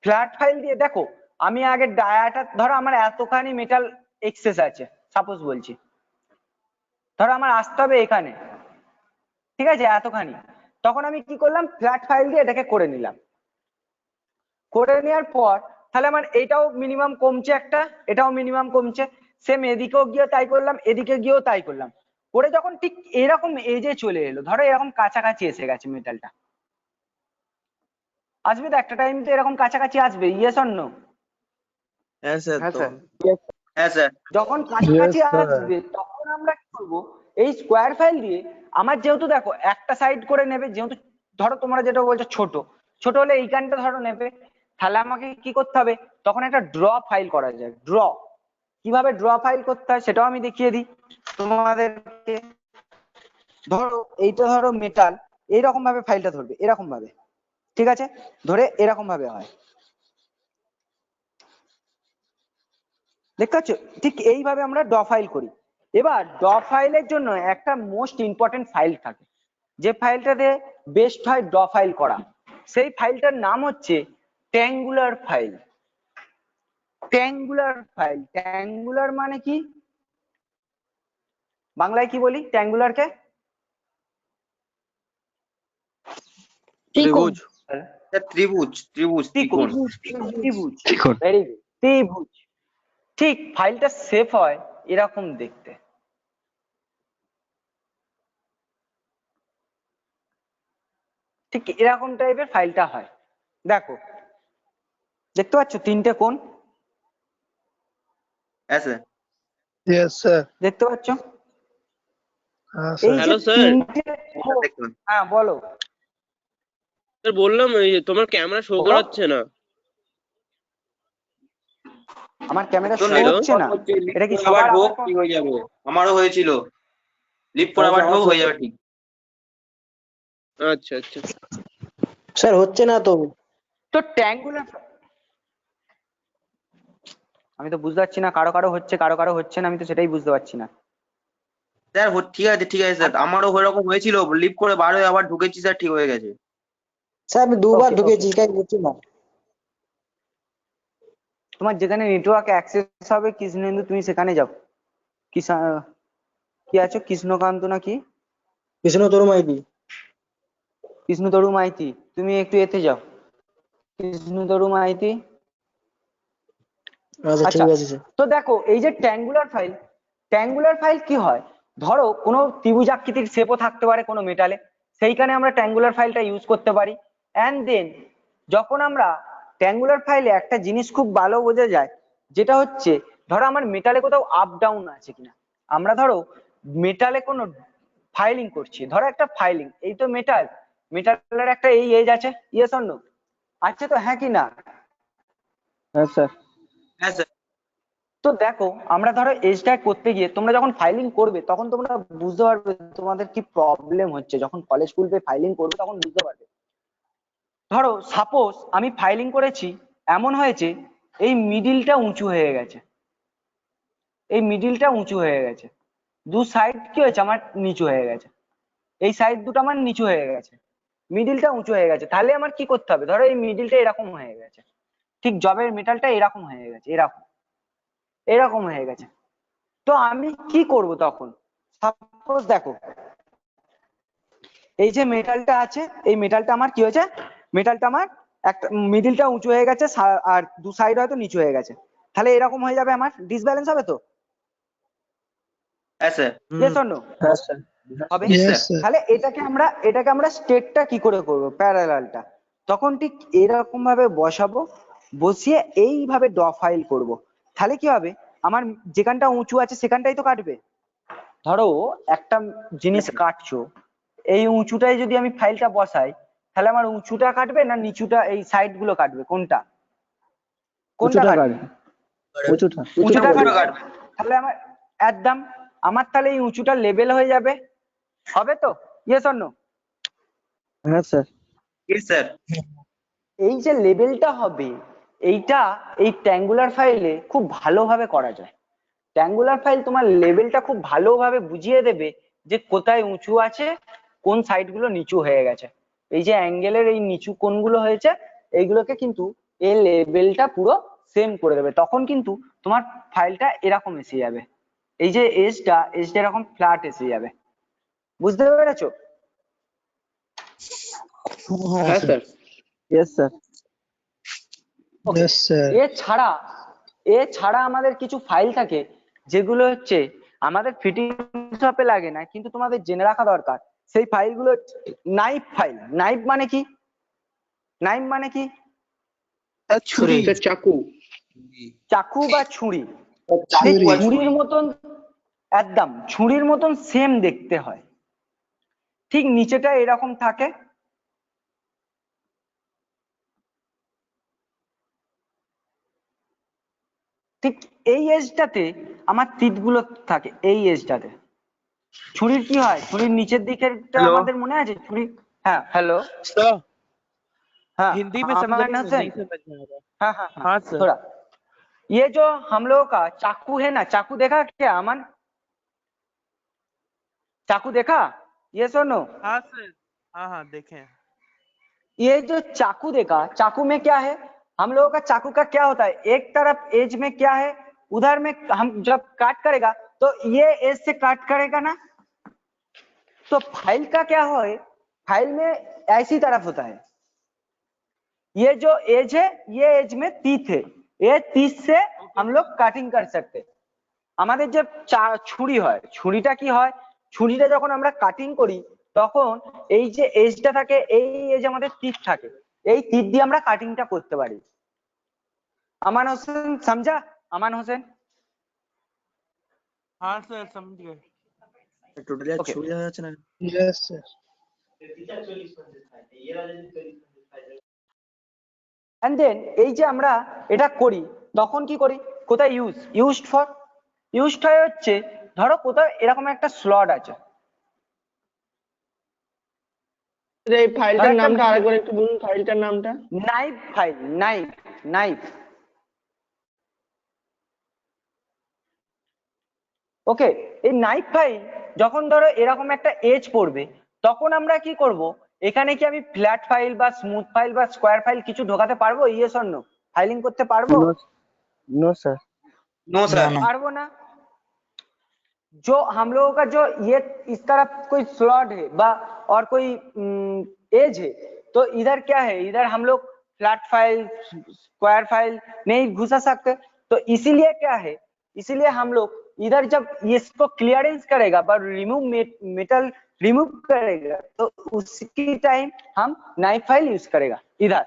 Speaker 10: ফ্ল্যাট ফাইল দিয়ে দেখো, আমি আগে ডায়াটা, ধরো আমার এতখানি মেটাল এক্সেস আছে, সাপোজ বলছি, ধরো আমার আসতে হবে এখানে, ঠিক আছে এতখানি, তখন আমি কি করলাম, ফ্ল্যাট ফাইল দিয়ে এটাকে করে নিলাম, করে নেওয়ার পর তাহলে আমার এটাও মিনিমাম কমছে একটা, এটাও মিনিমাম কমছে, সেম এদিকেও গিয়ে তাই করলাম, এদিকে গিয়েও তাই করলাম, করে যখন ঠিক এরকম এজে চলে এলো, ধরো এরকম কাছাকাছি এসে গেছে মেটালটা, আসবে তো একটা টাইম তো এরকম কাছাকাছি আসবে, ইয়েস অর নো?
Speaker 11: হ্যাঁ স্যার।
Speaker 7: হ্যাঁ
Speaker 11: তো
Speaker 7: স্যার।
Speaker 11: হ্যাঁ স্যার।
Speaker 10: যখন কাছাকাছি
Speaker 12: Yes, sir.
Speaker 10: আসবে তখন আমরা কি করবো, এই স্কোয়ার ফাইল দিয়ে আমার যেহেতু দেখো একটা সাইড করে নেবে, যেহেতু ধরো তোমরা যেটা বলছো ছোট হলে এইখানটা ধরো নেবে, তাহলে আমাকে কি করতে হবে, তখন একটা ড্র ফাইল করা যায়। কিভাবে ড্র ফাইল করতে হয় সেটাও আমি দেখিয়ে দিই তোমাদেরকে। ধরো এইটা ধরো মেটাল, এইরকম ভাবে ফাইলটা ধরবে, এরকম ভাবে, ঠিক আছে, ধরে এরকম ভাবে হয়, দেখতে পাচ্ছ, ঠিক এইভাবে আমরা ড্র ফাইল করি। এবার ড্র ফাইলের জন্য একটা মোস্ট ইম্পর্টেন্ট ফাইল থাকে, যে ফাইলটাতে বেস্ট হয় ড্র ফাইল করা, সেই ফাইলটার নাম হচ্ছে ট্যাঙ্গুলার ফাইল। ট্যাঙ্গুলার মানে কি, বাংলায় কি বলি ট্যাঙ্গুলারকে?
Speaker 11: ত্রিভুজ। স্যার ত্রিভুজ, ত্রিকোণ।
Speaker 10: ভেরি গুড, ত্রিভুজ। ঠিক ফাইলটা সেভ হয় এরকম দেখতে, ঠিক এরকম টাইপের ফাইলটা হয়। দেখো দেখতে পাচ্ছ তিনটে কোণ,
Speaker 11: হ্যাঁ স্যার।
Speaker 12: Yes, sir.
Speaker 10: দেখতে পাচ্ছ
Speaker 12: Sir.
Speaker 10: এই যে তিনটে কোণ,
Speaker 11: দেখুন
Speaker 10: হ্যাঁ বলো।
Speaker 8: স্যার বললাম তোমার ক্যামেরা শো করাচ্ছে না।
Speaker 10: আমার ক্যামেরা শো
Speaker 8: Hello?
Speaker 10: হচ্ছে না, এটা কি
Speaker 11: আবার
Speaker 10: সবার
Speaker 11: ঢোক,
Speaker 10: আবার
Speaker 11: ঠিক হয়ে যাবে। আমারও হয়েছিল, লিফট করে আবার ঢোক হয়ে যাবে ঠিক।
Speaker 8: আচ্ছা আচ্ছা।
Speaker 7: স্যার হচ্ছে না তো।
Speaker 10: তো ট্যাঙ্গুলার, আমি তো বুঝতে পারছি না, কারো হচ্ছে কারো হচ্ছে না, আমি তো সেটাই বুঝতে পারছি না।
Speaker 11: স্যার ঠিক আছে স্যার, আমারও ওরকম হয়েছিল, লিফট করে বার হয়ে আবার ঢুকেছি স্যার, ঠিক হয়ে গেছে।
Speaker 7: স্যার আমি দুবার ঢুকেছি, কাজ হচ্ছে না।
Speaker 10: তোমার যেখানে নেটওয়ার্ক অ্যাক্সেস হবে কৃষ্ণেন্দু তুমি সেখানে যাও। কি আছো কৃষ্ণকান্ত নাকি
Speaker 7: কৃষ্ণ তরু মাইতি।
Speaker 10: কৃষ্ণতরু মাইতি, তুমি একটু এতে যাও। কৃষ্ণতরু মাইতি,
Speaker 7: আচ্ছা
Speaker 10: আচ্ছা।
Speaker 7: ঠিক আছে স্যার।
Speaker 10: তো দেখো এই যে ট্যাঙ্গুলার ফাইল কি হয়, ধরো কোনো ত্রিভুজাকৃতির শেপও থাকতে পারে কোনো মেটালে, সেইখানে আমরা ট্যাঙ্গুলার ফাইলটা ইউজ করতে পারি। অ্যান্ড দেন যখন আমরা ট্যাঙ্গুলার ফাইলে একটা জিনিস খুব ভালো বোঝা যায়, যেটা হচ্ছে ধরো আমার মেটালে কোথাও আপ ডাউন আছে কিনা। আমরা ধরো মেটালে কোনো ফাইলিং করছি, ধরো একটা ফাইলিং, এই তো মেটালের একটা এই এজ আছে, ইয়েস অর নো আছে তো, হ্যাঁ কি না?
Speaker 7: হ্যাঁ স্যার।
Speaker 11: হ্যাঁ স্যার।
Speaker 10: তো দেখো আমরা ধরো এজটা করতে গিয়ে তোমরা যখন ফাইলিং করবে তখন তোমরা বুঝতে পারবে তোমাদের কি প্রবলেম হচ্ছে, যখন কলেজ স্কুলে ফাইলিং করবে তখন বুঝতে পারবে। ধরো সাপোজ আমি ফাইলিং করেছি, এমন হয়েছে এই মিডিলটা উঁচু হয়ে গেছে, দু সাইড কি হয়েছে আমার নিচু হয়ে গেছে, এই সাইড দুটো আমার নিচু হয়ে গেছে, মিডিলটা উঁচু হয়ে গেছে। তাহলে আমার কি করতে হবে, ধরো এই মিডিলটা এরকম হয়ে গেছে, ঠিক জবের মেটালটা এরকম হয়ে গেছে, এরকম হয়ে গেছে। তো আমি কি করব তখন, সাপোজ দেখো এই যে মেটালটা আছে, এই মেটালটা আমার কি হয়েছে, মেটালটা আমার একটা মিডিলটা উঁচু হয়ে গেছে আর দু সাইড হয়তো নিচু হয়ে গেছে, তাহলে এরকম হয়ে যাবে, আমার ডিসব্যালেন্স হবে তো,
Speaker 11: হ্যাঁ স্যার।
Speaker 10: ইয়েস অর নো
Speaker 7: হ্যাঁ স্যার।
Speaker 10: হবে।
Speaker 12: Yes, sir.
Speaker 10: তাহলে এটাকে আমরা স্টেটটা কি করে করব, প্যারালালটা তখন ঠিক এরকম ভাবে বসাবো, বসিয়ে এইভাবে ড ফাইল করব। তাহলে কি হবে, আমার যেখানটা উঁচু আছে সেখানটাই তো কাটবে। ধরো একটা জিনিস কাটছো, এই উঁচুটায় যদি আমি ফাইলটা বসাই, তাহলে আমার উঁচুটা কাটবে না নিচুটা, এই সাইড গুলো কাটবে, কোনটা কাটবে? উঁচুটা কাটবে। তাহলে আমার একদম আমার তাহলে এই উঁচুটা লেভেল হয়ে যাবে, হবে তো, ইয়েস অর নো?
Speaker 7: হ্যাঁ স্যার।
Speaker 11: Yes sir.
Speaker 10: এই যে লেভেলটা হবে, এইটা এই ট্যাঙ্গুলার ফাইলে খুব ভালোভাবে করা যায়। ট্যাঙ্গুলার ফাইল তোমার লেভেলটা খুব ভালোভাবে বুঝিয়ে দেবে যে কোথায় উঁচু আছে, কোন সাইড গুলো নিচু হয়ে গেছে। এই যে অ্যাঙ্গেলের এই নিচু কোণগুলো হয়েছে, এইগুলোকে কিন্তু এই লেভেলটা পুরো সেম করে দেবে। তখন কিন্তু তোমার ফাইলটা এরকম এসে যাবে, এই যে এজটা এরকম ফ্ল্যাট এসে যাবে। বুঝতে পেরেছো?
Speaker 7: হ্যাঁ sir. Yes sir.
Speaker 12: Yes, sir.
Speaker 10: এছাড়া আমাদের কিছু ফাইল থাকে যেগুলো হচ্ছে আমাদের ফিটিং শপে লাগে না, কিন্তু তোমাদের জেনে রাখা দরকার। সেই ফাইলগুলো নাইফ ফাইল। নাইফ মানে কি?
Speaker 7: ছুরি।
Speaker 10: চাকু বা ছুরি।
Speaker 12: ছুরি।
Speaker 10: ছুরির মতন, একদম ছুরির মতন সেম দেখতে হয়। ঠিক নিচেটা এরকম থাকে, ঠিক এই এজটাতে আমার তীরগুলো থাকে, এই এজটাতে। ছুরির কি হয়, ছুরির নিচের দিকের
Speaker 8: Hello?
Speaker 10: আমাদের মনে আছে ছুরি? হ্যাঁ हेलो
Speaker 8: सर
Speaker 10: हाँ
Speaker 8: हिंदी में
Speaker 10: हाँ,
Speaker 8: समझाइए ना,
Speaker 10: हुसैन।
Speaker 8: नहीं समझ में आ रहा।
Speaker 10: हाँ हाँ हाँ
Speaker 8: हाँ सर।
Speaker 10: थोड़ा, ये जो हम लोगों का चाकू है ना, चाकू देखा क्या अमन? चाकू देखा, ये सुनो,
Speaker 8: हाँ सर। हाँ हाँ देखें।
Speaker 10: ये जो चाकू देखा, चाकू में क्या है, हम लोगों का चाकू का क्या होता है, एक तरफ एज में क्या है, उधर में हम जब काट करेगा तो ये एज से काट करेगा ना, तो फाइल का क्या हो, फाइल में ऐसी तरफ होता है, ये जो एज है ये एज में तीत है, ये तीत से हम लोग কাটিং कर सकते। আমাদের যে ছুরি হয়, ছুরিটা কি হয়, ছুরিটা যখন আমরা কাটিং করি তখন এই যে এজটা থাকে, এই এজ আমাদের তীর থাকে, এই তীর দিয়ে আমরা কাটিংটা করতে পারি। আমান হোসেন समझा? আমান হোসেন?
Speaker 8: हाँ सर समझ गए।
Speaker 7: টোটালি আর
Speaker 10: Okay.
Speaker 7: ছুরি দেখা যাচ্ছে না।
Speaker 12: Yes, sir.
Speaker 10: এন্ড দেন এই যে আমরা এটা করি তখন কি করি, কোথায় ইউজড হয় হচ্ছে, ধরো কোথাও এরকম একটা স্লট আছে,
Speaker 7: এই ফাইলটার নামটা আরেকবার একটু বলুন, ফাইলটার নামটা।
Speaker 10: Knife file, knife. ওকে, এই নাইফ ফাইল যখন ধরো এরকম একটা এজ পড়বে তখন আমরা কি করব, এখানে কি আমি ফ্ল্যাট ফাইল বা স্মুথ ফাইল বা স্কোয়ার ফাইল কিছু ঢোকাতে পারবো, ইয়েস অর নো? ফাইলিং করতে পারবো?
Speaker 8: No, sir.
Speaker 11: No sir.
Speaker 10: पारबो ना। जो हम लोगों का जो ये इस तरफ कोई स्लॉट है बा और कोई एज है, तो इधर क्या है, इधर हम लोग फ्लैट फाइल स्क्वायर फाइल नहीं घुसा सकते। तो इसीलिए क्या है, इसीलिए हम लोग इधर जब इसको क्लियरेंस करेगा पर रिमूव मेटल रिमूव करेगा, तो उसकी टाइम हम नाइफ फाइल यूज करेगा इधर।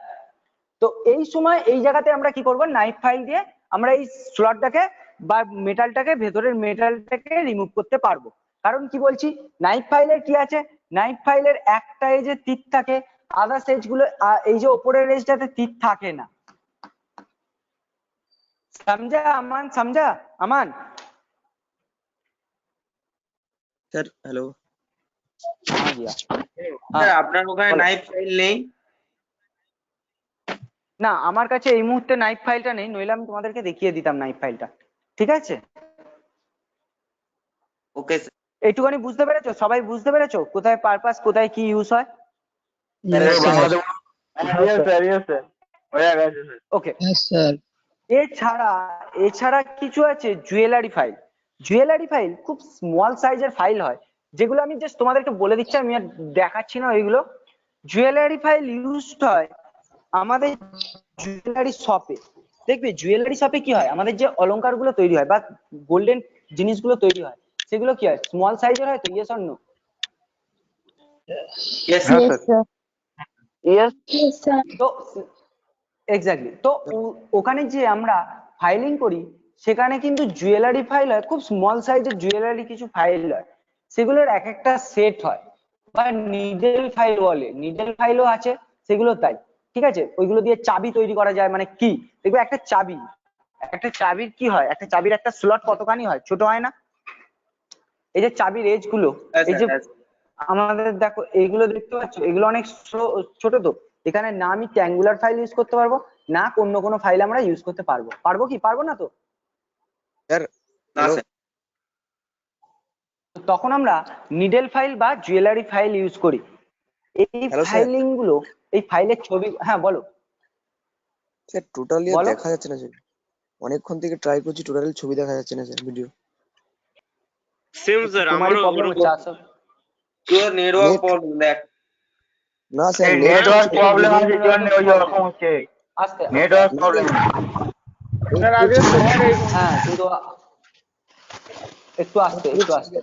Speaker 10: তো এই সময় এই জায়গাতে আমরা কি করব, নাইফ ফাইল দিয়ে আমরা এই স্লটটাকে বা মেটালটাকে, ভেতরের মেটালটাকে রিমুভ করতে পারবো। কারণ কি বলছি, নাইফ ফাইলের কি আছে, নাইফ ফাইলের একটা এজে তীর থাকে, আদার্স এজ গুলো এই যে উপরের এজটাতে তীর থাকে না। समझा अमान, समझा अमान?
Speaker 11: Sir hello.
Speaker 10: हाँ जी
Speaker 11: স্যার আপনার ওখানে নাইফ ফাইল নেই?
Speaker 10: না, আমার কাছে এই মুহূর্তে নাইফ ফাইলটা নেই, নইলে আমি তোমাদেরকে দেখিয়ে দিতাম নাইফ ফাইলটা। ঠিক আছে,
Speaker 11: ওকে স্যার।
Speaker 10: এইটুখানি বুঝতে পেরেছো? সবাই বুঝতে পেরেছো কোথায় পারপাস, কোথায় কি ইউজ হয়?
Speaker 12: Yes, sir.
Speaker 10: ওকে।
Speaker 12: Yes, sir.
Speaker 10: এছাড়া এছাড়া কিছু আছে জুয়েলারি ফাইল। জুয়েলারি ফাইল খুব স্মল সাইজের ফাইল হয়, যেগুলো আমি জাস্ট তোমাদেরকে বলে দিচ্ছি, আমি আর দেখাচ্ছি না ওইগুলো। জুয়েলারি ফাইল ইউজড হয় আমাদের জুয়েলারি শপে। দেখবে জুয়েলারি শপে কি হয়, আমাদের যে অলংকার গুলো তৈরি হয় বা গোল্ডেন জিনিসগুলো তৈরি হয়, সেগুলো কি হয়, স্মল সাইজের হয়। তো yes or no?
Speaker 11: Yes
Speaker 6: Yes, sir.
Speaker 8: Yes.
Speaker 6: Yes, sir.
Speaker 10: তো এক্স্যাক্টলি, তো ওখানে যে আমরা ফাইলিং করি, সেখানে কিন্তু জুয়েলারি ফাইল হয়, খুব স্মল সাইজের জুয়েলারি কিছু ফাইল হয়, সেগুলোর এক একটা সেট হয় বা নিডেল ফাইল বলে, নিডেল ফাইলও আছে সেগুলো তাই। ঠিক আছে, ওইগুলো দিয়ে চাবি তৈরি করা যায়, মানে কি দেখবে একটা চাবি, একটা চাবির কি হয়, একটা চাবির একটা স্লট কতখানি হয়, ছোট হয় না? এই যে চাবির এজ গুলো, এই যে আমাদের দেখো এইগুলো দেখতে পাচ্ছ, এগুলো অনেক ছোট। তো এখানে না আমি ট্যাঙ্গুলার ফাইল ইউজ করতে পারবো, না অন্য কোনো ফাইল আমরা ইউজ করতে পারবো। পারবো কি পারবো না? তো
Speaker 11: স্যার
Speaker 10: তখন আমরা নিডেল ফাইল বা জুয়েলারি ফাইল ইউজ করি। এই ফাইলিং গুলো, এই ফাইলের ছবি, হ্যাঁ বলো
Speaker 11: স্যার। টোটালি
Speaker 10: বলো।
Speaker 11: দেখা যাচ্ছে না স্যার, অনেকক্ষণ থেকে ট্রাই করছি, টোটালি ছবি দেখা যাচ্ছে না স্যার, ভিডিও।
Speaker 14: সেম স্যার,
Speaker 10: তোমারই
Speaker 14: আমারও
Speaker 10: প্রবলেম হচ্ছে আসো।
Speaker 11: তোর নেটওয়ার্ক প্রবলেম দেখ। না স্যার,
Speaker 14: নেটওয়ার্ক প্রবলেম আছে, জন্য ওই রকম হচ্ছে,
Speaker 10: আস্তে
Speaker 14: নেটওয়ার্ক প্রবলেম।
Speaker 8: Sir, আগে তোমার এই
Speaker 10: হ্যাঁ, কিন্তু একটু আস্তে, একটু আস্তে।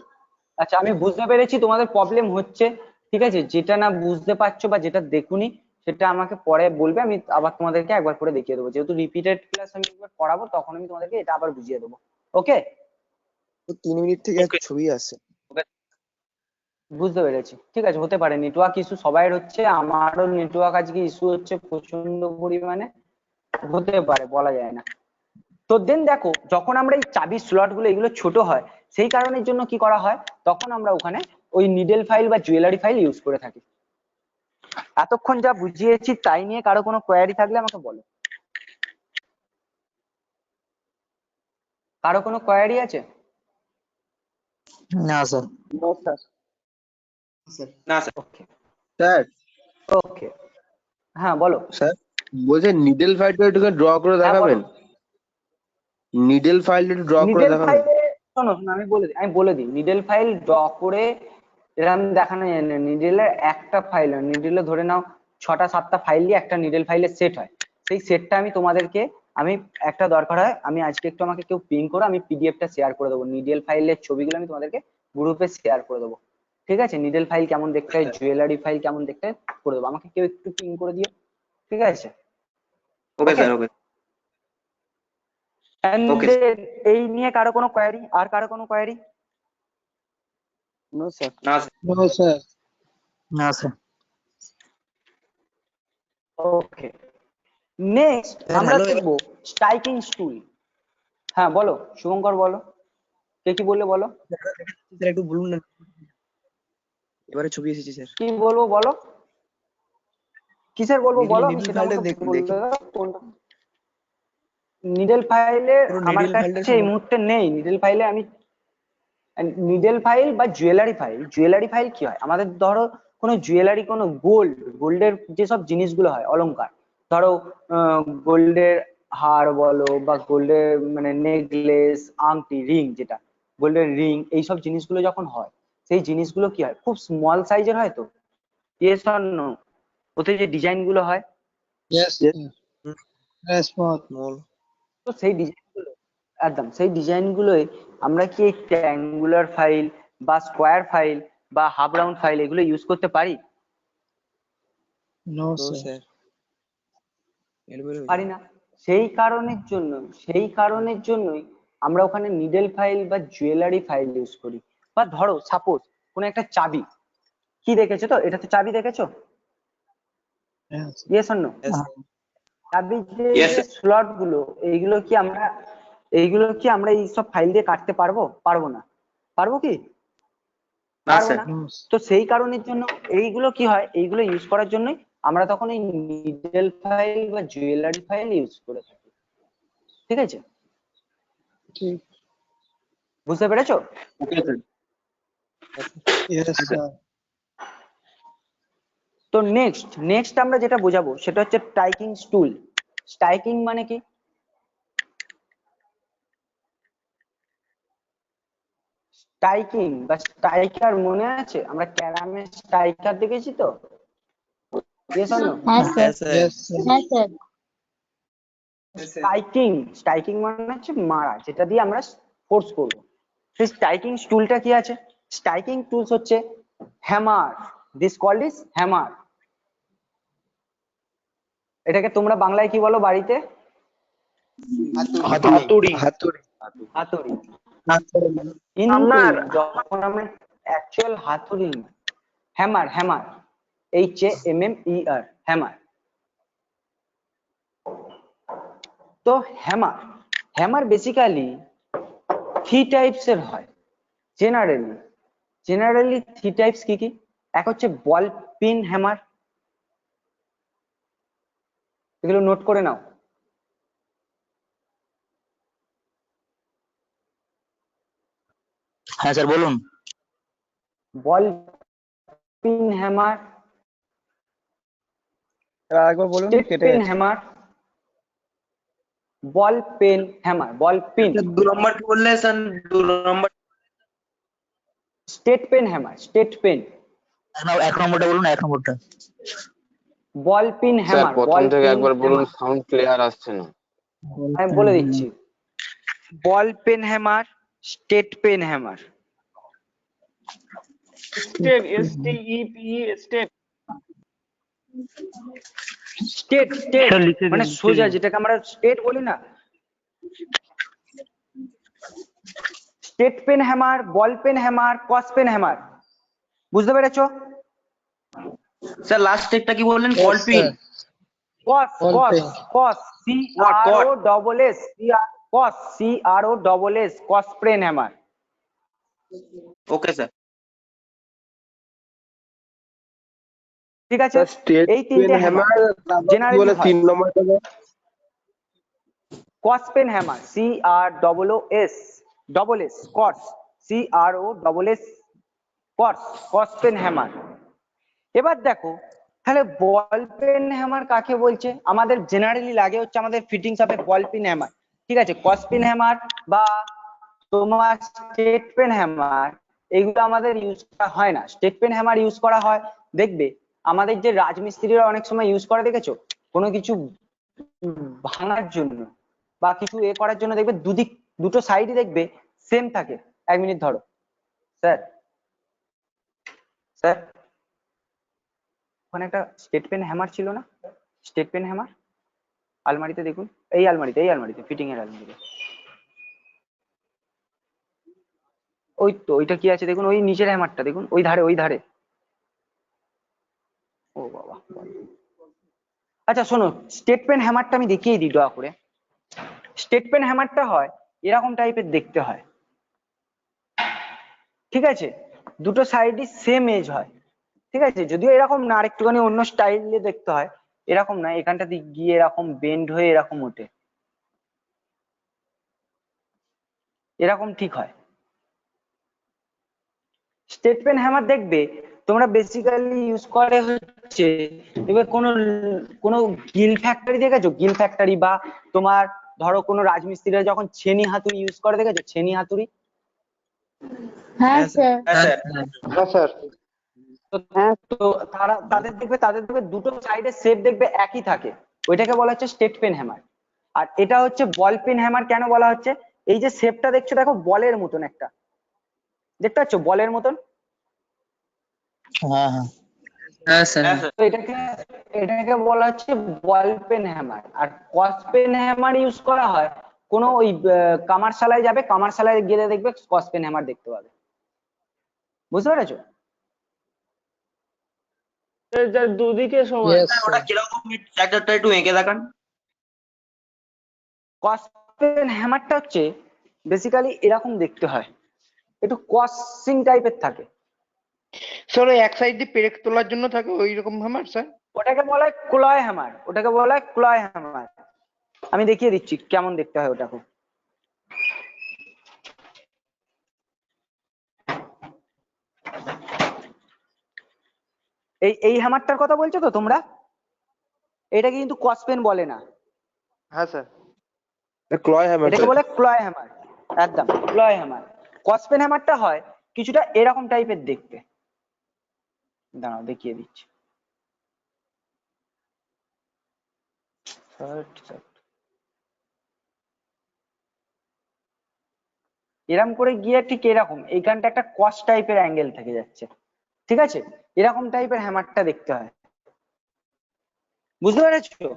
Speaker 10: আচ্ছা, আমি বুঝতে পেরেছি তোমাদের প্রবলেম হচ্ছে। ঠিক আছে, যেটা না বুঝতে পারছো বা যেটা দেখুনি, সেটা আমাকে পরে বলবে, আমি আবার তোমাদেরকে একবার করে দেখিয়ে দেবো। যেহেতু রিপিটেড ক্লাস আমি একবার করাবো, তখন আমি তোমাদেরকে এটা আবার বুঝিয়ে দেবো। ওকে,
Speaker 11: 3 মিনিট থেকে ছবি আসছে।
Speaker 10: বুঝতে পেরেছি। ঠিক আছে, হতে পারে নেটওয়ার্ক ইস্যু, সবাইয়ের হচ্ছে, আমারও নেটওয়ার্ক আজকে ইস্যু হচ্ছে প্রচন্ড পরিমাণে, হতে পারে, বলা যায় না। তো দেন দেখো, যখন আমরা এই চাবির স্লট গুলো এগুলো ছোট হয়, সেই কারণের জন্য কি করা হয়, তখন আমরা ওখানে ওই নিডেল ফাইল বা জুয়েলারি ফাইল ইউজ করে থাকি। এতক্ষণ যা বুঝিয়েছি তাই নিয়ে কারো কোনো কোয়ারি থাকলে আমাকে বলো। কারো কোনো কোয়ারি আছে?
Speaker 13: না স্যার।
Speaker 11: না স্যার।
Speaker 10: ওকে
Speaker 9: স্যার
Speaker 10: ওকে, হ্যাঁ বলো।
Speaker 9: স্যার বলছেন নিডেল ফাইলটা একটু ড্র করে
Speaker 10: হ্যাঁ, বলো।
Speaker 9: দেখাবেন? নিডেল ফাইলটা একটু ড্র করে
Speaker 10: নিডেল
Speaker 9: দেখাবেন?
Speaker 10: ফাইলে শোনো, আমি বলে দিই নিডেল ফাইল ড্র করে এরকম দেখানো যায় না। নিডেলের একটা ফাইল হয়, নিডেলে ধরে নাও 6টা 7টা ফাইল দিয়ে একটা নিডেল ফাইলের সেট হয়। সেই সেটটা আমি তোমাদেরকে, আমি একটা দরকার হয়, আমি আজকে একটু আমাকে কেউ পিন করো, আমি পিডিএফটা শেয়ার করে দেবো, নিডেল ফাইলের ছবিগুলো আমি তোমাদেরকে গ্রুপে শেয়ার করে দেবো। ঠিক আছে, নিডেল ফাইল কেমন দেখতে হয়, জুয়েলারি ফাইল কেমন দেখতে হয় করে দেবো, আমাকে কেউ একটু পিন করে দিও। ঠিক আছে,
Speaker 11: okay sir. Okay
Speaker 10: And
Speaker 11: Okay.
Speaker 10: then এই নিয়ে কারো কোনো কোয়ারি, আর কারো কোনো কোয়ারি?
Speaker 8: No, sir.
Speaker 11: না স্যার।
Speaker 12: No, sir.
Speaker 13: না স্যার।
Speaker 10: ওকে, নেক্সট আমরা দেখবো স্ট্রাইকিং স্টুল। হ্যাঁ বলো শুভঙ্কর, বলো কে কি বললে বলো।
Speaker 11: স্যার একটু বলুন না, এবারে ছবি এসেছে স্যার।
Speaker 10: কি বলবো বলো, কিসের বলবো বলো, আমি
Speaker 11: নিডল
Speaker 10: সেটা
Speaker 11: ফাইলটা
Speaker 10: আমাকে বলে
Speaker 11: দেখি।
Speaker 10: দাও কোনটা। নিডেল ফাইলে আমার কাছে এই মুহূর্তে নেই। নিডেল ফাইলে আমি, নিডেল ফাইল বা জুয়েলারি ফাইল, জুয়েলারি ফাইল কি হয়, আমাদের ধরো কোনো জুয়েলারি, কোনো গোল্ডের যেসব জিনিসগুলো হয় অলংকার, ধরো গোল্ডের হার বলো বা গোল্ডের মানে নেকলেস, আংটি, রিং, যেটা গোল্ডের রিং, এইসব জিনিসগুলো যখন হয় সেই জিনিসগুলো কি হয় খুব স্মল সাইজের হয়। তো ইয়েস অর নো? ওতে যে ডিজাইন গুলো হয়
Speaker 13: Yes, sir. Yes, small.
Speaker 10: তো সেই ডিজাইনগুলো একদম সেই ডিজাইনগুলোই আমরা কি ট্রায়াঙ্গুলার ফাইল বা স্কোয়ার ফাইল বা হাফ রাউন্ড ফাইল এগুলো ইউজ করতে পারি?
Speaker 13: No, sir.
Speaker 10: পারি না। সেই কারণের জন্যই আমরা ওখানে নিডল ফাইল বা জুয়েলারি ফাইল ইউজ করি। বা ধরো সাপোজ কোন একটা চাবি, কি দেখেছো তো এটাতে চাবি দেখেছো?
Speaker 13: Yes.
Speaker 10: Yes or no? চাবির যে স্লট গুলো এইগুলো কি আমরা এই সব ফাইল দিয়ে কাটতে পারবো? পারবো না। পারবো কি? পারবো না। তো সেই কারণের জন্য এইগুলো কি হয়, এইগুলো ইউজ করার জন্যই আমরা তখন এই নিডল ফাইল বা জুয়েলারি ফাইল ইউজ করে থাকি। ঠিক আছে,
Speaker 13: ঠিক।
Speaker 10: বুঝতে পেরেছো?
Speaker 13: Yes, sir.
Speaker 10: তো নেক্সট আমরা যেটা বোঝাবো সেটা হচ্ছে স্ট্রাইকিং টুল। স্ট্রাইকিং মানে কি? স্ট্রাইকিং বা স্ট্রাইকার মনে আছে? আমরা ক্যারামে স্ট্রাইকার দেখেছি তো। Yes or no?
Speaker 6: হ্যাঁ স্যার,
Speaker 13: Yes, sir.
Speaker 6: হ্যাঁ স্যার।
Speaker 10: স্ট্রাইকিং মানে হচ্ছে মারা, যেটা দিয়ে আমরা ফোর্স করব। সেই স্ট্রাইকিং টুলটা কি আছে? স্ট্রাইকিং টুলস হচ্ছে hammer. This called is hammer. এটাকে তোমরা বাংলায় কি বলো বাড়িতে?
Speaker 14: হাতুড়ি।
Speaker 10: হাতুড়ি। কিন্তু যখন আমরা অ্যাকচুয়াল হাতুড়ি, হ্যামার, HAMMER, হ্যামার। তো হ্যামার বেসিক্যালি 3 টাইপস এর হয় জেনারেলি 3 টাইপস কি কি? এক হচ্ছে বল পিন হ্যামার, এগুলো নোট করে নাও।
Speaker 12: হ্যাঁ স্যার বলুন।
Speaker 10: বল পিন হ্যামার,
Speaker 7: আরেকবার বলুন,
Speaker 10: স্টেট
Speaker 7: কেটে
Speaker 10: পেন
Speaker 7: গেছে।
Speaker 10: Hammer, ball peen hammer, ball pin.
Speaker 11: 2 নম্বর কি বললে স্যার? 2 নম্বর
Speaker 10: straight peen hammer, straight peen.
Speaker 12: এক নম্বরটা বলুন, এক নম্বরটা।
Speaker 10: বল পিন
Speaker 15: স্যার
Speaker 10: হ্যামার,
Speaker 15: প্রথম
Speaker 10: বল
Speaker 15: থেকে
Speaker 10: পিন
Speaker 15: একবার বলুন,
Speaker 10: হ্যামার।
Speaker 15: সাউন্ড ক্লিয়ার আসছে না।
Speaker 10: আমি বলে দিচ্ছি, ball peen hammer, straight peen hammer.
Speaker 7: Step, STEP, step.
Speaker 10: Straight মানে সোজা, যেটাকে আমরা স্টেট বলি না। Straight peen hammer, ball peen hammer, cross peen hammer. বুঝতে পেরেছো?
Speaker 11: স্যার লাস্ট স্টেপটা কি বললেন?
Speaker 13: Yes,
Speaker 11: ball pin.
Speaker 13: sir.
Speaker 10: Cross CROSS, cross peen hammer.
Speaker 11: Okay sir.
Speaker 10: ঠিক আছে,
Speaker 9: স্টেট
Speaker 10: এই
Speaker 9: পেন
Speaker 10: 3টে হ্যামার
Speaker 9: হ্যামার, তারপর কি বলে 3 নম্বরটা?
Speaker 10: কস পেন হ্যামার, CROSS, কস, CROSS, কস পেন হ্যামার। এবার দেখো তাহলে বল পেন হ্যামার কাকে বলছে? আমাদের জেনারেলি লাগে হচ্ছে আমাদের ফিটিংস হবে বল পেন হ্যামার। ঠিক আছে, কস পেন হ্যামার বা তোমার স্টেট পেন হ্যামার এগুলো আমাদের ইউজ করা হয় না। স্টেট পেন হ্যামার ইউজ করা হয়, দেখবে আমাদের যে রাজমিস্ত্রিরা অনেক সময় ইউজ করে, দেখেছো? কোনো কিছু ভাঙার জন্য বা কিছু করার জন্য দেখবে দুটো সাইডই দেখবে সেম থাকে। 1 মিনিট ধরো স্যার, ওখানে একটা স্টেট পেন হ্যামার ছিল না? স্টেট পেন হ্যামার আলমারিতে দেখুন, এই আলমারিতে ফিটিং এর আলমারিতে। ওই তো ওইটা কি আছে দেখুন, ওই নিচের হ্যামারটা দেখুন, ওই ধারে। ও বাবা, আচ্ছা শোনো, স্টেট পেন হ্যামারটা আমি দেখিয়ে দিই দয়া করে। স্টেট পেন হ্যামারটা হয় এরকম টাইপের দেখতে হয়। ঠিক আছে, দুটো সাইডই সেম এজ হয়। ঠিক আছে, যদিও এরকম না, আরেকটুখানি অন্য স্টাইলে দেখতে হয়। এরকম না, এখানটা দিক গিয়ে এরকম বেন্ড হয়ে এরকম ওঠে, এরকম ঠিক হয়। স্টেট পেন হ্যামার দেখবে তোমরা বেসিক্যালি ইউজ করে হচ্ছে, এবার কোনো গিল ফ্যাক্টরি দেখেছো? গিল ফ্যাক্টরি বা তোমার ধরো কোনো রাজমিস্ত্রিরা যখন ছেনি হাতুড়ি ইউজ করে দেখেছো? ছেনি হাতুড়ি।
Speaker 6: হ্যাঁ স্যার।
Speaker 4: হ্যাঁ স্যার।
Speaker 10: তো তাদের দেখবে দুটো সাইডের শেপ দেখবে একই থাকে, ওইটাকে বলা হচ্ছে স্টেট পেন হ্যামার। আর এটা হচ্ছে বল পেন হ্যামার। কেন বলা হচ্ছে? এই যে শেপটা দেখছো, দেখো বলের মতন একটা, দেখতে পাচ্ছ বলের মতন?
Speaker 12: হ্যাঁ হ্যাঁ হ্যাঁ স্যার।
Speaker 10: তো এটাকে বলা হচ্ছে বল পেন হ্যামার। আর কস পেন হ্যামার ইউজ করা হয় কোনো ওই কামারশালায় যাবে, কামারশালায় গেলে দেখবে কস পেন হ্যামার দেখতে পাবে। বুঝতে পেরেছো?
Speaker 7: যার দুদিকে সমান।
Speaker 13: Yes,
Speaker 11: ওটা
Speaker 13: sir.
Speaker 11: কিরকম ট্র্যাক্টরটা একটু এঁকে দেখান।
Speaker 10: কস পেন হ্যামারটা হচ্ছে বেসিক্যালি এরকম দেখতে হয়, একটু কসিং টাইপের থাকে।
Speaker 14: স্যার ওই এক সাইড দিয়ে পেরেক তোলার জন্য থাকে ওই রকম হ্যামার স্যার?
Speaker 10: ওটাকে বলা হয় ক্লয় হ্যামার, ওটাকে বলা হয় ক্লয় হ্যামার। আমি দেখিয়ে দিচ্ছি কেমন দেখতে হয় ওটাকে। এই হ্যামারটার কথা বলছো তো তোমরা? এটাকে কিন্তু কসপেন বলে না।
Speaker 14: হ্যাঁ স্যার।
Speaker 9: ক্লয় হ্যামার
Speaker 10: এটাকে বলে ক্লয় হ্যামার, একদম ক্লয় হ্যামার। কসপেন হ্যামারটা হয় কিছুটা এরকম টাইপের দেখতে। দাঁড়াও দেখিয়ে দিচ্ছি। এরকম করে গিয়ে ঠিক এরকম এইখানটা একটা কস টাইপের অ্যাঙ্গেল থেকে যাচ্ছে, ঠিক আছে? এরকম টাইপের হ্যামারটা দেখতে হয়। বুঝতে পেরেছো?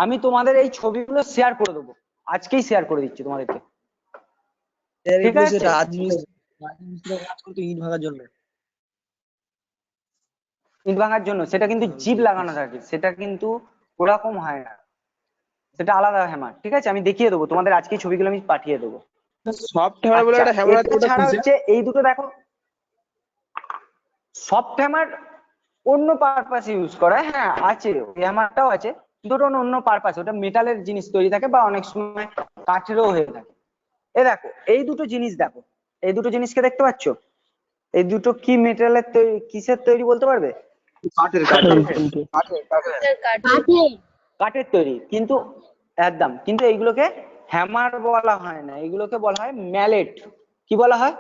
Speaker 10: আমি তোমাদের এই ছবিগুলো শেয়ার করে দেবো, আজকেই শেয়ার করে দিচ্ছি তোমাদেরকে, ঠিক আছে?
Speaker 12: রাজমিস্ত্রিরা কাজ করতো ইট ভাঙার জন্য।
Speaker 10: ইট ভাঙার জন্য সেটা কিন্তু জিপ লাগানো থাকে, সেটা কিন্তু ওরকম হয় না, সেটা আলাদা হ্যামার। ঠিক আছে, আমি দেখিয়ে দেবো তোমাদের, আজকেই ছবিগুলো আমি পাঠিয়ে দেবো।
Speaker 9: সফট হ্যামার বলে একটা হ্যামার আছে, ওটা
Speaker 10: ছাড়া
Speaker 9: কিসের?
Speaker 10: হচ্ছে এই দুটো দেখো, সফট হ্যামার অন্য পারপাসে ইউজ করা হয়। হ্যাঁ আছে, ওই হ্যামারটাও আছে, দুটো অন্য পারপাসে। ওটা মেটালের জিনিস তৈরি থাকে বা অনেক সময় কাঠেরও হয়ে থাকে। এ দেখো এই দুটো জিনিস, দেখো এই দুটো জিনিসকে দেখতে পাচ্ছ? এই দুটো কি মেটালের তৈরি, কিসের তৈরি বলতে পারবে?
Speaker 9: কাঠের
Speaker 10: কাঠের তৈরি, কিন্তু একদম। কিন্তু এইগুলোকে হ্যামার বলা হয় না, এগুলোকে বলা হয় ম্যালেট। কি বলা হয়?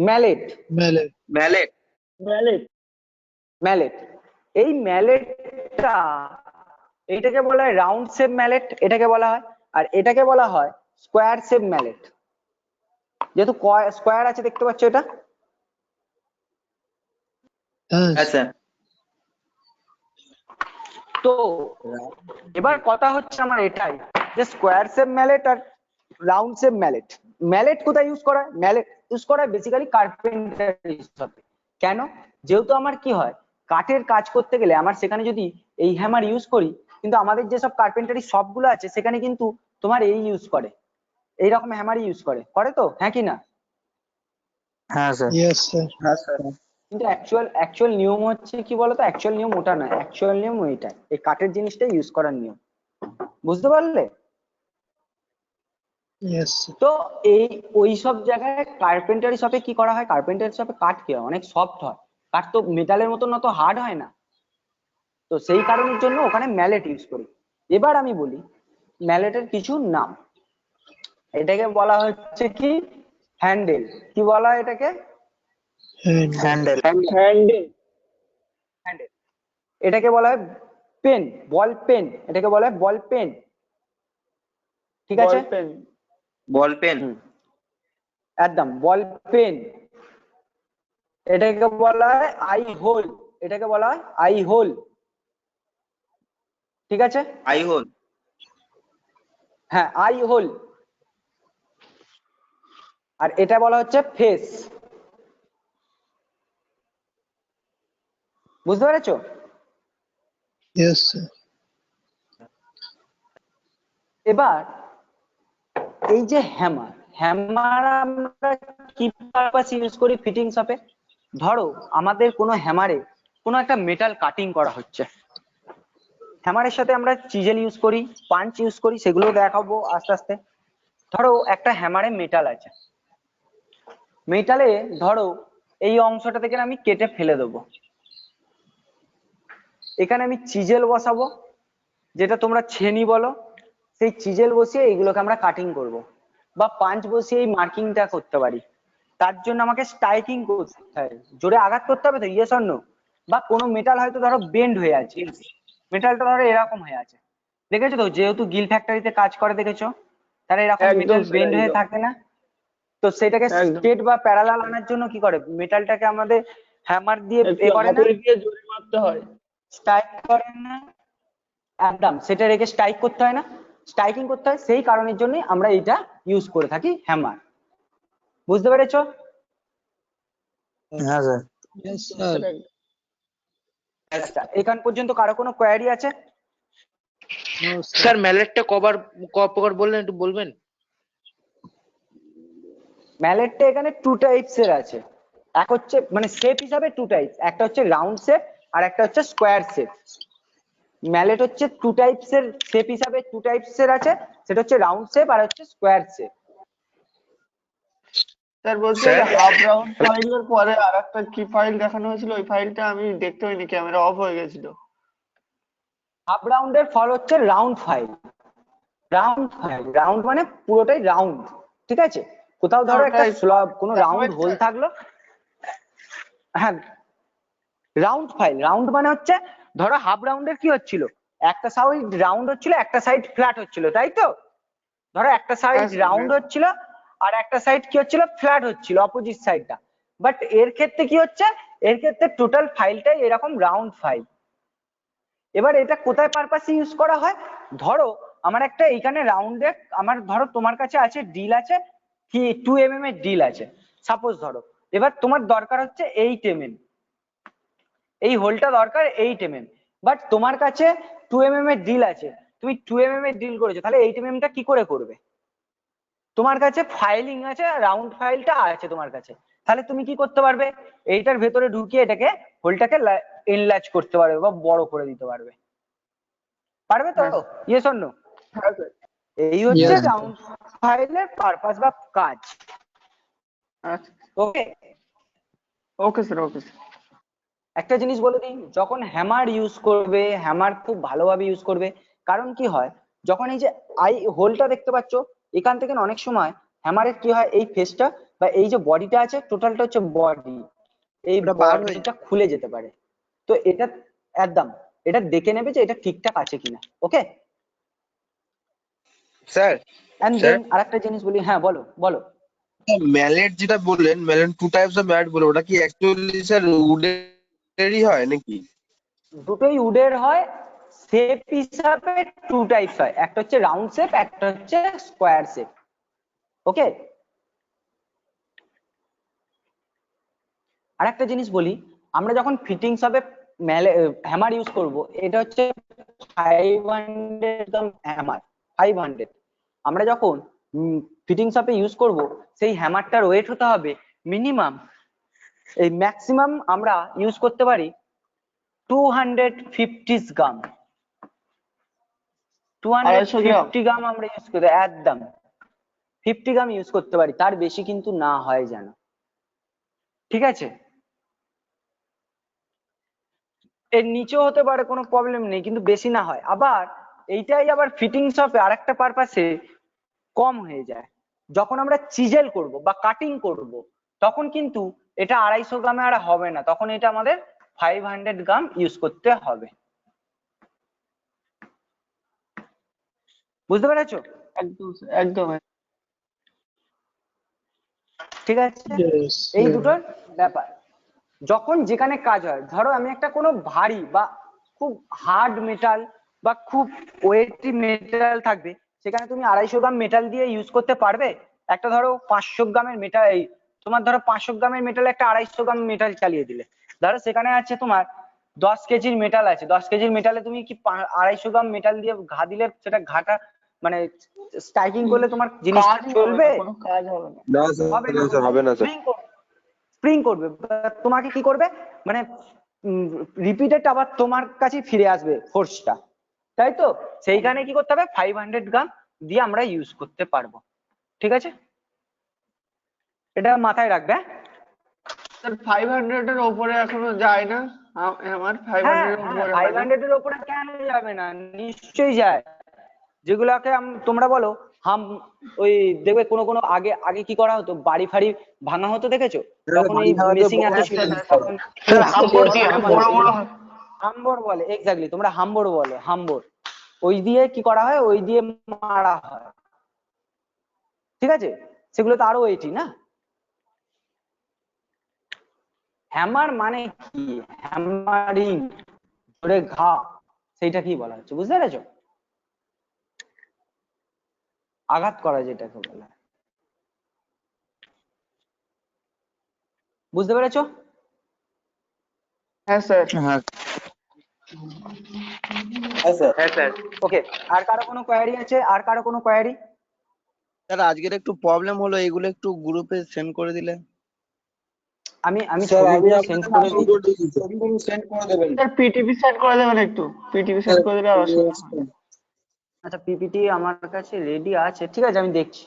Speaker 10: ম্যালেট।
Speaker 13: Mallet.
Speaker 11: ম্যালেট।
Speaker 10: ম্যালেট। এই ম্যালেটটা, এইটাকে বলা হয় রাউন্ড শেপ ম্যালেট, এটাকে বলা হয়। আর এটাকে বলা হয় স্কোয়ার শেপ ম্যালেট। যেহেতু স্কোয়ার আছে, দেখতে পাচ্ছ এটা?
Speaker 11: হ্যাঁ
Speaker 13: Yes.
Speaker 11: স্যার।
Speaker 10: তো এবার কথা হচ্ছে আমার এটাই, যে স্কোয়ার শেপ ম্যালেট আর রাউন্ড শেপ ম্যালেট, ম্যালেট কোথায় ইউজ করা হয়? ম্যালেট ইউজ করা হয় বেসিক্যালি কার্পেন্টার হিসাবে। কেন? যেহেতু আমার কি হয়, কাঠের কাজ করতে গেলে আমার সেখানে যদি এই হ্যামার ইউজ করি, কিন্তু আমাদের যেসব কার্পেন্টারি শপ গুলো আছে সেখানে কিন্তু তোমার এই ইউজ করে, এইরকম হ্যামারই ইউজ করে তো, হ্যাঁ কি না?
Speaker 12: হ্যাঁ স্যার।
Speaker 13: Yes, sir.
Speaker 12: হ্যাঁ স্যার।
Speaker 10: কিন্তু অ্যাকচুয়াল নিয়ম হচ্ছে কি বলতো? অ্যাকচুয়াল নিয়ম ওটা নয়, অ্যাকচুয়াল নিয়ম ওইটাই, এই কাঠের জিনিসটা ইউজ করার নিয়ম। বুঝতে পারলে?
Speaker 13: Yes, sir.
Speaker 10: তো এই ওই সব জায়গায় কার্পেন্টারি শপে কি করা হয়, কার্পেন্টারি শপে কাঠ কি হয়, অনেক সফট হয়, কাঠ তো মেটালের মতন অত হার্ড হয় না। তো সেই কারণের জন্য ওখানে ম্যালেট ইউজ করি। এবার আমি বলি ম্যালেটের কিছু নাম। এটাকে বলা হচ্ছে কি হ্যান্ডেল। কি বলা হয় এটাকে?
Speaker 13: Handle.
Speaker 7: হ্যান্ডেল।
Speaker 10: হ্যান্ডেল। এটাকে বলা হয় পেন, বল পেন, এটাকে বলা হয় বল পেন। ঠিক আছে?
Speaker 7: Ball pen.
Speaker 11: Ball pen.
Speaker 10: একদম বল পেন। এটাকে বলা হয় আই হোল, এটাকে বলা হয় আই হোল। ঠিক আছে?
Speaker 11: Eye hole.
Speaker 10: হ্যাঁ আই হোল। আর এটা বলা হচ্ছে ফেস। বুঝতে পেরেছো?
Speaker 13: Yes, sir.
Speaker 10: এবার এই যে হ্যামার, হ্যামার আমরা কি পারপাস ইউজ করি ফিটিং শপে? ধরো আমাদের কোনো হ্যামারে কোনো একটা মেটাল কাটিং করা হচ্ছে, হ্যামারের সাথে আমরা চিজেল ইউজ করি, পাঞ্চ ইউজ করি, সেগুলো দেখাবো আস্তে আস্তে। ধরো একটা হ্যামারে মেটাল আছে, মেটালে ধরো এই অংশটা থেকে আমি কেটে ফেলে দেবো, এখানে আমি চিজেল বসাবো, যেটা তোমরা ছেনি বলো, সেই চিজেল বসিয়ে এইগুলোকে আমরা কাটিং করব, বা পাঞ্চ বসিয়ে এই মার্কিংটা করতে পারি। তার জন্য আমাকে স্ট্রাইকিং করতে হয়, জোরে আঘাত করতে হবে তো, ইয়েস অর নো? বা কোনো মেটাল হয়তো ধরো বেন্ড হয়ে আছে, মেটালটা ধরো এরকম হয়ে আছে, দেখেছো তো, যেহেতু গিল ফ্যাক্টরিতে কাজ করে দেখেছো, তারা এরকম
Speaker 7: একদম
Speaker 10: মেটাল
Speaker 7: স্যার,
Speaker 10: বেন্ড হয়ে
Speaker 7: একদম
Speaker 10: থাকে না? তো সেটাকে
Speaker 7: একদম
Speaker 10: স্ট্রেট বা প্যারালাল আনার জন্য কি করে, মেটালটাকে আমাদের হ্যামার দিয়ে
Speaker 7: একটু
Speaker 10: এ করে না,
Speaker 7: হাতুড়ি দিয়ে জোরে মারতে হয়।
Speaker 10: স্ট্রাইক করে না, একদম সেটা রেখে স্ট্রাইক করতে হয় না, স্ট্রাইকিং করতে হয়, সেই কারণের জন্যই আমরা এটা ইউজ করে থাকি হ্যামার। বুঝতে পেরেছো?
Speaker 12: হ্যাঁ স্যার।
Speaker 13: Yes,
Speaker 7: একদম
Speaker 13: sir.
Speaker 7: স্যার, একদম।
Speaker 10: আচ্ছা, এখান পর্যন্ত কারো কোনো কোয়ারি আছে?
Speaker 13: No, sir.
Speaker 14: স্যার ম্যালেটটা কবার বললেন, একটু বলবেন?
Speaker 10: ম্যালেটটা এখানে টু টাইপস এর আছে। এক হচ্ছে মানে শেপ হিসাবে টু টাইপস, একটা হচ্ছে রাউন্ড শেপ আর একটা হচ্ছে স্কোয়ার শেপ। ম্যালেট হচ্ছে টু টাইপস এর, শেপ হিসাবে টু টাইপস এর আছে, সেটা হচ্ছে রাউন্ড শেপ আর হচ্ছে স্কোয়ার শেপ।
Speaker 7: স্যার বলছি
Speaker 11: স্যার
Speaker 7: হাফ রাউন্ড ফাইলের পরে আর একটা কি ফাইল দেখানো হয়েছিল, ওই ফাইলটা আমি দেখতে পাইনি, ক্যামেরা অফ হয়ে গেছিল।
Speaker 10: হাফ রাউন্ডের ফল হচ্ছে round file. Round file, round মানে পুরোটাই রাউন্ড, ঠিক আছে? কোথাও ধরো একটা কোনো রাউন্ড হোল থাকলো, হ্যাঁ রাউন্ড ফাইল। রাউন্ড মানে হচ্ছে ধরো হাফ রাউন্ডের কি হচ্ছিল, একটা সাইড রাউন্ড হচ্ছিল, একটা সাইড ফ্ল্যাট হচ্ছিল, তাই তো? ধরো একটা সাইড রাউন্ড হচ্ছিল আর একটা সাইড কি হচ্ছিল, ফ্ল্যাট হচ্ছিল, অপোজিট সাইডটা। বাট এর ক্ষেত্রে কি হচ্ছে, এর ক্ষেত্রে টোটাল ফাইলটাই এরকম রাউন্ড ফাইল। এবার এটা কোথায় পারপাসে ইউজ করা হয়, ধরো আমার একটা এইখানে রাউন্ডে, আমার ধরো তোমার কাছে আছে ডিল আছে, কি 2 mm এর ডিল আছে সাপোজ ধরো, এবার তোমার দরকার হচ্ছে 8 mm, এই হোলটা দরকার 8 mm, বাট তোমার কাছে 2 mm এর ডিল আছে, তুমি 2 mm এর ডিল করেছো, তাহলে 8 mm টা কি করে করবে? তোমার কাছে ফাইলিং আছে, রাউন্ড ফাইলটা আছে তোমার কাছে, তাহলে তুমি কি করতে পারবে, এইটার ভেতরে ঢুকিয়ে এটাকে হোলটাকে এনলার্জ করতে পারবে বা বড় করে দিতে পারবে, পারবে তো? Yes or no? এই হচ্ছে
Speaker 13: Yes, sir.
Speaker 10: রাউন্ড ফাইলের পারপাস বা কাজ। Okay
Speaker 7: okay sir, okay sir.
Speaker 10: একটা জিনিস বলে দিই, যখন হ্যামার ইউজ করবে, হ্যামার খুব ভালোভাবে ইউজ করবে, কারণ কি হয়, যখন এই যে হোলটা দেখতে পাচ্ছ, এখান থেকে না অনেক সময় হ্যামারের কি হয়, এই ফেসটা বা এই যে বডিটা আছে, টোটালটা হচ্ছে বডি, এই বডিটা খুলে যেতে পারে। তো এটা একদম এটা দেখে নেবে যে এটা ঠিকঠাক আছে কিনা। ওকে
Speaker 11: স্যার
Speaker 10: এন্ড দেন আরেকটা জিনিস বলি, হ্যাঁ বলো বলো।
Speaker 9: ম্যালেট যেটা বললেন, mallet two types of mallet বলে, ওটা কি অ্যাকচুয়ালি স্যার উডেরই হয় নাকি?
Speaker 10: দুটোই উডের হয়, শেপ হিসাবে টু টাইপস হয়, একটা হচ্ছে রাউন্ড শেপ, একটা হচ্ছে স্কোয়ার শেপ। ওকে আর একটা জিনিস বলি, আমরা যখন ফিটিংস হবে হ্যামার ইউজ করব, এটা হচ্ছে 500 হ্যামার, 500। আমরা যখন ফিটিংস হবে ইউজ করব, সেই হ্যামারটার ওয়েট হতে হবে মিনিমাম, এই ম্যাক্সিমাম আমরা ইউজ করতে পারি 250 গ্রাম, 250 গ্রাম আমরা ইউজ করি, একদম 50 গ্রাম ইউজ করতে পারি, তার বেশি কিন্তু না হয় যেন, ঠিক আছে? এর নিচেও হতে পারে, কোনো প্রবলেম নেই, কিন্তু বেশি না হয়। আবার এইটাই আবার ফিটিংস হবে আরেকটা পারপাসে কম হয়ে যায়, যখন আমরা চিজেল করব বা কাটিং করব, তখন কিন্তু এটা 250 গ্রামে আর হবে না, তখন এটা আমাদের 500 গ্রাম ইউজ করতে হবে। বুঝতে পেরেছো?
Speaker 7: একদম একদম।
Speaker 10: ঠিক আছে,
Speaker 13: Yes,
Speaker 10: এই
Speaker 13: sir.
Speaker 10: দুটোর ব্যাপার। যখন যেখানে কাজ হয়, ধরো আমি একটা কোনো ভারী বা খুব হার্ড মেটাল বা খুব ওয়েটি মেটাল থাকবে, সেখানে তুমি 250 গ্রাম মেটাল দিয়ে ইউজ করতে পারবে? একটা ধরো 500 গ্রামের মেটাল, তোমার ধরো 500 গ্রামের মেটাল একটা 250 গ্রাম মেটাল চালিয়ে দিলে, ধরো সেখানে আছে তোমার 10 কেজির মেটাল আছে, 10 কেজির মেটালে তুমি কি 250 গ্রাম মেটাল দিয়ে ঘা দিলে সেটা ঘাটা মানে স্ট্রাইকিং করলে তোমার জিনিসটা চলবে?
Speaker 7: কোনো কাজ হবে না।
Speaker 9: না
Speaker 10: হবে না,
Speaker 9: স্যার, হবে না স্যার।
Speaker 10: স্প্রিং করবে, তোমাকে কি করবে মানে রিপিটেড আবার তোমার কাছে ফিরে আসবে ফোর্সটা, তাই তো? সেইখানে কি করতে হবে, 500 গ্রাম দিয়ে আমরা ইউজ করতে পারবো, ঠিক আছে? এটা মাথায় রাখবে।
Speaker 7: স্যার 500 এর উপরে এখনো যায় না, আমার
Speaker 10: হ্যাঁ
Speaker 7: 500 এর
Speaker 10: হ্যাঁ
Speaker 7: উপরে হয় না?
Speaker 10: 500 এর উপরে কেন যাবে না, নিশ্চয়ই যায়। যেগুলাকে তোমরা বলো ওই দেখবে কোনো কোনো আগে আগে কি করা হতো, বাড়ি ফাড়ি ভাঙা হতো দেখেছো, তখন এই মেশিং এত ছিল না, তখন
Speaker 14: স্যার হাম্বর দিয়ে বড় বড়
Speaker 10: হাম্বর বলে, এক্স্যাক্টলি, তোমরা হাম্বর বলো, হাম্বর। ওই দিয়ে কি করা হয়, ওই দিয়ে মারা হয়, ঠিক আছে। সেগুলো তো আরো ওয়েটি না। হ্যামার মানে কি, হ্যামারিং, জোরে ঘা, সেইটা কি বলা হচ্ছে, বুঝতে পেরেছো? আঘাত করা যেটাকে বলা হয়, বুঝতে পেরেছো?
Speaker 7: হ্যাঁ স্যার।
Speaker 9: হ্যাঁ
Speaker 10: হ্যাঁ স্যার। ওকে, আর কারো কোনো কোয়ারি আছে? আর কারো কোনো কোয়ারি?
Speaker 12: স্যার আজকের একটু প্রবলেম হলো, এগুলো একটু গ্রুপে সেন্ড করে দিলে।
Speaker 10: আমি আমি
Speaker 9: স্যার আমি
Speaker 10: ছবিগুলো সেন্ড
Speaker 9: আপনাকে
Speaker 10: করে
Speaker 9: নাম্বার
Speaker 10: দিই।
Speaker 9: করে দিয়েছি, ছবিগুলো সেন্ড করে দেবেন।
Speaker 7: স্যার পিটিপি সেন্ড করে দেবেন একটু, পিটিপি সেন্ড করে দিলে আরো সুবিধা হয়।
Speaker 10: আচ্ছা, পিপিটি আমার কাছে রেডি আছে, ঠিক আছে, আমি দেখছি।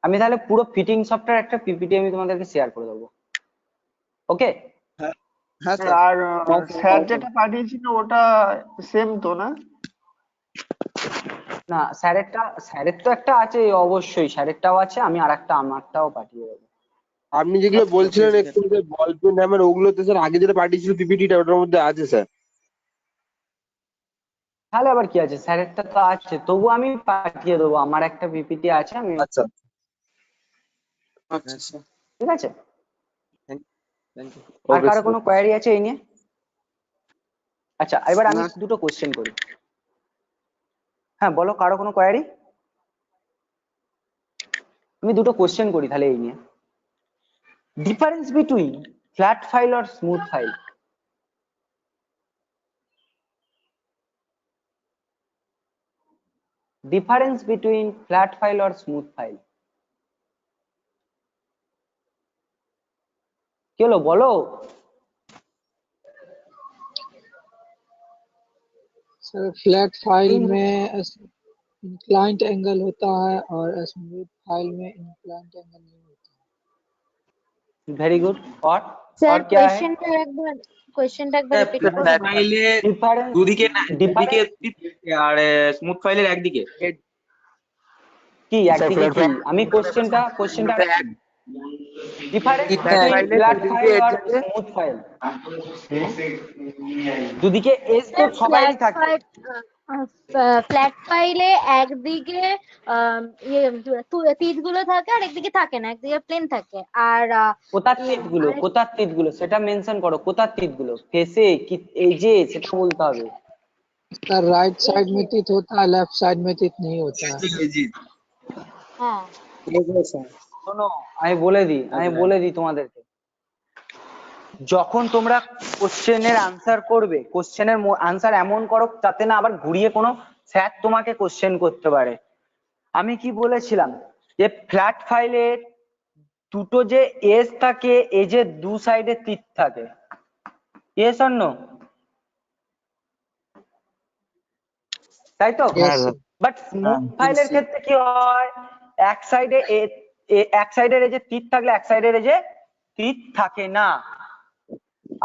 Speaker 10: আমি তাহলে পুরো ফিটিং সফটওয়্যার একটা পিপিটি আমি তোমাদেরকে শেয়ার করে দেবো। ওকে।
Speaker 9: হ্যাঁ হ্যাঁ
Speaker 7: স্যার,
Speaker 9: স্যার।
Speaker 7: আর স্যার যেটা পাঠিয়েছিল ওটা সেম তো না?
Speaker 10: না, স্যারের তো একটা আছে, অবশ্যই স্যারেরটাও আছে, আমি আর একটা আমারটাও পাঠিয়ে দেবো।
Speaker 9: আপনি যেগুলো বলছিলেন একটু বল পেন হ্যামার, ওগুলোতে স্যার আগে যেটা পাঠিয়েছিল পিপিটিটা ওটার মধ্যে আছে স্যার।
Speaker 10: তাহলে আবার কি আছে, স্যারেরটা তো আছে, তবু আমি পাঠিয়ে দেবো, আমার একটা পিপিটি আছে, আমি,
Speaker 9: আচ্ছা আচ্ছা স্যার,
Speaker 10: ঠিক আছে। আর
Speaker 9: ওকে
Speaker 10: কারো
Speaker 9: স্যার।
Speaker 10: কোনো কোয়ারি আছে এই নিয়ে? আচ্ছা, এবার আমি দুটো কোশ্চেন করি। হ্যাঁ বলো, কারো কোনো কোয়ারি? আমি দুটো কোশ্চেন করি তাহলে এই নিয়ে। ডিফারেন্স বিটুইন ফ্ল্যাট ফাইল আর smooth file. Difference between flat file আর স্মুথ ফাইল, কি হলো বলো?
Speaker 13: सर फ्लैट फाइल में इंक्लाइंट एंगल होता है और स्मूथ फाइल में इंक्लाइंट एंगल नहीं होता।
Speaker 10: Very good. और
Speaker 6: স্যার
Speaker 10: क्या है?
Speaker 6: কোয়েশ্চেনটা একবার রিপিট করুন।
Speaker 11: ফ্ল্যাট ফাইলে
Speaker 10: ডিফারেন্স
Speaker 11: দুদিকে দুদিকে
Speaker 10: ডিফারেন্স
Speaker 11: আর স্মুথ ফাইলের একদিকে।
Speaker 10: কি একদিকে কি, আমি কোশ্চেনটা ডিফারেন্স বিটুইন ফ্ল্যাট ফাইল আর স্মুথ ফাইল। দুদিকে এজ তো সবাইরই থাকে।
Speaker 6: ফ্ল্যাট ফাইলে একদিকে তীর গুলো থাকে আর একদিকে থাকে না, একদিকে প্লেন থাকে। আর
Speaker 10: কোথার তীরগুলো সেটা মেনশন করো, কোথার তীরগুলো, ফেসে কি এজে, সেটা বলতে হবে।
Speaker 13: सर राइट साइड में तीत होता है, लेफ्ट साइड में तीत नहीं होता है।
Speaker 6: হ্যাঁ,
Speaker 10: শোনো, আমি বলে দিই তোমাদেরকে। যখন তোমরা কোশ্চেনের আনসার করবে, কোশ্চেনের আনসার এমন করো যাতে না আবার ঘুরিয়ে কোনো স্যার তোমাকে কোশ্চেন করতে পারে। আমি কি বলেছিলাম, যে ফ্ল্যাট ফাইলে দুটো যে এজ থাকে, এজের দু সাইডে তীর থাকে, ইয়েস অর নো? তাই তো? বাট স্মুথ ফাইলের ক্ষেত্রে কি হয়, এক সাইডের এজে তীর থাকলে এক সাইডের এজে তীর থাকে না।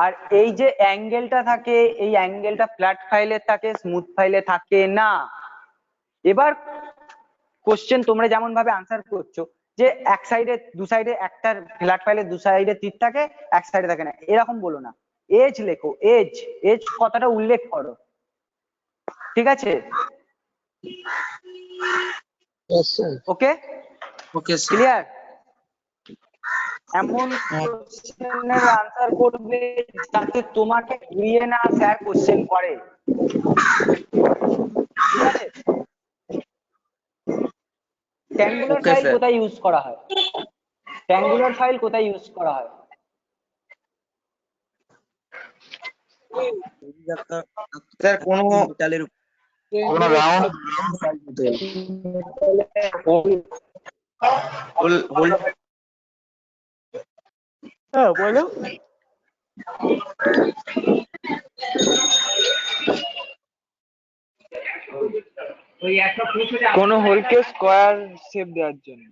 Speaker 10: আর এই যে অ্যাঙ্গেলটা থাকে, এই অ্যাঙ্গেলটা ফ্ল্যাট ফাইলে থাকে, স্মুথ ফাইলে থাকে না। এবার কোশ্চেন তোমরা যেমন ভাবে আনসার করছো, যে এক সাইডে দু সাইডে, একটা ফ্ল্যাট ফাইলে দু সাইডে তীর থাকে, এক সাইডে থাকে না, এরকম বলো না, এজ লেখো, এজ এজ কথাটা উল্লেখ করো, ঠিক আছে? ওকে
Speaker 9: ওকে
Speaker 10: ক্লিয়ার? এমন কোশ্চেনের আনসার করবে যাতে তোমাকে ঘুরিয়ে না স্যার কোশ্চেন করে, ঠিক আছে? ট্যাঙ্গুলার ফাইল কোথায় ইউজ করা হয়? ট্যাঙ্গুলার ফাইল কোথায় ইউজ করা হয়?
Speaker 11: স্যার কোনো রাউন্ড
Speaker 10: হ্যাঁ বলো।
Speaker 8: কোন হোলকে স্কোয়ার শেপ দেওয়ার জন্য।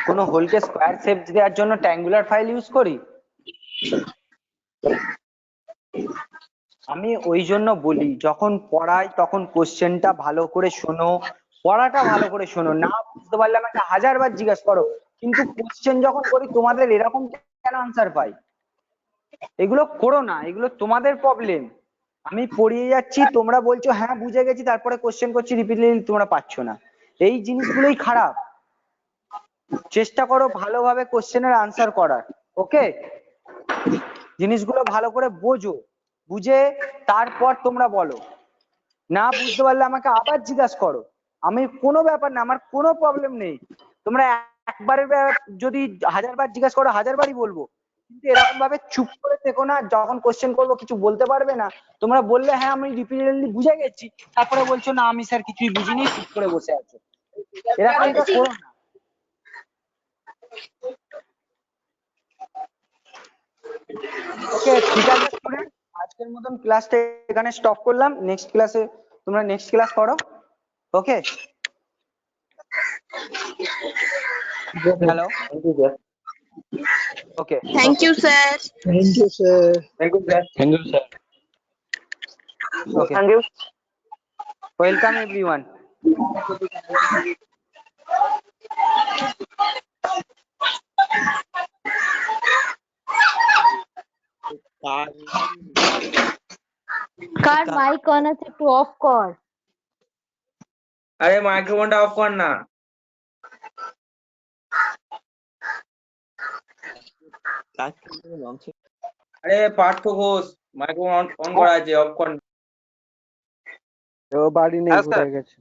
Speaker 10: কোনো হোলকে স্কোয়ার শেপ দেওয়ার জন্য ট্যাঙ্গুলার ফাইল ইউজ করি? আমি ওই জন্য বলি যখন পড়াই তখন কোশ্চেনটা ভালো করে শোনো, পড়াটা ভালো করে শোনো, না বুঝতে পারলে আমাকে 1000বার জিজ্ঞাসা করো, কিন্তু কোশ্চেন যখন করি তোমাদের এরকম কেন আনসার পাই? এগুলো করো না, এগুলো তোমাদের প্রবলেম। আমি পড়িয়ে যাচ্ছি, তোমরা বলছো হ্যাঁ বুঝে গেছি, তারপরে কোশ্চেন করছি রিপিটেডলি তোমরা পাচ্ছ না। এই জিনিসগুলোই খারাপ। চেষ্টা করো ভালোভাবে কোশ্চেনের আনসার করার। ওকে, জিনিসগুলো ভালো করে বোঝো, বুঝে তারপর তোমরা বলো। না বুঝতে পারলে আমাকে আবার জিজ্ঞাসা করো, আমি কোনো ব্যাপার না, আমার কোনো প্রবলেম নেই। তোমরা একবারের যদি 1000বার জিজ্ঞাসা করো 1000বারই বলবো, কিন্তু এরকম ভাবে চুপ করে থেকো না, যখন কোশ্চেন করবো কিছু বলতে পারবে না, তোমরা বললে হ্যাঁ আমি রিপিটেডলি বুঝে গেছি, তারপরে বলছো না আমি স্যার কিছুই বুঝিনি, চুপ করে বসে আছো। এরকমটা করো না। ওকে ঠিক আছে স্টুডেন্ট, আজকের মতন ক্লাসটা এখানে স্টপ করলাম। নেক্সট ক্লাসে তোমরা নেক্সট ক্লাস করো। Okay, hello, okay,
Speaker 5: Thank you, sir.
Speaker 13: Thank you, sir.
Speaker 11: Thank you sir. Thank you sir.
Speaker 10: Okay,
Speaker 5: Thank you.
Speaker 10: Welcome everyone.
Speaker 6: কার মাইক অন আছে একটু অফ কর।
Speaker 11: আরে মাইক্রোফোনটা অফ কর না। আরে পার্থ ঘোষ, মাইক্রোফোন অন করা আছে, অফ কর না।
Speaker 7: ও বাড়ি নেই, কোথায় গেছে?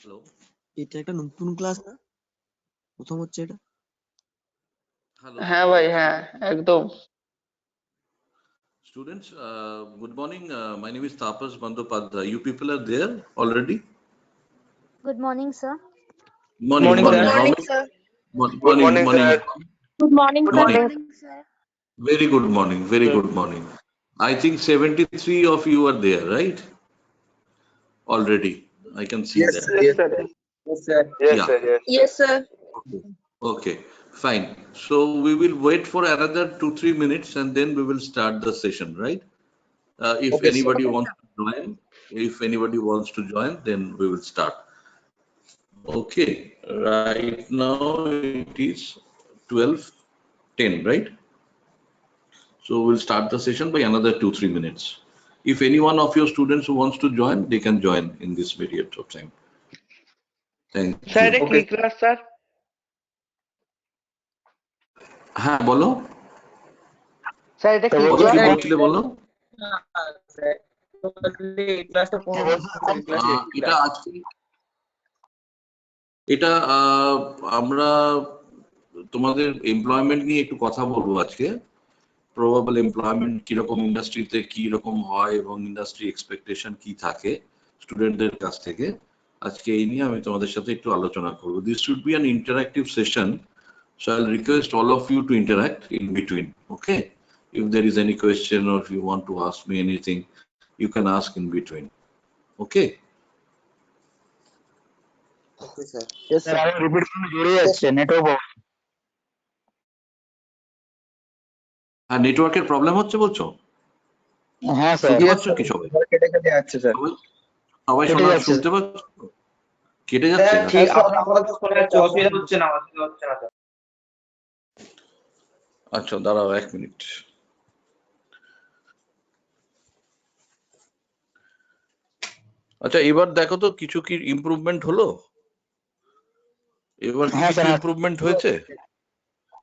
Speaker 15: হ্যালো, এটা একটা নতুন ক্লাস না? প্রথম হচ্ছে এটা? হ্যালো
Speaker 14: হ্যাঁ ভাই, হ্যাঁ একদম।
Speaker 15: students, good morning. My name is Tapas Bandyopadhyay. You people are there already?
Speaker 6: Good morning sir.
Speaker 15: Morning,
Speaker 11: Morning,
Speaker 15: morning.
Speaker 11: sir.
Speaker 15: How
Speaker 5: Morning,
Speaker 15: many?
Speaker 5: sir.
Speaker 4: Good
Speaker 15: Morning,
Speaker 4: morning,
Speaker 15: morning.
Speaker 4: sir.
Speaker 5: Good morning,
Speaker 4: Good
Speaker 5: sir.
Speaker 4: morning.
Speaker 5: Sir.
Speaker 15: Very good morning, very good morning. I think 73 of you are there, right? Already, I can see
Speaker 9: Yes,
Speaker 15: that.
Speaker 9: sir.
Speaker 14: Yes,
Speaker 9: Yes.
Speaker 14: sir.
Speaker 11: Yes, sir.
Speaker 4: Yes,
Speaker 15: Yeah.
Speaker 4: sir. Yes.
Speaker 5: Yes, sir.
Speaker 15: Okay. Okay, fine. So we will wait for another 2-3 minutes and then we will start the session, right? If
Speaker 11: Okay, sir.
Speaker 15: anybody wants to join, then we will start. Okay, right now it is 12:10, right? So we'll start the session by another 2-3 minutes. If any one of your students who wants to join, they can join in this period of time. Thank
Speaker 14: sir
Speaker 15: you.
Speaker 14: এটা কি class sir?
Speaker 15: হ্যাঁ বলো,
Speaker 10: sir এটা কি
Speaker 15: বলো কি
Speaker 10: class?
Speaker 15: বলছিলে বলো।
Speaker 11: এই ক্লাসটা কোন
Speaker 15: এটা আজকে এটা আমরা তোমাদের এমপ্লয়মেন্ট নিয়ে একটু কথা বলবো আজকে। প্রবাবল এমপ্লয়মেন্ট কিরকম ইন্ডাস্ট্রিতে কি রকম হয় এবং ইন্ডাস্ট্রি এক্সপেকটেশন কি থাকে স্টুডেন্টদের কাছ থেকে, আজকে এই নিয়ে আমি তোমাদের সাথে একটু আলোচনা করব। This should be an interactive session, so I'll request all of you to interact in between. Okay, if there is any question or if you want to ask me anything, you can ask in between. Okay.
Speaker 4: Okay sir.
Speaker 12: Sir repeat করলে জোরে যাচ্ছে network.
Speaker 15: আর নেটওয়ার্কের problem হচ্ছে বলছো?
Speaker 12: হ্যাঁ sir.
Speaker 15: শুনতে পাচ্ছ কি সবাই?
Speaker 12: কেটে কেটে যাচ্ছে স্যার।
Speaker 15: সবাই
Speaker 12: কেটে
Speaker 15: শোনা
Speaker 12: যাচ্ছে।
Speaker 15: শুনতে পাচ্ছ? কেটে যাচ্ছে?
Speaker 11: ঠিক আপাতত শোনা যাচ্ছে, অসুবিধা হচ্ছে না, অসুবিধা হচ্ছে না স্যার।
Speaker 15: আচ্ছা দাঁড়াও 1 মিনিট। আচ্ছা এবার দেখো তো কিছু কি ইমপ্রুভমেন্ট হলো? এবার কি
Speaker 12: হ্যাঁ
Speaker 15: কিছু
Speaker 12: স্যার।
Speaker 15: ইমপ্রুভমেন্ট হয়েছে?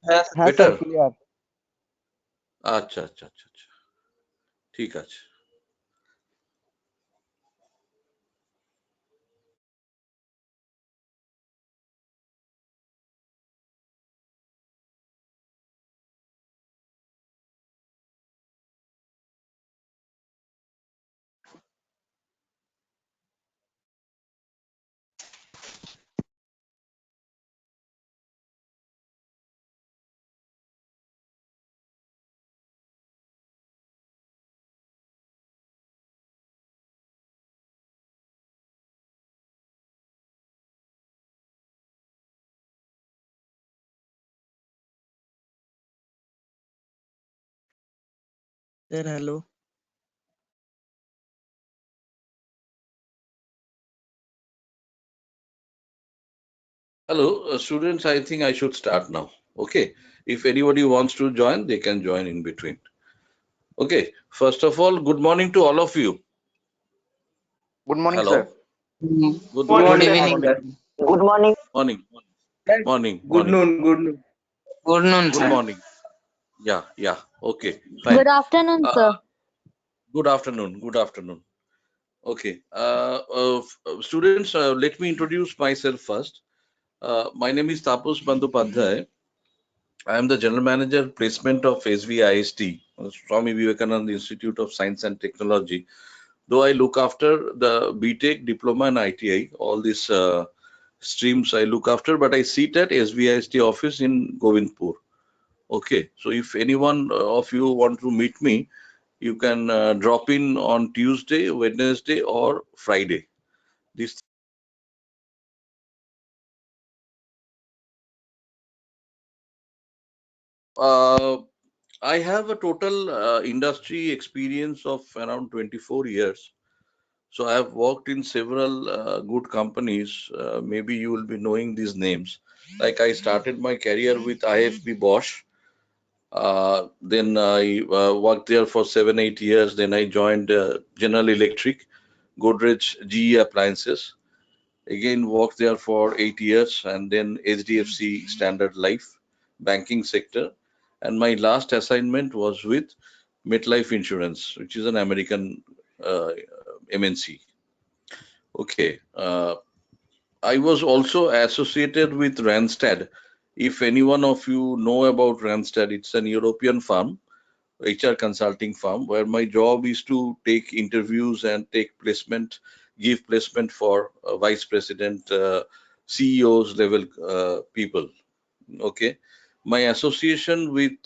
Speaker 12: হ্যাঁ স্যার
Speaker 15: বেটার?
Speaker 12: ক্লিয়ার।
Speaker 15: আচ্ছা আচ্ছা আচ্ছা আচ্ছা, ঠিক আছে।
Speaker 12: Sir hello.
Speaker 15: Hello, students, I think I should start now. Okay, if anybody wants to join, they can join in between. Okay, first of all, good morning to all of you.
Speaker 14: Good morning
Speaker 15: Hello.
Speaker 14: Sir.
Speaker 15: Good
Speaker 11: Good
Speaker 15: morning.
Speaker 11: evening, sir.
Speaker 3: Good morning.
Speaker 15: Morning. Morning.
Speaker 11: Good
Speaker 15: Morning.
Speaker 11: noon, good noon.
Speaker 12: Good নুন
Speaker 15: Good morning. Yeah, yeah. Okay, fine.
Speaker 6: Good afternoon, sir.
Speaker 15: Good afternoon. Good afternoon. Okay. Students, let me introduce myself first. My name is Tapus Bandyopadhyay. I am the General Manager Placement of SVIST, Swami Vivekananda Institute of Science and Technology. Though I look after the BTech, Diploma and ITI, all these streams I look after, but I sit at SVIST office in Govindpur. Okay, so if anyone of you want to meet me, you can drop in on Tuesday, Wednesday or Friday. This I have a total industry experience of around 24 years. So I have worked in several good companies. Maybe you will be knowing these names. Like I started my career with IFB Bosch. Then I worked there for 7-8 years. Then I joined General Electric, Godrej GE Appliances. Again worked there for 8 years, and then HDFC Standard Life, banking sector. And my last assignment was with MetLife Insurance, which is an American MNC. Okay. I was also associated with Randstad. If any one of you know about Randstad, it's an European firm, HR consulting firm, where my job is to take interviews and take placement, give placement for vice president, CEOs level people. Okay. My association with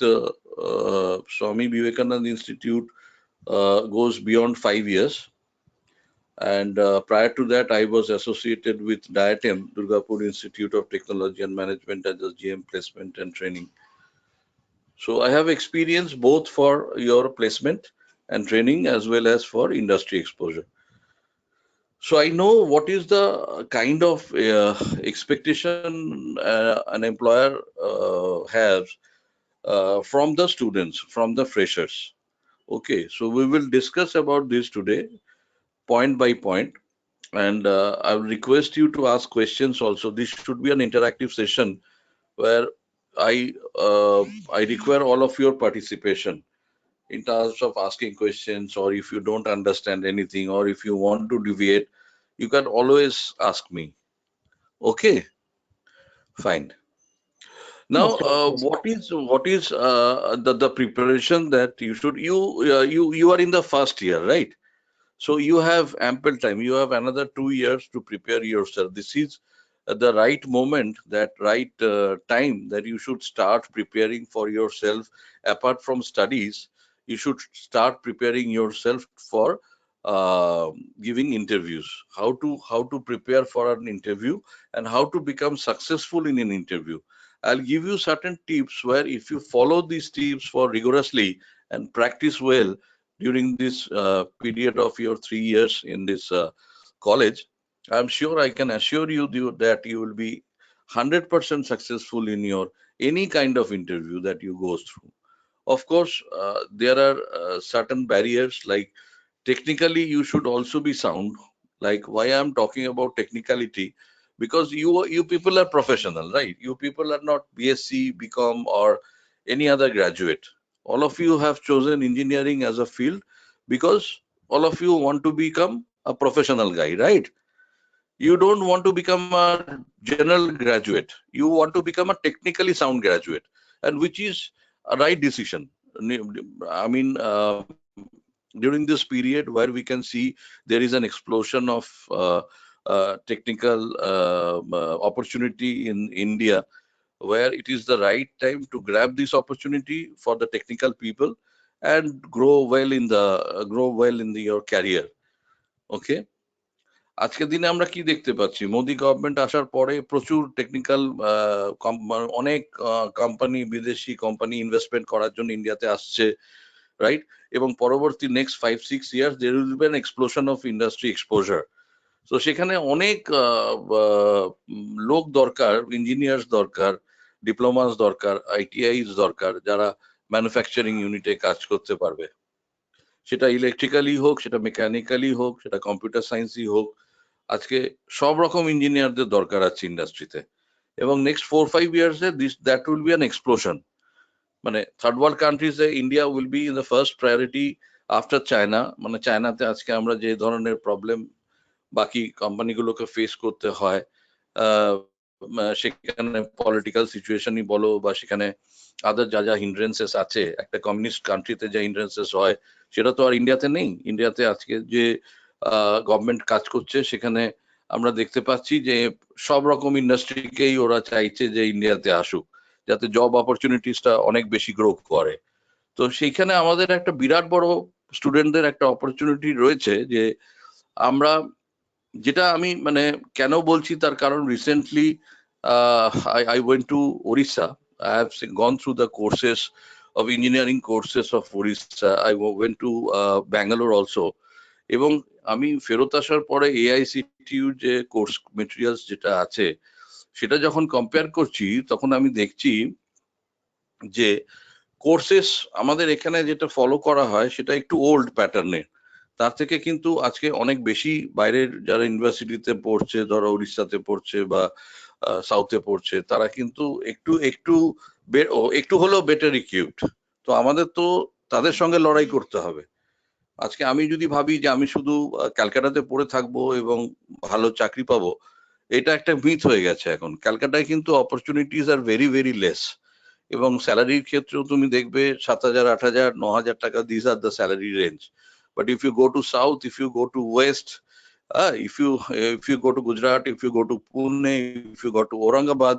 Speaker 15: Swami Vivekananda Institute goes beyond 5 years. And prior to that, I was associated with DIATM, Durgapur Institute of Technology and Management, as a GM placement and training. So I have experience both for your placement and training as well as for industry exposure. So I know what is the kind of expectation an employer has from the students, from the freshers. Okay, so we will discuss about this today, point by point. And I will request you to ask questions also. This should be an interactive session where I require all of your participation in terms of asking questions, or if you don't understand anything, or if you want to deviate, you can always ask me. Okay. Fine. Now, what is the preparation that you should you are in the first year, right? So you have ample time. You have another 2 years to prepare yourself. This is the right moment, that right time that you should start preparing for yourself. Apart from studies, you should start preparing yourself for uh, giving interviews. How to prepare for an interview and how to become successful in an interview. I'll give you certain tips where if you follow these tips for rigorously and practice well during this period of your 3 years in this college, I'm sure I can assure that you will be 100% successful in your any kind of interview that you go through. Of course, there are certain barriers, like technically you should also be sound. Like, why I'm talking about technicality, because you people are professional, right? You people are not BSc, BCom, or any other graduate. All of you have chosen engineering as a field because all of you want to become a professional guy, right? You don't want to become a general graduate. You want to become a technically sound graduate, and which is a right decision. I mean, during this period where we can see there is an explosion of technical opportunity in India, where it is the right time to grab this opportunity for the technical people and grow well in your career. Okay. আজকের দিনে আমরা কি দেখতে পাচ্ছি, Modi government আসার পরে প্রচুর technical অনেক কোম্পানি, বিদেশি কোম্পানি ইনভেস্টমেন্ট করার জন্য ইন্ডিয়াতে আসছে, রাইট? এবং পরবর্তী next 5-6 years there will be an explosion of industry exposure. তো সেখানে অনেক লোক দরকার, ইঞ্জিনিয়ার্স দরকার, ডিপ্লোমাস দরকার, আইটিআইস দরকার, যারা ম্যানুফ্যাকচারিং ইউনিটে কাজ করতে পারবে। সেটা ইলেকট্রিক্যালি হোক, সেটা মেকানিক্যালি হোক, সেটা কম্পিউটার সায়েন্সই হোক, আজকে সব রকম ইঞ্জিনিয়ারদের দরকার আছে ইন্ডাস্ট্রিতে। এবং নেক্সট 4-5 ইয়ার্সে that will be an explosion. মানে থার্ড ওয়ার্ল্ড কান্ট্রিজে India will be in the first priority after China. মানে চায়নাতে আজকে আমরা যে ধরনের প্রবলেম বাকি কোম্পানিগুলোকে ফেস করতে হয়, সেখানে পলিটিক্যাল সিচুয়েশনই বলো বা সেখানে আদার যা হিন্ড্রেন্সেস আছে, একটা কমিউনিস্ট কান্ট্রিতে যে হিন্ড্রেন্সেস হয় সেটা তো আর ইন্ডিয়াতে নেই। ইন্ডিয়াতে আজকে যে গভর্নমেন্ট কাজ করছে সেখানে আমরা দেখতে পাচ্ছি যে সব রকম ইন্ডাস্ট্রিকেই ওরা চাইছে যে ইন্ডিয়াতে আসুক, যাতে জব অপরচুনিটিসটা অনেক বেশি গ্রো করে। তো সেইখানে আমাদের একটা বিরাট বড় স্টুডেন্টদের একটা অপরচুনিটি রয়েছে, যে আমরা যেটা আমি মানে কেন বলছি তার কারণ, recently I went to Orissa. I have gone through the courses of engineering courses of Orissa. I went to Bangalore also. এবং আমি ফেরত আসার পরে AICTU যে কোর্স মেটেরিয়ালস যেটা আছে সেটা যখন কম্পেয়ার করছি, তখন আমি দেখছি যে কোর্সেস আমাদের এখানে যেটা ফলো করা হয় সেটা একটু ওল্ড প্যাটার্নের। তার থেকে কিন্তু আজকে অনেক বেশি বাইরের যারা ইউনিভার্সিটিতে পড়ছে, ধরো উড়িষ্যাতে পড়ছে বা সাউথে পড়ছে, তারা কিন্তু একটু হলেও বেটার ইকুইপড। তো আমাদের তো তাদের সঙ্গে লড়াই করতে হবে। আজকে আমি যদি ভাবি যে আমি শুধু ক্যালকাটাতে পড়ে থাকবো এবং ভালো চাকরি পাবো, এটা একটা মিথ হয়ে গেছে এখন। ক্যালকাটায় কিন্তু opportunities are very very less, এবং স্যালারির ক্ষেত্রেও তুমি দেখবে 7,000, 8,000, 9,000 টাকা, this are the salary range. But if you go to south, if you go to west, if you go to Gujarat, if you go to Pune, if you go to Aurangabad,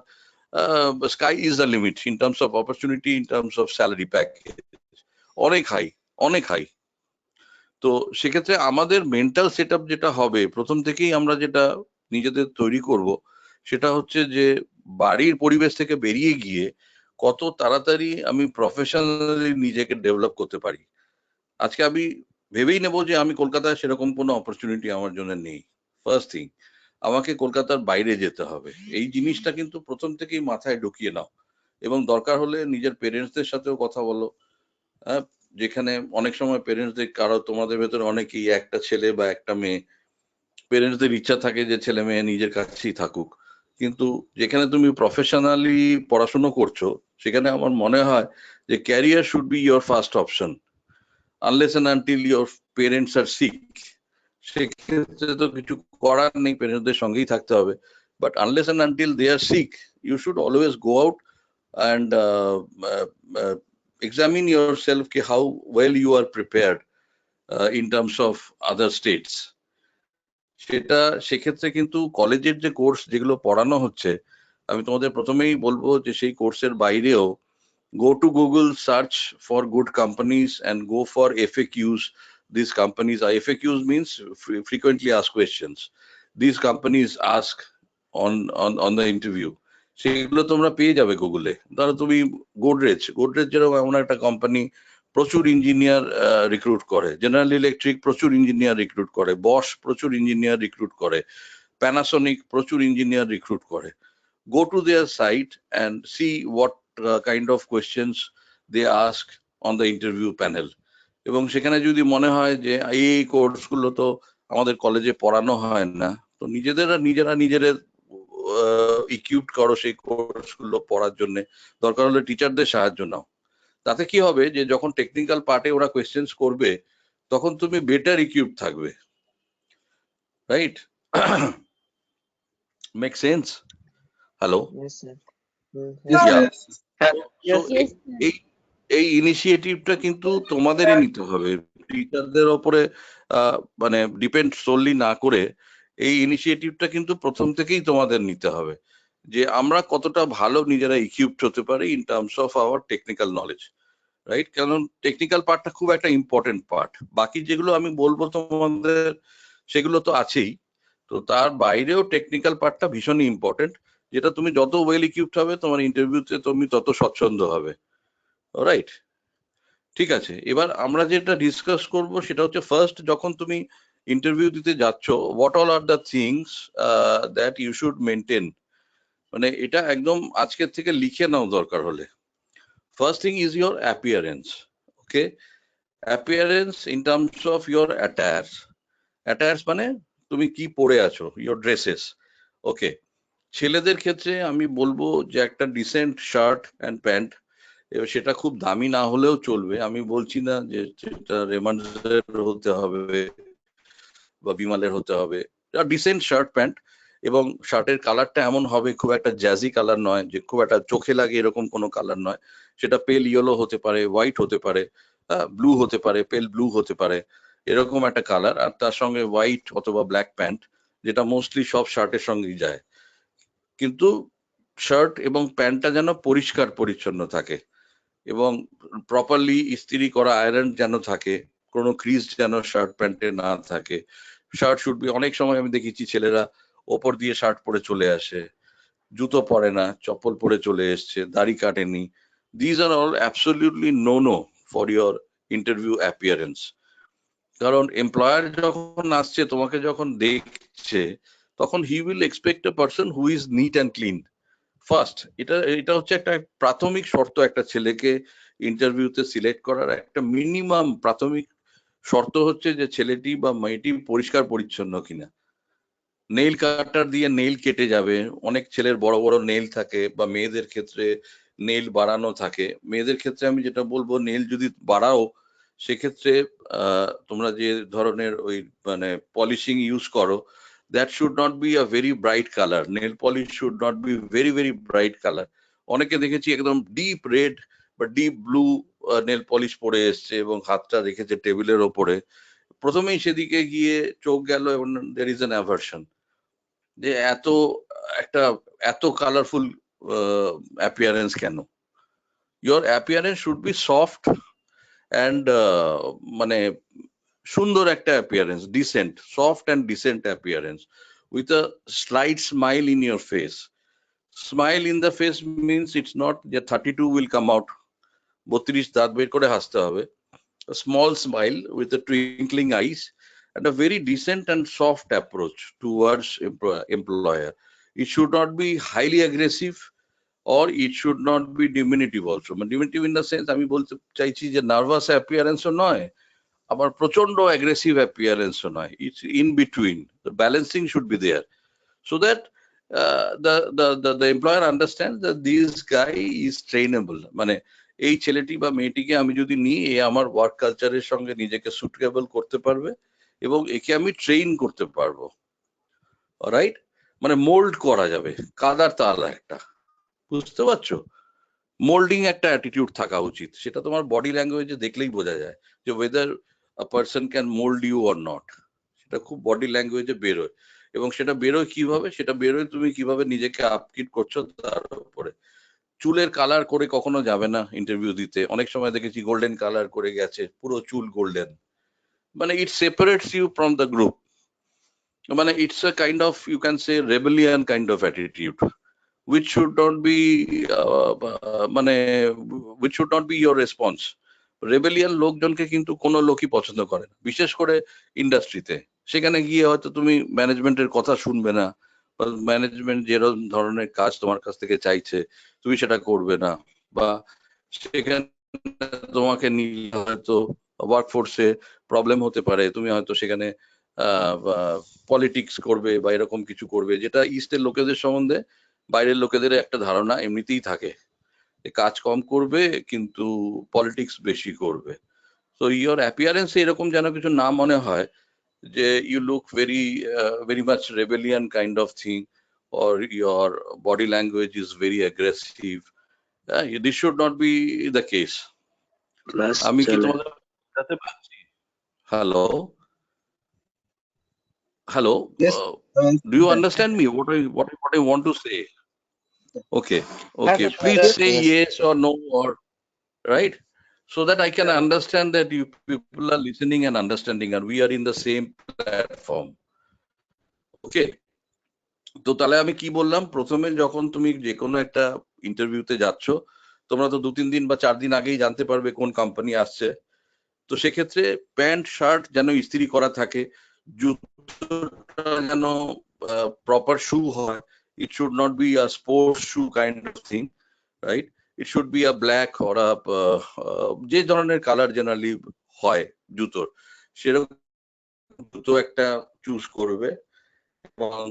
Speaker 15: the sky is the limit in terms of opportunity, in terms of salary package. অনেক high. তো সেক্ষেত্রে আমাদের mental set up যেটা হবে, প্রথম থেকেই আমরা যেটা নিজেদের তৈরি করব, সেটা হচ্ছে যে বাড়ির পরিবেশ থেকে বেরিয়ে গিয়ে কত তাড়াতাড়ি আমি প্রফেশনালি নিজেকে ডেভেলপ করতে পারি। আজকে আমি ভেবেই নেব যে আমি কলকাতায় সেরকম কোনো অপরচুনিটি আমার জন্য নেই। ফার্স্ট থিং, আমাকে কলকাতার বাইরে যেতে হবে। এই জিনিসটা কিন্তু প্রথম থেকেই মাথায় ঢুকিয়ে নাও, এবং দরকার হলে নিজের পেরেন্টসদের সাথেও কথা বলো। যেখানে অনেক সময় পেরেন্টসদের, কারো তোমাদের ভেতরে অনেকেই একটা ছেলে বা একটা মেয়ে, পেরেন্টসদের ইচ্ছা থাকে যে ছেলে মেয়ে নিজের কাছেই থাকুক, কিন্তু যেখানে তুমি প্রফেশনালি পড়াশুনো করছো সেখানে আমার মনে হয় যে career should be your first option, unless and until your parents are sick. সেক্ষেত্রে তো কিছু করার নেই, পেরেন্টসদের সঙ্গেই থাকতে হবে। But unless and until they are sick, you should always go out and examine yourself how well you are prepared in terms of other states. সেটা সেক্ষেত্রে কিন্তু কলেজের যে কোর্স যেগুলো পড়ানো হচ্ছে, আমি তোমাদের প্রথমেই বলবো যে সেই কোর্সের বাইরেও go to Google, search for good companies and go for FAQs. These companies are FAQs means frequently asked questions. These companies ask on the interview. সেগুলো তোমরা পেয়ে যাবে গুগলে। ধরো তুমি গোদরেজ যেরকম এমন একটা কোম্পানি প্রচুর ইঞ্জিনিয়ার রিক্রুট করে, জেনারেল ইলেকট্রিক প্রচুর ইঞ্জিনিয়ার রিক্রুট করে, বশ প্রচুর ইঞ্জিনিয়ার রিক্রুট করে, প্যানাসোনিক প্রচুর ইঞ্জিনিয়ার রিক্রুট করে। Go to their site and see what kind of questions they ask on the interview panel. এবং সেখানে যদি মনে হয় যে এই কোর্সগুলো তো আমাদের কলেজে পড়ানো হয় না, তো নিজেরা ইকুইপড করো সেই কোর্সগুলো পড়ার জন্য। দরকার হলে টিচারদের সাহায্য নাও। তাতে কি হবে যে যখন টেকনিক্যাল পার্টে ওরা কোয়েশ্চেন্স করবে তখন তুমি বেটার ইকুইপড থাকবে, রাইট? Make sense? হ্যালো? এই ইনিশিয়েটিভটা কিন্তু তোমাদেরই নিতে হবে, টিচারদের ওপরে মানে ডিপেন্ড সোললি না করে এই ইনিশিয়েটিভটা কিন্তু প্রথম থেকেই তোমাদের নিতে হবে যে আমরা কতটা ভালো নিজেরা ইকুইপড হতে পারি in terms of our technical knowledge, right? কারণ টেকনিক্যাল পার্টটা খুব একটা ইম্পর্টেন্ট পার্ট। বাকি যেগুলো আমি বলবো তোমাদের সেগুলো তো আছেই, তো তার বাইরেও টেকনিক্যাল পার্টটা ভীষণই ইম্পর্টেন্ট, যেটা তুমি যত ওয়েল ইকুইপড হবে তোমার ইন্টারভিউতে তুমি তত স্বচ্ছন্দ হবে, রাইট? ঠিক আছে, এবার আমরা যেটা ডিসকাস করব সেটা হচ্ছে ফার্স্ট যখন তুমি ইন্টারভিউ দিতে যাচ্ছ, what all are the things that you should maintain. মানে এটা একদম আজকের থেকে লিখে নাও দরকার হলে। First thing is your appearance, okay? Appearance in terms of your attires. Attires মানে তুমি কি পরে আছো, ইয়োর ড্রেসেস, ওকে? ছেলেদের ক্ষেত্রে আমি বলবো যে একটা ডিসেন্ট শার্ট অ্যান্ড প্যান্ট, এবার সেটা খুব দামি না হলেও চলবে। আমি বলছি না যে সেটা রেমন্ডসের হতে হবে বা বিমালের হতে হবে, ডিসেন্ট শার্ট প্যান্ট, এবং শার্টের কালারটা এমন হবে খুব একটা জ্যাজি কালার নয়, যে খুব একটা চোখে লাগে এরকম কোনো কালার নয়। সেটা পেল ইয়েলো হতে পারে, হোয়াইট হতে পারে, ব্লু হতে পারে, পেল ব্লু হতে পারে, এরকম একটা কালার। আর তার সঙ্গে হোয়াইট অথবা ব্ল্যাক প্যান্ট, যেটা মোস্টলি সব শার্টের সঙ্গেই যায়। কিন্তু শার্ট এবং প্যান্টটা যেন পরিষ্কার পরিচ্ছন্ন থাকে এবং প্রপারলি ইস্ত্রি করা আয়রন যেন থাকে, কোনো ক্রিজ যেন শার্ট প্যান্টে না থাকে। শার্ট শুড বি, অনেক সময় আমি দেখেছি ছেলেরা ওপর দিয়ে শার্ট পরে চলে আসে, জুতো পরে না, চপ্পল পরে চলে এসছে, দাড়ি কাটেনি। These are all absolutely no for your interview appearance. কারণ এমপ্লয়ার যখন আসছে, তোমাকে যখন দেখছে, তখন he will expect a person who is neat and clean first. এটা হচ্ছে একটা প্রাথমিক শর্ত, একটা ছেলেকে ইন্টারভিউতে সিলেক্ট করার একটা মিনিমাম প্রাথমিক শর্ত হচ্ছে যে ছেলেটি বা মেয়েটি পরিষ্কার পরিচ্ছন্ন কিনা। নেইল কাটার দিয়ে নেইল কেটে যাবে, অনেক ছেলের বড় বড় নেইল থাকে, বা মেয়েদের ক্ষেত্রে নেইল বাড়ানো থাকে। মেয়েদের ক্ষেত্রে আমি যেটা বলবো, নেইল যদি বাড়াও সেক্ষেত্রে তোমরা যে ধরনের ওই মানে পলিশিং ইউজ করো, that should not be a very bright color. Nail polish should not be very very bright color. অনেকে দেখেছি একদম ডিপ রেড বা ডিপ ব্লু নেল পলিশ পরে এসছে এবং হাতটা রেখেছে টেবিলের ওপরে। প্রথমেই সেদিকে গিয়ে চোখ গেল এবং there is an aversion, যে এত কালারফুল অ্যাপিয়ারেন্স কেন? Your appearance should be soft and মানে সুন্দর একটা appearance, decent, soft and decent appearance with a slight smile in your face. Smile in the face means it's not যে 32 will come out, 32 দাঁত বের করে হাসতে হবে। Small smile with a twinkling eyes and a very decent and soft approach towards employer. It should not be highly aggressive or it should not be diminutive also. Diminutive in the sense আমি বলতে চাইছি যে nervous অ্যাপিয়ারেন্সও নয়, আবার প্রচন্ড aggressive অ্যাপিয়ারেন্সও নয়। It's in between, the balancing should be there, so that the employer understands that this guy is trainable. মানে এই ছেলেটি বা মেয়েটিকে আমি যদি নিই, এ আমার ওয়ার্ক কালচারের সঙ্গে নিজেকে সুটেবল করতে পারবে এবং একে আমি ট্রেন করতে পারবো, রাইট? মানে মোল্ড করা যাবে, কাদার তাল একটা, বুঝতে পারছো? মোল্ডিং একটা অ্যাটিটিউড থাকা উচিত, সেটা তোমার বডি ল্যাঙ্গুয়েজে দেখলেই বোঝা যায় যে whether a person can mould you or not. সেটা খুব বডি ল্যাঙ্গুয়েজে বেরোয়, এবং সেটা বেরোয় কিভাবে, সেটা বেরোয় তুমি কিভাবে নিজেকে আপকিট করছো তার উপরে। চুলের কালার করে কখনো যাবে না ইন্টারভিউ দিতে, অনেক সময় দেখেছি গোল্ডেন কালার করে গেছে, পুরো চুল গোল্ডেন, মানে it separates you from the group, মানে it's a kind of you can say rebellion kind of attitude which should not be মানে which should not be your response. Rebellion লোকজনকে কিন্তু কোনো লোকই পছন্দ করে না, বিশেষ করে ইন্ডাস্ট্রিতে। সেখানে গিয়ে হয়তো তুমি ম্যানেজমেন্টের কথা শুনবে না, বা ম্যানেজমেন্ট যেরকম ধরনের কাজ তোমার কাছ থেকে চাইছে তুমি সেটা করবে না, বা সেখানে তোমাকে নিয়ে হয়তো ওয়ার্কফোর্সে প্রবলেম হতে পারে, তুমি হয়তো সেখানে পলিটিক্স করবে বা এরকম কিছু করবে, যেটা ইস্টের লোকেদের সম্বন্ধে বাইরের লোকেদের একটা ধারণা এমনিতেই থাকে, কাজ কম করবে কিন্তু পলিটিক্স বেশি করবে। তো ইয়োর অ্যাপিয়ারেন্স এরকম যেন কিছু না মনে হয় যে you look very much rebellion kind of thing, or your body language is very aggressive. This should not be the case. আমি কি তোমাদের বুঝাতে পারছি? Hello hello,
Speaker 9: Yes.
Speaker 15: do you understand me what I want to say? Okay, okay, please say yes or no, or right, so that I can understand that you people are listening and understanding and we are in the same platform. Okay, তো তাহলে আমি কি বললাম, প্রথমে যখন তুমি যে কোনো একটা ইন্টারভিউতে যাচ্ছ, তোমরা তো 2-3 দিন বা 4 দিন আগেই জানতে পারবে কোন কোম্পানি আসছে। তো সেক্ষেত্রে প্যান্ট শার্ট যেন ইস্ত্রি করা থাকে, জুতোটা যেন প্রপার শু হয়, it should not be a sports shoe kind of thing, right? It should be a black or a যে ধরনের কালার জেনারেলি হয় জুতোর, সেরকম জুতো একটা চুজ করবে, এবং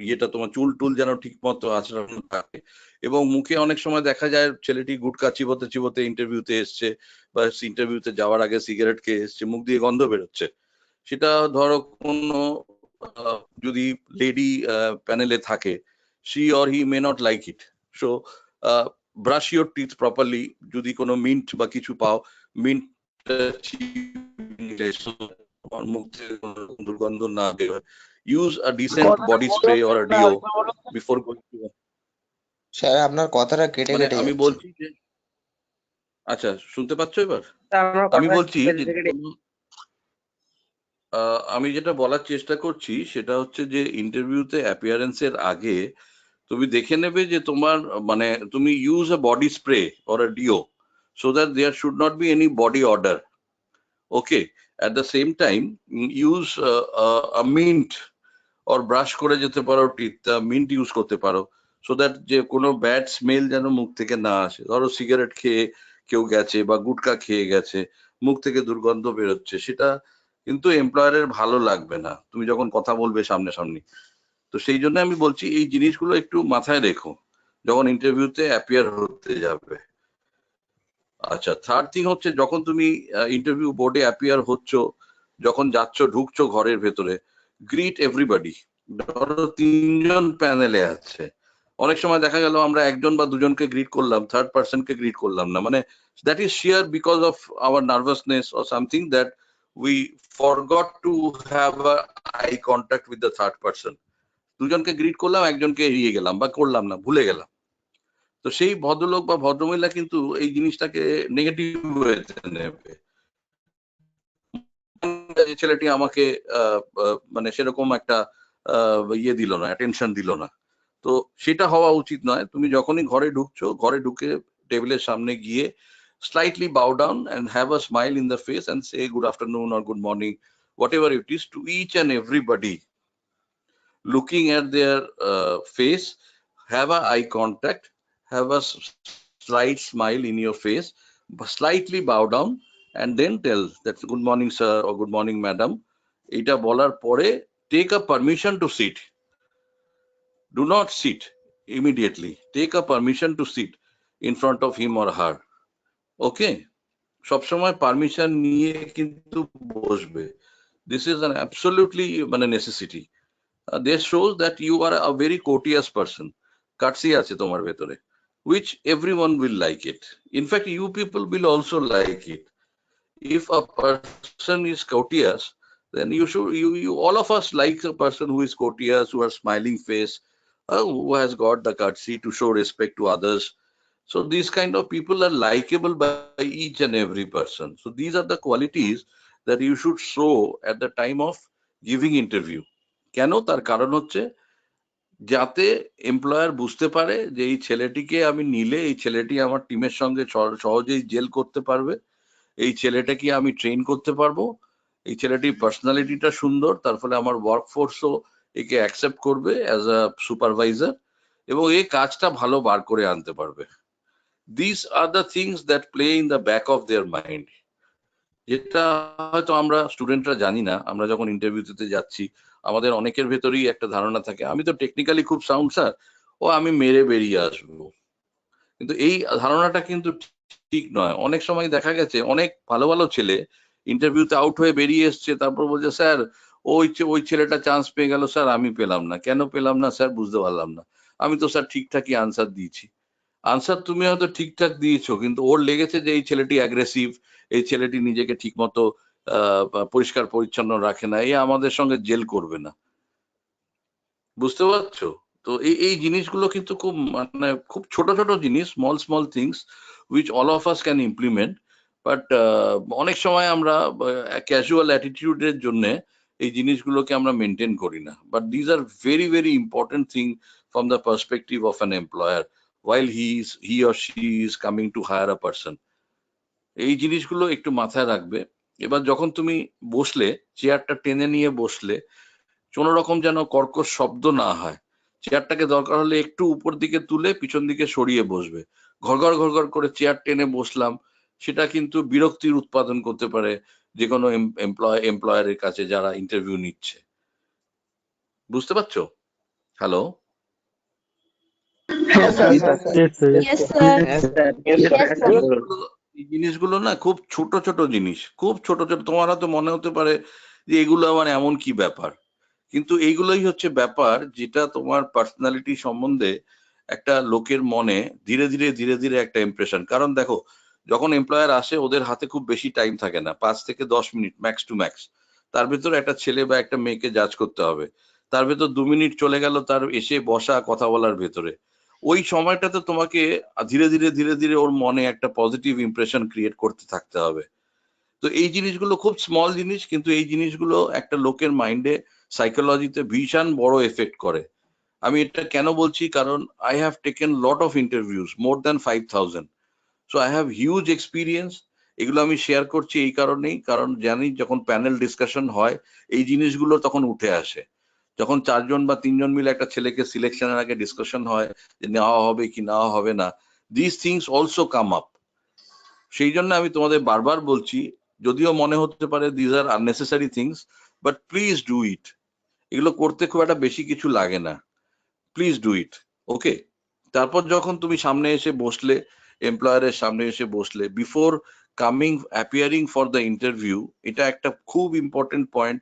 Speaker 15: ইয়েটা তোমার চুল টুল যেন ঠিক মতো আচরণ থাকে। এবং মুখে অনেক সময় দেখা যায় ছেলেটি গুটকা চিবোতে চিবোতে ইন্টারভিউতে এসছে, বা ইন্টারভিউতে যাওয়ার আগে সিগারেট খেয়ে এসছে, মুখ দিয়ে গন্ধ বেরোচ্ছে। সেটা ধরো কোনো যদি লেডি প্যানেলে থাকে, she or he may not like it, so brush your teeth properly. যদি কোনো মিন্ট বা কিছু পাও, মিন্ট মুখ থেকে কোনো দুর্গন্ধ না বেরোয়। Use a decent body spray or a deo before going to.
Speaker 9: Sir আপনার কথাটা কেটে
Speaker 15: মানে
Speaker 9: কেটে
Speaker 15: আমি
Speaker 9: যাচ্ছে।
Speaker 15: বলছি যে, আচ্ছা শুনতে পাচ্ছ এবার? আমি বলছি যে আমি যেটা বলার চেষ্টা করছি সেটা হচ্ছে যে ইন্টারভিউতে অ্যাপিয়ারেন্সের আগে তুমি দেখে নেবে যে তোমার মানে তুমি use a body spray or a deo, so that there should not be any body odour. Okay, at the same time use a mint or brush করে যেতে পারো, টিথটা মিন্ট ইউজ করতে পারো, সো দ্যাট যে কোনো ব্যাড স্মেল যেন মুখ থেকে না আসে। ধরো সিগারেট খেয়ে কেউ গেছে বা গুটকা খেয়ে গেছে, মুখ থেকে দুর্গন্ধ বেরোচ্ছে, সেটা কিন্তু এমপ্লয়ারের ভালো লাগবে না তুমি যখন কথা বলবে সামনাসামনি। তো সেই জন্য আমি বলছি এই জিনিসগুলো একটু মাথায় রেখো যখন ইন্টারভিউতে অ্যাপিয়ার হতে যাবে। আচ্ছা, থার্ড থিং হচ্ছে যখন তুমি ইন্টারভিউ বোর্ডে অ্যাপিয়ার হচ্ছ, যখন যাচ্ছ ঢুকছো ঘরের ভেতরে, গ্রিট এভরিবডি। ধরো 3 জন প্যানেলে আছে, অনেক সময় দেখা গেল আমরা 1 জন বা 2 জনকে গ্রিট করলাম, থার্ড পার্সনকে গ্রিট করলাম না, মানে that is shear because of our nervousness or something, that we forgot to have a eye contact with the third person. 2 জনকে গ্রিট করলাম, 1 জনকে এড়িয়ে গেলাম বা করলাম না, ভুলে গেলাম। তো সেই ভদ্রলোক বা ভদ্রমহিলা কিন্তু এই জিনিসটাকে নেগেটিভ ওয়েতে নেবে, ছেলেটি আমাকে মানে সেরকম একটা ইয়ে দিল না, অ্যাটেনশন দিল না। তো সেটা হওয়া উচিত নয়। তুমি যখনই ঘরে ঢুকছো, ঘরে ঢুকে টেবিলের সামনে গিয়ে slightly bow down and have a smile in the face and say good afternoon or good morning, whatever it is, to each and everybody, looking at their face, have a eye contact, have a slight smile in your face, slightly bow down, and then tell that good morning sir or good morning madam. Eta bolar pore take a permission to sit. Do not sit immediately. Take a permission to sit in front of him or her. Okay? সবসময় permission নিয়ে কিন্তু বসবে। This is an absolutely মানে necessity. This shows that you are a very courteous person. কাটসি আছে তোমার ভেতরে, which everyone will like it. In fact, you people will also like it. If a person is courteous, then you all of us like a person who is courteous, who has smiling face, who has got the courtesy to show respect to others. So these kind of people are likable by each and every person. So these are the qualities that you should show at the time of giving interview. কেন? তার কারণ হচ্ছে যাতে employer বুঝতে পারে যে এই ছেলেটিকে আমি নিলে এই ছেলেটি আমার টিমের সঙ্গে সহজেই জেল করতে পারবে, এই ছেলেটাকে আমি ট্রেন করতে পারবো, এই ছেলেটির পার্সোনালিটিটা সুন্দর, তার ফলে আমার ওয়ার্কফোর্সও একে অ্যাকসেপ্ট করবে অ্যাজ আ সুপারভাইজার, এবং এই কাজটা ভালো বার করে আনতে পারবে। This R the things that play in the back of their mind, যেটা হয়তো আমরা স্টুডেন্টরা জানি না। আমরা যখন ইন্টারভিউতে যাচ্ছি আমাদের অনেকের ভেতরেই একটা ধারণা থাকে, আমি তো টেকনিক্যালি খুব সাউন্ড স্যার, ও আমি মেরে বেরিয়ে আসবো। কিন্তু এই ধারণাটা কিন্তু ঠিক নয়। অনেক সময় দেখা গেছে অনেক ভালো ভালো ছেলে ইন্টারভিউতে আউট হয়ে বেরিয়ে এসছে, তারপর বলছে স্যার ওই ছেলেটা চান্স পেয়ে গেল স্যার, আমি পেলাম না। কেন পেলাম না স্যার বুঝতে পারলাম না, আমি তো স্যার ঠিকঠাকই আনসার দিয়েছি। আনসার তুমি হয়তো ঠিকঠাক দিয়েছো, কিন্তু ওর লেগেছে যে এই ছেলেটি অ্যাগ্রেসিভ, এই ছেলেটি নিজেকে ঠিক মতো পরিষ্কার পরিচ্ছন্ন রাখে না, এই আমাদের সঙ্গে জেল করবে না। বুঝতে পারছো? তো এই জিনিসগুলো কিন্তু খুব মানে খুব ছোট ছোট জিনিস, small things which all of us can implement, but অনেক সময় আমরা ক্যাজুয়াল অ্যাটিটিউডের জন্য এই জিনিসগুলোকে আমরা মেনটেন করি না। But these are very very important thing from the perspective of an employer while he or she is coming to hire a person. এই জিনিসগুলো একটু মাথায় রাখবে। এবার যখন তুমি বসলে, চেয়ারটা টেনে নিয়ে বসলে, কোন রকম যেন কর্কশ শব্দ না হয়। চেয়ারটাকে দরকার হলে একটু উপর দিকে তুলে পিছন দিকে সরিয়ে বসবে। ঘরঘর ঘরঘর করে চেয়ার টেনে বসলাম, সেটা কিন্তু বিরক্তির উৎপাদন করতে পারে যে কোনো এমপ্লয়ারের কাছে যারা ইন্টারভিউ নিচ্ছে। বুঝতে পারছো? Hello,
Speaker 5: Yes, sir.
Speaker 6: Yes, sir. Yes, sir.
Speaker 15: এই জিনিসগুলো না খুব ছোট ছোট জিনিস, খুব ছোট ছোট। তোমার হয়তো মনে হতে পারে যে এগুলো আমার এমন কি ব্যাপার, কিন্তু এইগুলোই হচ্ছে ব্যাপার যেটা তোমার পার্সোনালিটি সম্বন্ধে একটা লোকের মনে ধীরে ধীরে ধীরে ধীরে একটা ইমপ্রেশন। কারণ দেখো, যখন এমপ্লয়ার আসে ওদের হাতে খুব বেশি টাইম থাকে না, 5 থেকে 10 মিনিট ম্যাক্স টু ম্যাক্স। তার ভেতর একটা ছেলে বা একটা মেয়েকে জাজ করতে হবে, তার ভেতর 2 মিনিট চলে গেল তার এসে বসা কথা বলার ভেতরে। ওই সময়টাতে তোমাকে ধীরে ধীরে ধীরে ধীরে ওর মনে একটা পজিটিভ ইমপ্রেশন ক্রিয়েট করতে থাকতে হবে। তো এই জিনিসগুলো খুব স্মল জিনিস, কিন্তু এই জিনিসগুলো একটা লোকের মাইন্ডে সাইকোলজিতে ভীষণ বড় এফেক্ট করে। আমি এটা কেন বলছি, কারণ I have taken lot of interviews, more than 5000, so I have huge experience. এগুলো আমি শেয়ার করছি এই কারণেই, কারণ জানি যখন প্যানেল ডিসকাশন হয় এই জিনিসগুলো তখন উঠে আসে। যখন 4 জন বা 3 জন মিলে একটা ছেলেকে সিলেকশনের আগে ডিসকাশন হয় যে নেওয়া হবে কি নেওয়া হবে না, this things also come up. সেই জন্য আমি তোমাদের বারবার বলছি, যদিও মনে হতে পারে this are unnecessary things, but please do it. এগুলো করতে খুব একটা বেশি কিছু লাগে না, প্লিজ ডু ইট। ওকে? তারপর যখন তুমি সামনে এসে বসলে, এমপ্লয়ারের সামনে এসে বসলে, before coming appearing for the interview, এটা একটা খুব ইম্পর্টেন্ট পয়েন্ট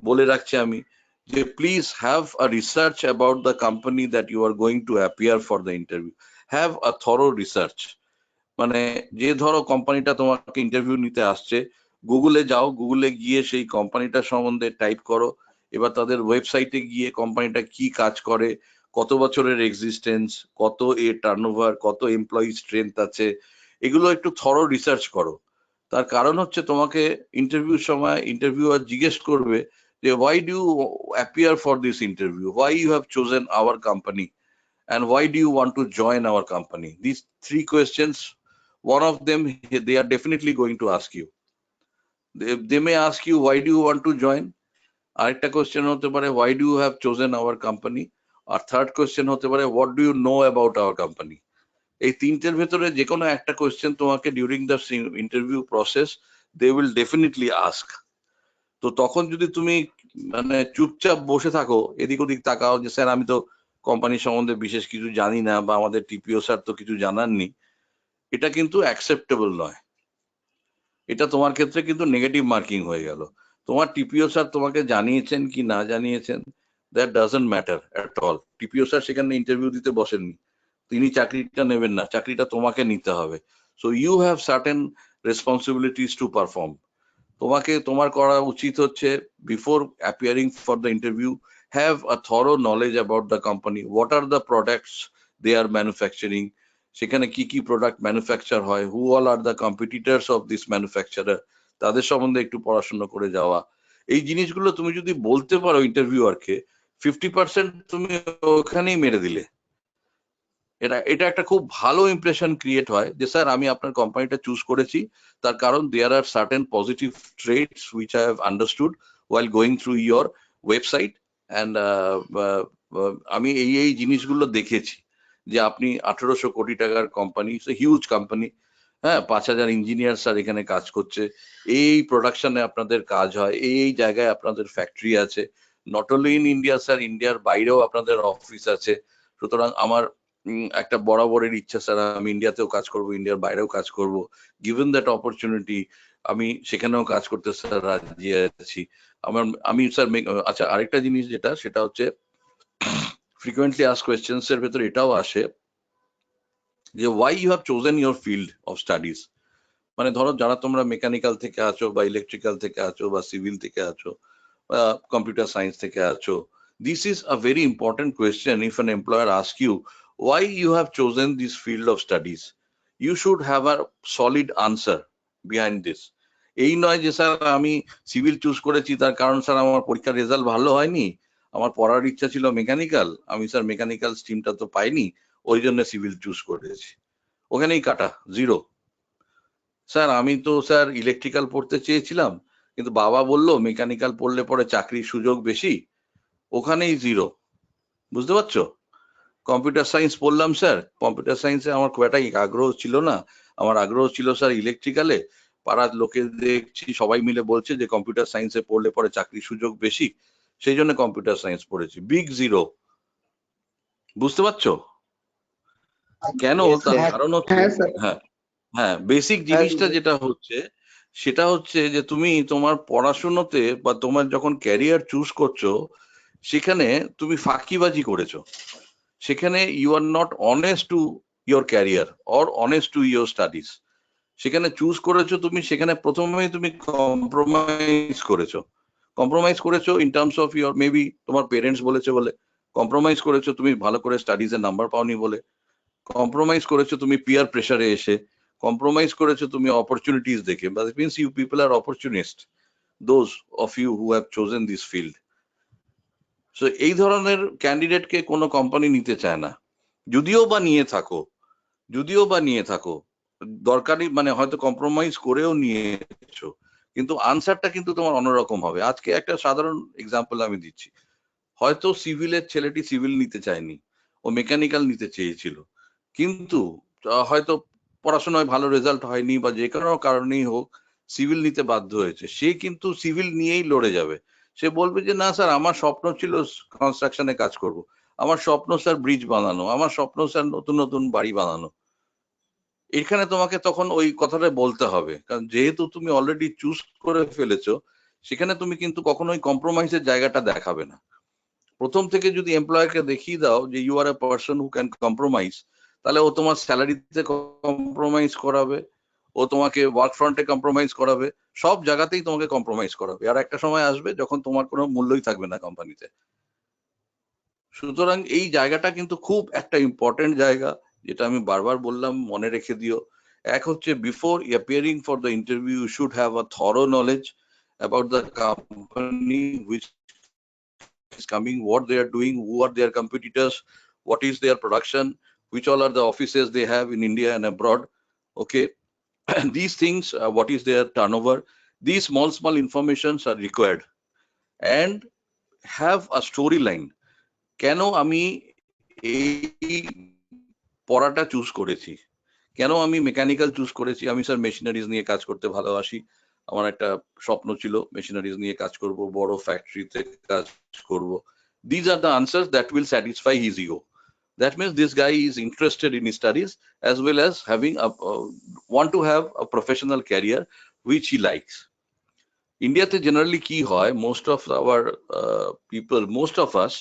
Speaker 15: বলে রাখছি আমি, যে please have a research about the company that you are going to appear for the interview. Have a thorough research. মানে যে ধরো কোম্পানিটা তোমাকে ইন্টারভিউ নিতে আসছে, গুগলে যাও, গুগলে গিয়ে সেই কোম্পানিটা সম্বন্ধে টাইপ করো। এবার তাদের ওয়েবসাইটে গিয়ে কোম্পানিটা কি কাজ করে, কত বছরের এক্সিস্টেন্স, কত টার্নওভার, কত এমপ্লয়ি স্ট্রেংথ আছে, এগুলো একটু থরো রিসার্চ করো। তার কারণ হচ্ছে তোমাকে ইন্টারভিউর সময় ইন্টারভিউয়ার জিজ্ঞেস করবে যে why do you appear for this interview, why you have chosen our company, and why do you want to join our company. These 3 questions, one of them they are definitely going to ask you. They may ask you why do you want to join, আরেকটা question হতে পারে why do you have chosen our company, আর third question হতে পারে what do you know about our company. এই তিনটের ভেতরে যে কোনো একটা কোয়েশ্চেন তোমাকে during the interview process they will definitely ask. তো তখন যদি তুমি মানে চুপচাপ বসে থাকো, এদিক ওদিক তাকাও যে স্যার আমি তো কোম্পানি সম্বন্ধে বিশেষ কিছু জানি না, বা আমাদের টিপিও স্যার তো কিছু জানাননি, এটা কিন্তু অ্যাকসেপ্টেবল নয়। এটা তোমার ক্ষেত্রে কিন্তু নেগেটিভ মার্কিং হয়ে গেল। তোমার টিপিও স্যার তোমাকে জানিয়েছেন কি না জানিয়েছেন, that doesn't matter at all. TPO sir সেখানে ইন্টারভিউ দিতে বসেননি, তিনি চাকরিটা নেবেন না, চাকরিটা তোমাকে নিতে হবে। So you have certain responsibilities to perform. তোমাকে তোমার করা উচিত হচ্ছে before appearing for the interview have a thorough knowledge about the company, what are the products they are manufacturing, সেখানে কি কি প্রোডাক্ট ম্যানুফ্যাকচার হয়, who all are the competitors of this manufacturer, তাদের সম্বন্ধে একটু পড়াশোনা করে যাওয়া। এই জিনিসগুলো তুমি যদি বলতে পারো ইন্টারভিউয়ারকে, 50% তুমি ওখানেই মেরে দিলে। এটা একটা খুব ভালো ইমপ্রেশন ক্রিয়েট হয় যে স্যার আমি আপনার কোম্পানিটা চুজ করেছি তার কারণ there are certain positive traits which I have understood while going through your website and আমি এই জিনিসগুলো দেখেছি যে আপনি 1800 কোটি টাকার কোম্পানি, হিউজ কোম্পানি, হ্যাঁ, 5000 ইঞ্জিনিয়ার স্যার এখানে কাজ করছে, এই প্রোডাকশনে আপনাদের কাজ হয়, এই জায়গায় আপনাদের ফ্যাক্টরি আছে, not only in India sir, ইন্ডিয়ার বাইরেও আপনাদের অফিস আছে। সুতরাং আমার একটা বরাবরের ইচ্ছা স্যার আমি ইন্ডিয়াতেও কাজ করব, ইন্ডিয়ার বাইরেও কাজ করব, গিভেন দ্যাট অপরচুনিটি আমি সেখানেও কাজ করতে স্যার রাজি আছি। আমি স্যার আচ্ছা আরেকটা জিনিস যেটা সেটা হচ্ছে ফ্রিকোয়েন্টলি আস্ক কোয়েশ্চেন্স এর ভেতরে এটাও আসে যে why you have chosen your field of studies. মানে ধরো যারা তোমরা মেকানিক্যাল থেকে আছো বা ইলেকট্রিক্যাল থেকে আছো বা সিভিল থেকে আছো বা কম্পিউটার সায়েন্স থেকে আছো, this is a very important question. If an employer asks you why you have chosen this field of studies, you should have a solid answer behind this. এই নয় যে স্যার আমি civil choose করেছি তার কারণ sir আমার পরীক্ষার result ভালো হয়নি, আমার পড়ার ইচ্ছা ছিল মেকানিক্যাল, আমি স্যার মেকানিক্যাল স্ট্রিমটা তো পাইনি ওই জন্য সিভিল চুজ করেছি, ওখানেই কাটা, জিরো। স্যার আমি তো স্যার ইলেকট্রিক্যাল পড়তে চেয়েছিলাম কিন্তু বাবা বললো মেকানিক্যাল পড়লে পরে চাকরির সুযোগ বেশি, ওখানেই জিরো। বুঝতে পারছো? কম্পিউটার সায়েন্স পড়লাম স্যার, কম্পিউটার সায়েন্সে আমার খুব একটা আগ্রহ ছিল না, আমার আগ্রহ ছিল স্যার ইলেকট্রিক্যালে, পাড়ার লোকে দেখছি সবাই মিলে বলছে যে কম্পিউটার সায়েন্সে পড়লে পরে চাকরির সুযোগ বেশি, সেই জন্য কম্পিউটার সায়েন্স পড়েছি, বিগ জিরো। বুঝতে পারছো কেন? তার কারণ হচ্ছে হ্যাঁ হ্যাঁ বেসিক জিনিসটা যেটা হচ্ছে সেটা হচ্ছে যে তুমি তোমার পড়াশোনাতে বা তোমার যখন ক্যারিয়ার চুজ করছো সেখানে তুমি ফাঁকিবাজি করেছো, সেখানে you are not honest to your career or honest to your studies. সেখানে চুজ করেছো তুমি, সেখানে প্রথমেই তুমি কম্প্রোমাইজ করেছো in terms of your maybe তোমার পেরেন্টস বলেছে বলে, কম্প্রোমাইজ করেছো তুমি ভালো করে স্টাডিজের নাম্বার পাওনি বলে, কম্প্রোমাইজ করেছো তুমি পিয়ার প্রেসারে এসে, কম্প্রোমাইজ করেছো তুমি অপরচুনিটিস দেখে, but it means you people are opportunist, those of you who have chosen this field. So এই ধরনের ক্যান্ডিডেটকে কোনো কোম্পানি নিতে চায় না, যদিও বা নিয়ে থাকো দরকারি মানে হয়তো কম্প্রোমাইজ করেও নিয়েছো, কিন্তু আনসারটা কিন্তু তোমার অন্যরকম হবে। আজকে একটা সাধারণ এক্সাম্পল আমি দিচ্ছি, হয়তো সিভিলের ছেলেটি সিভিল নিতে চায়নি, ও মেকানিক্যাল নিতে চেয়েছিল, কিন্তু হয়তো পড়াশোনায় ভালো রেজাল্ট হয়নি বা যে কোনো কারণেই হোক সিভিল নিতে বাধ্য হয়েছে, সে কিন্তু সিভিল নিয়েই লড়ে যাবে। সে বলবে যে না স্যার আমার স্বপ্ন ছিল কনস্ট্রাকশনে কাজ করব, আমার স্বপ্ন স্যার ব্রিজ বানানো, আমার স্বপ্ন স্যার নতুন নতুন বাড়ি বানানো। এখানে তোমাকে তখন ওই কথাটা বলতে হবে, কারণ যেহেতু তুমি অলরেডি চুজ করে ফেলেছো সেখানে তুমি কিন্তু কখনোই কম্প্রোমাইজের জায়গাটা দেখাবে না। প্রথম থেকে যদি এমপ্লয়ারকে দেখিয়ে দাও যে you are a person who can compromise, তাহলে ও তোমার স্যালারিতে কম্প্রোমাইজ করাবে, ও তোমাকে ওয়ার্ক ফ্রন্টে কম্প্রোমাইজ করাবে, সব জায়গাতেই তোমাকে কম্প্রোমাইজ করাবে। আর একটা সময় আসবে যখন তোমার কোনো মূল্যই থাকবে না কোম্পানিতে। সুতরাং এই জায়গাটা কিন্তু খুব একটা ইম্পর্টেন্ট জায়গা, যেটা আমি বারবার বললাম, মনে রেখে দিও। এক হচ্ছে before appearing for the interview you should have a thorough knowledge about the company which is coming, what they are doing, who are their competitors, what is their production, which all are the offices they have in India and abroad. Okay, these things, what is their turnover, these small informations are required, and have a storyline. কেন আমি এই পড়াটা choose করেছি, কেন আমি mechanical choose করেছি, আমি sir machineries নিয়ে কাজ করতে ভালোবাসি, আমার একটা স্বপ্ন ছিল মেশিনারিজ নিয়ে কাজ করব, বড় ফ্যাক্টরিতে কাজ করব। These are the answers that will satisfy his ego. That means this guy is interested in his studies as well as having want to have a professional career which he likes. ইন্ডিয়াতে generally কি হয়, most of our people, most of us,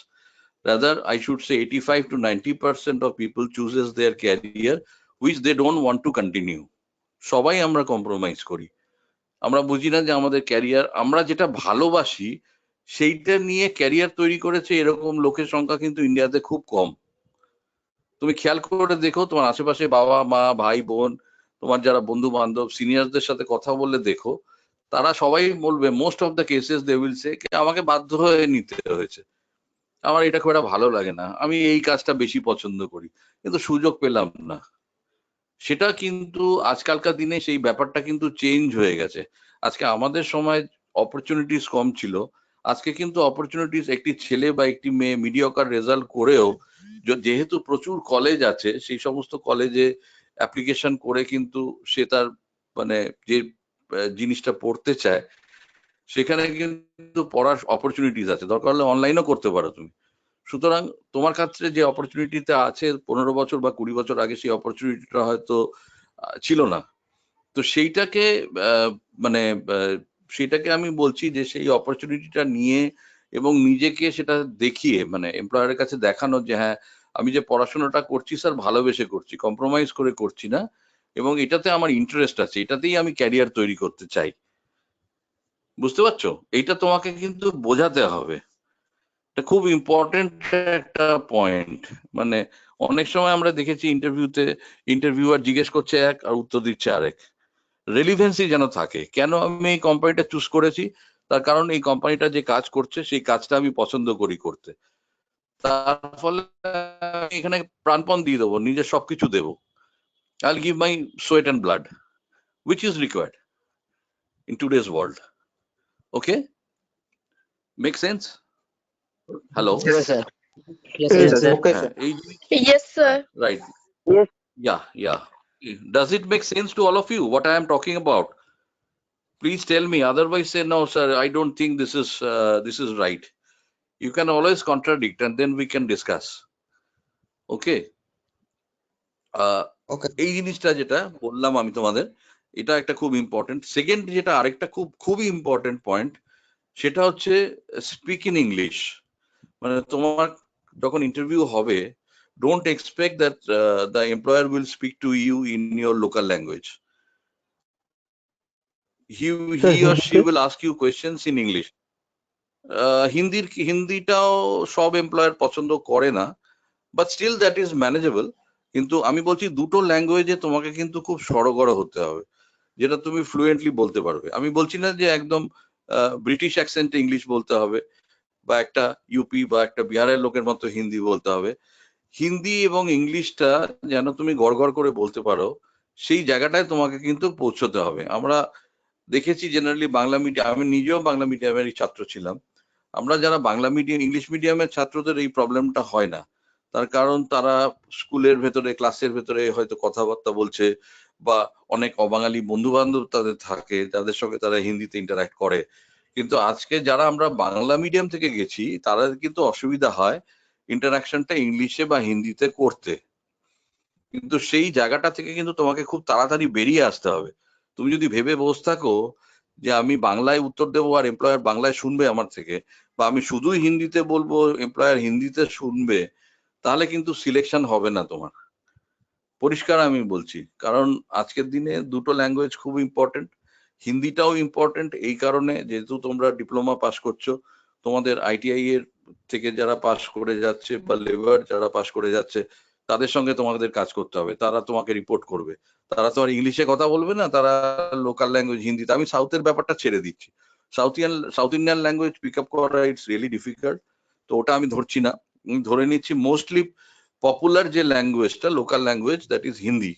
Speaker 15: rather I should say 85 to 90% of people chooses their career which they don't want to continue. সবাই আমরা compromise করি, আমরা বুঝি না যে আমাদের ক্যারিয়ার, আমরা যেটা ভালোবাসি সেইটা নিয়ে ক্যারিয়ার তৈরি করেছে এরকম লোকের সংখ্যা কিন্তু ইন্ডিয়াতে খুব কম। তুমি খেয়াল করে দেখো তোমার আশেপাশে বাবা মা ভাই বোন, তোমার যারা বন্ধু বান্ধব সিনিয়রদের সাথে কথা বললে দেখো, তারা সবাই বলবে, most of the cases they will say আমাকে বাধ্য হয়ে নিতে হয়েছে, আমার এটা খুব একটা ভালো লাগে না, আমি এই কাজটা বেশি পছন্দ করি কিন্তু সুযোগ পেলাম না। সেটা কিন্তু আজকালকার দিনে সেই ব্যাপারটা কিন্তু চেঞ্জ হয়ে গেছে। আজকে আমাদের সময় অপরচুনিটিস কম ছিল, আজকে কিন্তু অপরচুনিটিস, একটি ছেলে বা একটি মেয়ে মিডিয়কার রেজাল্ট করেও যেহেতু প্রচুর কলেজ আছে, সেই সমস্ত কলেজে অ্যাপ্লিকেশন করে কিন্তু সে তার মানে যে জিনিসটা পড়তে চায় সেখানে কিন্তু পড়ার অপরচুনিটিস আছে, দরকার হলে অনলাইনও করতে পারো তুমি। সুতরাং তোমার ক্ষেত্রে যে অপরচুনিটিটা আছে 15 বছর বা 20 বছর আগে সেই অপরচুনিটিটা হয়তো ছিল না, তো সেইটাকে মানে সেটাকে আমি বলছি যে সেই অপরচুনিটিটা নিয়ে এবং নিজেকে সেটা দেখিয়ে মানে এমপ্লয়ারের কাছে দেখানো যে হ্যাঁ আমি যে পড়াশোনাটা করছি স্যার ভালোবেসে করছি, কম্প্রোমাইজ করে করছি না, এবং এটাতে আমার ইন্টারেস্ট আছে, এটাতেই আমি ক্যারিয়ার তৈরি করতে চাই। বুঝতে পারছো? এইটা তোমাকে কিন্তু বোঝাতে হবে, এটা খুব ইম্পর্টেন্ট একটা পয়েন্ট। মানে অনেক সময় আমরা দেখেছি ইন্টারভিউতে ইন্টারভিউয়ার জিজ্ঞেস করছে এক আর উত্তর দিচ্ছে আরেক, রেলিভেন্সি যেন থাকে। কেন আমি এই কোম্পানিটা চুজ করেছি? তার কারণ এই কোম্পানিটা যে কাজ করছে সেই কাজটা আমি পছন্দ করি করতে, তার ফলে আমি এখানে প্রাণপণ দিয়ে দেবো, নিজের সবকিছু দেবো। I'll give my sweat and blood, which is required in today's world. Okay? Make sense? Hello?
Speaker 3: Yes, sir. Yes,
Speaker 4: Yes,
Speaker 3: yes,
Speaker 4: sir.
Speaker 3: sir.
Speaker 4: Okay, sir.
Speaker 5: Yes, sir.
Speaker 15: Right.
Speaker 3: Yes.
Speaker 15: Yeah. Does it make sense to all of you what I am talking about? Please tell me. Otherwise, say no, sir. I don't think this is right. You can always contradict, and then we can discuss. Okay. এই জিনিসটা যেটা বললাম আমি তোমাদের, এটা একটা খুব important. Second যেটা আরেকটা খুবই ইম্পর্টেন্ট পয়েন্ট, সেটা হচ্ছে স্পিক ইন ইংলিশ। মানে তোমার যখন ইন্টারভিউ হবে, don't expect that the employer will speak to you in your local language. He or she will ask you questions in English. হিন্দিটাও সব এমপ্লয়ার পছন্দ করে না, but still that is manageable. কিন্তু আমি বলছি দুটো ল্যাঙ্গুয়েজে তোমাকে কিন্তু খুব সড়গড় হতে হবে, যেটা তুমি ফ্লুয়েন্টলি বলতে পারবে। আমি বলছি না যে একদম ব্রিটিশ অ্যাকসেন্টে ইংলিশ বলতে হবে বা একটা ইউপি বা একটা বিহারের লোকের মতো হিন্দি বলতে হবে। হিন্দি এবং ইংলিশটা যেন তুমি গড়গড় করে বলতে পারো, সেই জায়গাটায় তোমাকে কিন্তু পৌঁছতে হবে। আমরা দেখেছি জেনারেলি বাংলা মিডিয়াম, আমি নিজেও বাংলা মিডিয়ামেরই ছাত্র ছিলাম, আমরা যারা বাংলা মিডিয়াম ইংলিশ মিডিয়ামের ছাত্রদের এই প্রবলেমটা হয় না। তার কারণ তারা স্কুলের ভেতরে ক্লাসের ভেতরে হয়তো কথাবার্তা বলছে, বা অনেক অবাঙালি বন্ধু বান্ধব তাদের থাকে, তাদের সঙ্গে তারা হিন্দিতে ইন্টারাক্ট করে। কিন্তু আজকে যারা আমরা বাংলা মিডিয়াম থেকে গেছি, তারা কিন্তু অসুবিধা হয় ইন্টারাকশনটা ইংলিশে বা হিন্দিতে করতে। কিন্তু সেই জায়গাটা থেকে কিন্তু তোমাকে খুব তাড়াতাড়ি বেরিয়ে আসতে হবে। তুমি যদি ভেবে বসে থাকো যে আমি বাংলায় উত্তর দেবো আর এমপ্লয়ার বাংলায় শুনবে আমার থেকে, বা আমি শুধুই হিন্দিতে বলবো এমপ্লয়ার হিন্দিতে শুনবে, তাহলে কিন্তু সিলেকশন হবে না তোমার। পরিষ্কার আমি বলছি, কারণ আজকের দিনে দুটো ল্যাঙ্গুয়েজ খুব ইম্পর্টেন্ট। হিন্দিটাও ইম্পর্টেন্ট এই কারণে, যেহেতু তোমরা ডিপ্লোমা পাস করছো, তোমাদের আইটিআই এর থেকে যারা পাস করে যাচ্ছে বা লেবার যারা পাস করে যাচ্ছে, তাদের সঙ্গে তোমাদের কাজ করতে হবে, তারা তোমাকে রিপোর্ট করবে। তারা তো আর ইংলিশে কথা বলবে না, তারা লোকাল ল্যাঙ্গুয়েজ হিন্দিতে। আমি সাউথের ব্যাপারটা ছেড়ে দিচ্ছি, South Indian language pick up করা ইটস রিয়েলি ডিফিকাল্ট, তো ওটা আমি ধরছি না। আমি ধরে নিচ্ছি মোস্টলি পপুলার যে ল্যাঙ্গুয়েজটা local language, that is Hindi.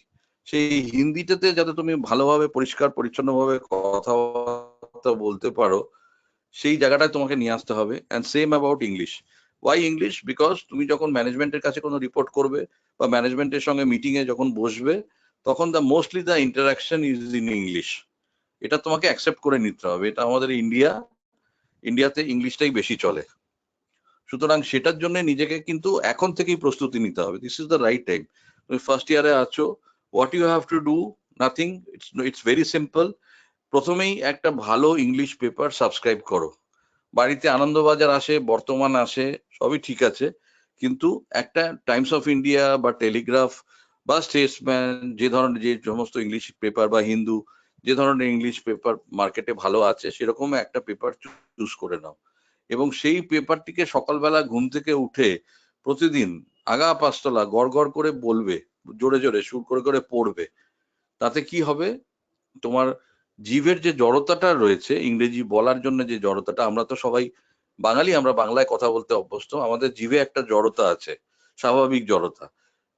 Speaker 15: সেই হিন্দিটাতে যাতে তুমি ভালোভাবে পরিষ্কার পরিচ্ছন্নভাবে কথাবার্তা বলতে পারো, সেই জায়গাটায় তোমাকে নিয়ে আসতে হবে। And same about English. Why English? Because তুমি যখন ম্যানেজমেন্টের কাছে কোনো রিপোর্ট করবে বা ম্যানেজমেন্টের সঙ্গে মিটিং এ যখন বসবে, তখন mostly the interaction is in English. এটা তোমাকে অ্যাকসেপ্ট করে নিতে হবে, এটা আমাদের ইন্ডিয়াতে ইংলিশটাই বেশি চলে। সুতরাং সেটার জন্য নিজেকে কিন্তু এখন থেকেই প্রস্তুতি নিতে হবে। This is the right time. তুমি ফার্স্ট ইয়ারে আছো, what you have to do, nothing, it's very simple. প্রথমেই একটা ভালো ইংলিশ পেপার সাবস্ক্রাইব করো। বাড়িতে আনন্দবাজার আসে, বর্তমান আসে, সবই ঠিক আছে, কিন্তু একটা টাইমস অফ ইন্ডিয়া বা টেলিগ্রাফ বা স্টেটসম্যান, যে ধরনের যে সমস্ত ইংলিশ পেপার বা হিন্দু, যে ধরনের ইংলিশ পেপার মার্কেটে ভালো আছে সেরকম একটা পেপার চুজ করে নাও, এবং সেই পেপারটিকে সকালবেলা ঘুম থেকে উঠে প্রতিদিন আগা পাঁচতলা গড় গড় করে বলবে, জোরে জোরে সুর করে করে পড়বে। তাতে কি হবে, তোমার জিভের যে জড়তাটা রয়েছে, ইংরেজি বলার জন্য যে জড়তাটা, আমরা তো সবাই বাঙালি, আমরা বাংলায় কথা বলতে অভ্যস্ত, আমাদের জিভে একটা জড়তা আছে, স্বাভাবিক জড়তা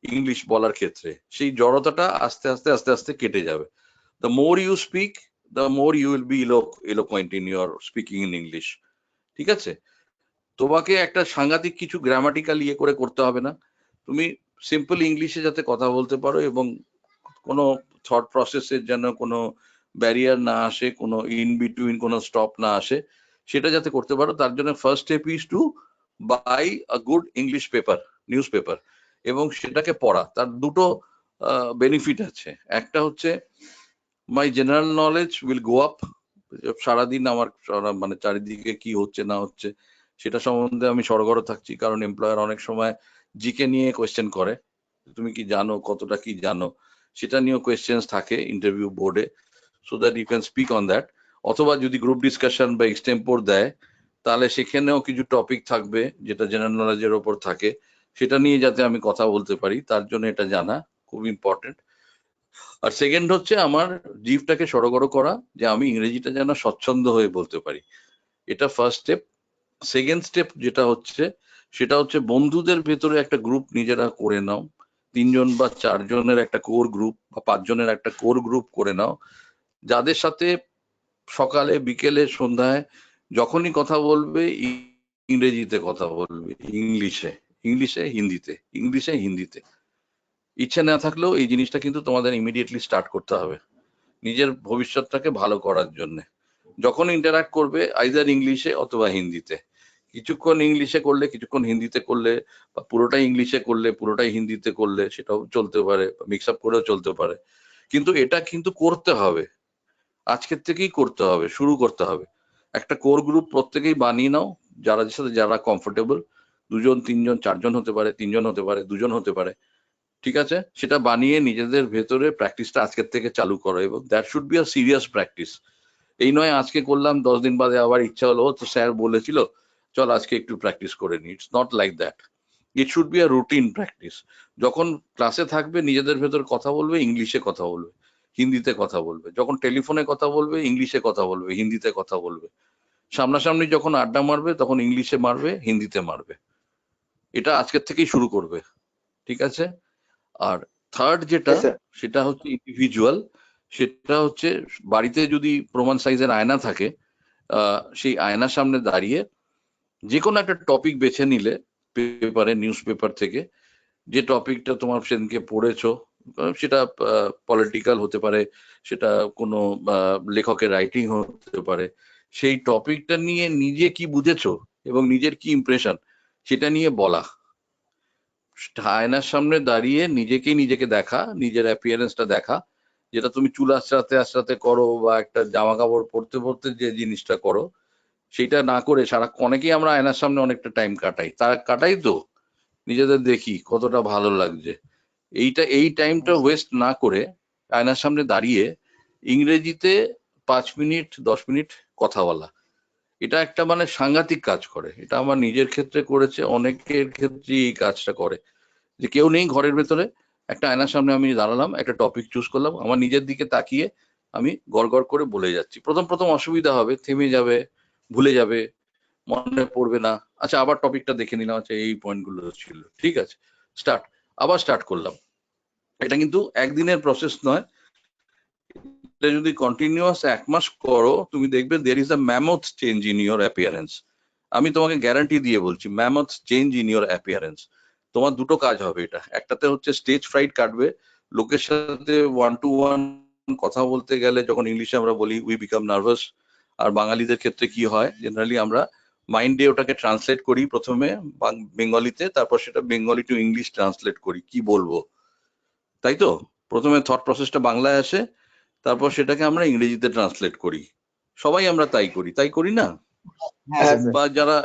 Speaker 15: ইংলিশ বলার ক্ষেত্রে। সেই জড়তাটা আস্তে আস্তে আস্তে আস্তে কেটে যাবে। The more you speak, the more you will be eloquent in your speaking in English। ঠিক আছে? তোমাকে একটা সাংঘাতিক কিছু গ্রামাটিক্যাল ইয়ে করে করতে হবে না, তুমি সিম্পল ইংলিশে যাতে কথা বলতে পারো এবং কোনো থট প্রসেসের যেন কোনো ব্যারিয়ার না আসে, কোনো ইন বিটুইন কোনো স্টপ না আসে, সেটা যাতে করতে পারো, তার জন্য first step is to buy a good English paper, newspaper, এবং সেটাকে পড়া। তার দুটো বেনিফিট আছে। একটা হচ্ছে my general knowledge will go up, সারাদিন আমার মানে চারিদিকে কি হচ্ছে না হচ্ছে সেটা সম্বন্ধে আমি সরগর থাকছি, কারণ এমপ্লয়ার অনেক সময় জিকে নিয়ে কোয়েশ্চেন করে, তুমি কি জানো, কতটা কি জানো, সেটা নিয়েও কোয়েশ্চেন্স থাকে ইন্টারভিউ বোর্ডে, so that you can speak on that. অথবা যদি গ্রুপ ডিসকাশন বা এক্সটেম্পোর দেয়, তাহলে সেখানেও কিছু টপিক থাকবে যেটা জেনারেল নলেজের ওপর থাকে, সেটা নিয়ে যাতে আমি কথা বলতে পারি, তার জন্য এটা জানা খুব ইম্পর্টেন্ট। আর সেকেন্ড হচ্ছে আমার জিভটাকে সড়গড় করা, যে আমি ইংরেজিটা যেন স্বচ্ছন্দ হয়ে বলতে পারি, এটা ফার্স্ট স্টেপ। সেকেন্ড স্টেপ যেটা হচ্ছে, সেটা হচ্ছে বন্ধুদের ভেতরে একটা গ্রুপ নিজেরা করে নাও, 3 জন বা 4 জনের একটা কোর গ্রুপ বা 5 জনের একটা কোর গ্রুপ করে নাও, যাদের সাথে সকালে বিকেলে সন্ধ্যায় যখনই কথা বলবে ইংরেজিতে কথা বলবে, ইংলিশে ইংলিশে হিন্দিতে, ইংলিশে হিন্দিতে। ইচ্ছে না থাকলেও এই জিনিসটা কিন্তু তোমাদের ইমিডিয়েটলি স্টার্ট করতে হবে নিজের ভবিষ্যৎটাকে ভালো করার জন্য। যখন ইন্টারাক্ট করবে আইদার ইংলিশে অথবা হিন্দিতে, কিছুক্ষণ ইংলিশে করলে, কিছুক্ষণ হিন্দিতে করলে, বা পুরোটাই ইংলিশে করলে পুরোটাই হিন্দিতে করলে, সেটাও চলতে পারে, মিক্স আপ করেও চলতে পারে। কিন্তু এটা কিন্তু করতে হবে, আজকের থেকেই করতে হবে, শুরু করতে হবে। একটা কোর গ্রুপ প্রত্যেকেই বানিয়ে নাও, যারা সাথে যারা কমফোর্টেবল, 2 জন 3 জন 4 জন হতে পারে, 3 জন হতে পারে, 2 জন হতে পারে, ঠিক আছে? সেটা বানিয়ে নিজেদের ভেতরে প্র্যাকটিসটা আজকের থেকে চালু করো, এবং that should be a serious practice. এই নয় আজকে করলাম 10 দিন বাদে আবার ইচ্ছা হলো, তো স্যার বলেছিল চল আজকে একটু প্র্যাকটিস করে নি। It's not like that, it should be a routine practice. যখন ক্লাসে থাকবে নিজেদের ভেতর কথা বলবে, ইংলিশে কথা বলবে, হিন্দিতে কথা বলবে, যখন টেলিফোনে কথা বলবে ইংলিশে কথা বলবে, হিন্দিতে কথা বলবে, সামনাসামনি যখন আড্ডা মারবে তখন ইংলিশে মারবে, হিন্দিতে মারবে। এটা আজকের থেকেই শুরু করবে, ঠিক আছে? আর থার্ড যেটা, সেটা হচ্ছে ইন্ডিভিজুয়াল। সেটা হচ্ছে বাড়িতে যদি প্রমাণ সাইজের আয়না থাকে, সেই আয়নার সামনে দাঁড়িয়ে যে কোনো একটা টপিক বেছে নিলে পেপারে, নিউজ পেপার থেকে, যে টপিকটা তোমার সেদিনকে পড়েছো, সেটা পলিটিক্যাল হতে পারে, সেটা কোনো লেখকের রাইটিং হতে পারে, সেই টপিকটা নিয়ে নিজে কি বুঝেছো এবং নিজের কি ইমপ্রেশন সেটা নিয়ে বলা। আয়নার সামনে দাঁড়িয়ে নিজেকে দেখা, নিজের অ্যাপিয়ারেন্সটা দেখা, যেটা তুমি চুল আঁচড়াতে আঁচড়াতে করো বা একটা জামা কাপড় পরতে পরতে যে জিনিসটা করো, সেটা না করে সারা, অনেকেই আমরা আয়নার সামনে অনেকটা টাইম কাটাই, তার কাটাই তো নিজেদের দেখি কতটা ভালো লাগছে। এই টাইমটা ওয়েস্ট না করে আয়নার সামনে দাঁড়িয়ে ইংরেজিতে 5 মিনিট 10 মিনিট কথা বলা, এটা একটা মানে সাংঘাতিক কাজ করে। এটা আমার নিজের ক্ষেত্রে করেছে, অনেকের ক্ষেত্রে এই কাজটা করে। যে কেউ নেই ঘরের ভেতরে, একটা আয়নার সামনে আমি দাঁড়ালাম, একটা টপিক চুজ করলাম, আমার নিজের দিকে তাকিয়ে আমি গড় গড় করে বলে যাচ্ছি। প্রথম প্রথম অসুবিধা হবে, থেমে যাবে, ভুলে যাবে, মনে পড়বে না, আচ্ছা আবার টপিকটা দেখে নিলাম, আচ্ছা এই পয়েন্টগুলো ছিল, ঠিক আছে, স্টার্ট, আবার স্টার্ট করলাম। এটা কিন্তু একদিনের প্রসেস নয়, এটা যদি কন্টিনিউয়াস 1 মাস করো, তুমি দেখবে there is a mammoth change in your appearance। আমি তোমাকে গ্যারান্টি দিয়ে বলছি, mammoth change in your appearance। তোমার দুটো কাজ হবে এটা, একটাতে হচ্ছে স্টেজ ফ্রাইট কাটবে, লোকের সাথে 1-to-1 কথা বলতে গেলে যখন ইংলিশে আমরা বলি উই বিকাম নার্ভাস, আর বাঙালিদের ক্ষেত্রে কি হয়, জেনারেলি আমরা মাইন্ডে ওটাকে ট্রান্সলেট করি প্রথমে বেঙ্গলিতে, তারপর সেটা বেঙ্গলি টু ইংলিশ ট্রান্সলেট করি কি বলবো, তাই তো? প্রথমে থট প্রসেসটা বাংলায় আসে, তারপর সেটাকে আমরা ইংরেজিতে ট্রান্সলেট করি। সবাই আমরা তাই করি না?
Speaker 2: হ্যাঁ স্যার।
Speaker 15: বা যারা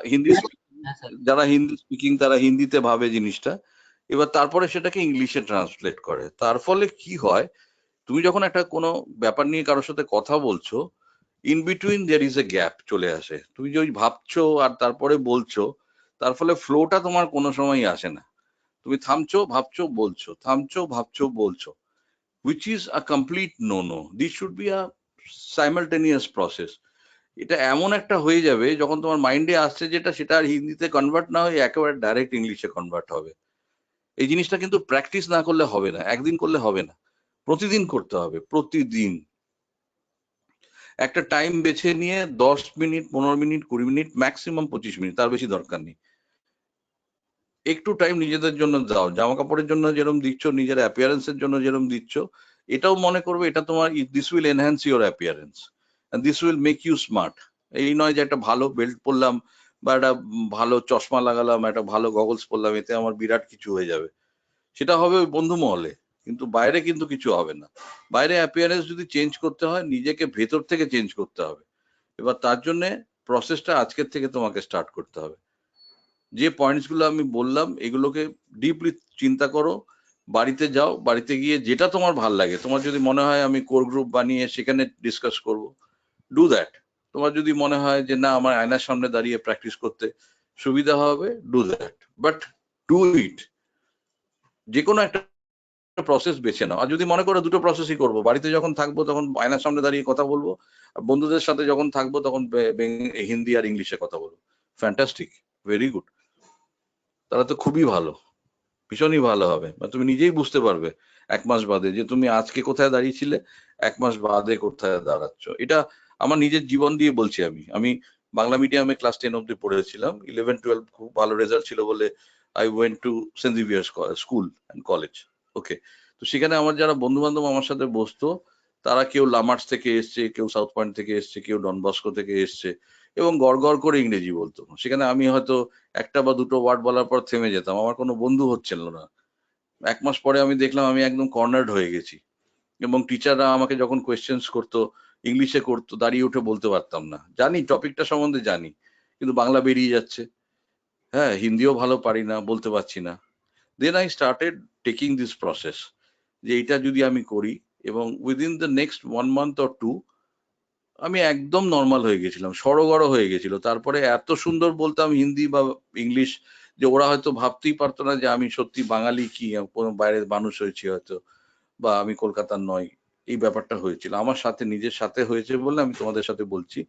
Speaker 15: হিন্দি স্পিকিং তারা হিন্দিতে ভাবে জিনিসটা, এবার তারপরে সেটাকে ইংলিশে ট্রান্সলেট করে। তার ফলে কি হয়, তুমি যখন একটা কোনো ব্যাপার নিয়ে কারোর সাথে কথা বলছো, in between there is a gap চলে আসে। তুমি যে ওই ভাবছো আর তারপরে বলছো, তার ফলে ফ্লোটা তোমার কোনো সময় আসে না। তুমি থামছো, ভাবছো, বলছো, থামছো, ভাবছো, বলছো, which is a complete no. This should be a simultaneous process. এটা এমন একটা হয়ে যাবে যখন তোমার মাইন্ডে আসছে যেটা, সেটা আর হিন্দিতে কনভার্ট না হয়ে একেবারে ডাইরেক্ট ইংলিশে কনভার্ট হবে। এই জিনিসটা কিন্তু প্র্যাকটিস না করলে হবে না, একদিন করলে হবে না, প্রতিদিন করতে হবে। প্রতিদিন একটা টাইম বেছে নিয়ে 10 minute, 15 minute, 20 minute, maximum 25 minute, তার বেশি দরকার নেই। একটু টাইম নিজেদের জন্য দাও। জামা কাপড়ের জন্য যেরকম দিচ্ছ, নিজের অ্যাপিয়ারেন্সের জন্য যেরকম দিচ্ছ, এটাও মনে করবে এটা তোমার, this will enhance your appearance and this will make you smart. এই নয় যে একটা ভালো বেল্ট পরলাম বা একটা ভালো চশমা লাগালাম, একটা ভালো গগলস পরলাম, এতে আমার বিরাট কিছু হয়ে যাবে। সেটা হবে ওই বন্ধু মহলে, কিন্তু বাইরে কিন্তু কিছু হবে না। বাইরে অ্যাপিয়ারেন্স যদি চেঞ্জ করতে হয়, নিজেকে ভেতর থেকে চেঞ্জ করতে হবে। এবার তার জন্য প্রসেসটা আজকের থেকে তোমাকে স্টার্ট করতে হবে। যে পয়েন্টস গুলো আমি বললাম এগুলোকে ডিপলি চিন্তা করো, বাড়িতে যাও, বাড়িতে গিয়ে যেটা তোমার ভাল লাগে, তোমার যদি মনে হয় আমি কোর গ্রুপ বানিয়ে সেখানে ডিসকাস করব, ডু দ্যাট। তোমার যদি মনে হয় যে না আমার আয়নার সামনে দাঁড়িয়ে প্র্যাকটিস করতে সুবিধা হবে, do that, but do it. যে কোনো একটা প্রসেস বেছে নাও। আর যদি মনে করো দুটো প্রসেসই করবো, বাড়িতে যখন থাকবো তখন আয়নার সামনে দাঁড়িয়ে কথা বলবো, আর বন্ধুদের সাথে যখন থাকবো তখন হিন্দি আর ইংলিশে কথা বলবো, ফ্যান্টাস্টিক, ভেরি গুড। তাহলে তো খুবই ভালো, ভীষণই ভালো হবে। তুমি নিজেই বুঝতে পারবে 1 মাস বাদে যে তুমি আজকে কোথায় দাঁড়িয়েছিলে, 1 মাস বাদে কোথায় দাঁড়াচ্ছ। এটা আমার নিজের জীবন দিয়ে বলছি। আমি বাংলা মিডিয়ামে ক্লাস 10 অব্দি পড়েছিলাম। 11-12 খুব ভালো রেজাল্ট ছিল বলে I went to Saint Xavier's school and college. Okay, তো সেখানে আমার যারা বন্ধু বান্ধব আমার সাথে বসতো, তারা কেউ লামার্স থেকে এসছে, কেউ সাউথ পয়েন্ট থেকে এসছে, কেউ ডন বস্কো থেকে এসছে, এবং গড় করে ইংরেজি বলতো। সেখানে আমি হয়তো একটা বা দুটো ওয়ার্ড বলার পর থেমে যেতাম, আমার কোনো বন্ধু হচ্ছিল না। 1 মাস পরে আমি দেখলাম আমি একদম কর্নার্ড হয়ে গেছি, এবং টিচাররা আমাকে যখন কোয়েশ্চেন্স করতো, ইংলিশে করতো, দাঁড়িয়ে উঠে বলতে পারতাম না। জানি টপিকটা সম্বন্ধে জানি, কিন্তু বাংলা বেরিয়ে যাচ্ছে। হ্যাঁ, হিন্দিও ভালো পারি না, বলতে পারছি না। Then I started taking this process, যে এটা যদি আমি করি, এবং within the next 1 month or 2 আমি একদম নর্মাল হয়ে গেছিলাম, সড়গড় হয়ে গেছিল। তারপরে এত সুন্দর বলতাম হিন্দি বা ইংলিশ যে ওরা হয়তো ভাবতেই পারতো না যে আমি সত্যি বাঙালি, কি কোনো বাইরের মানুষ হয়েছি হয়তো, বা আমি কলকাতার নই। এই ব্যাপারটা হয়েছিল আমার সাথে, নিজের সাথে হয়েছে বলে আমি তোমাদের সাথে বলছি।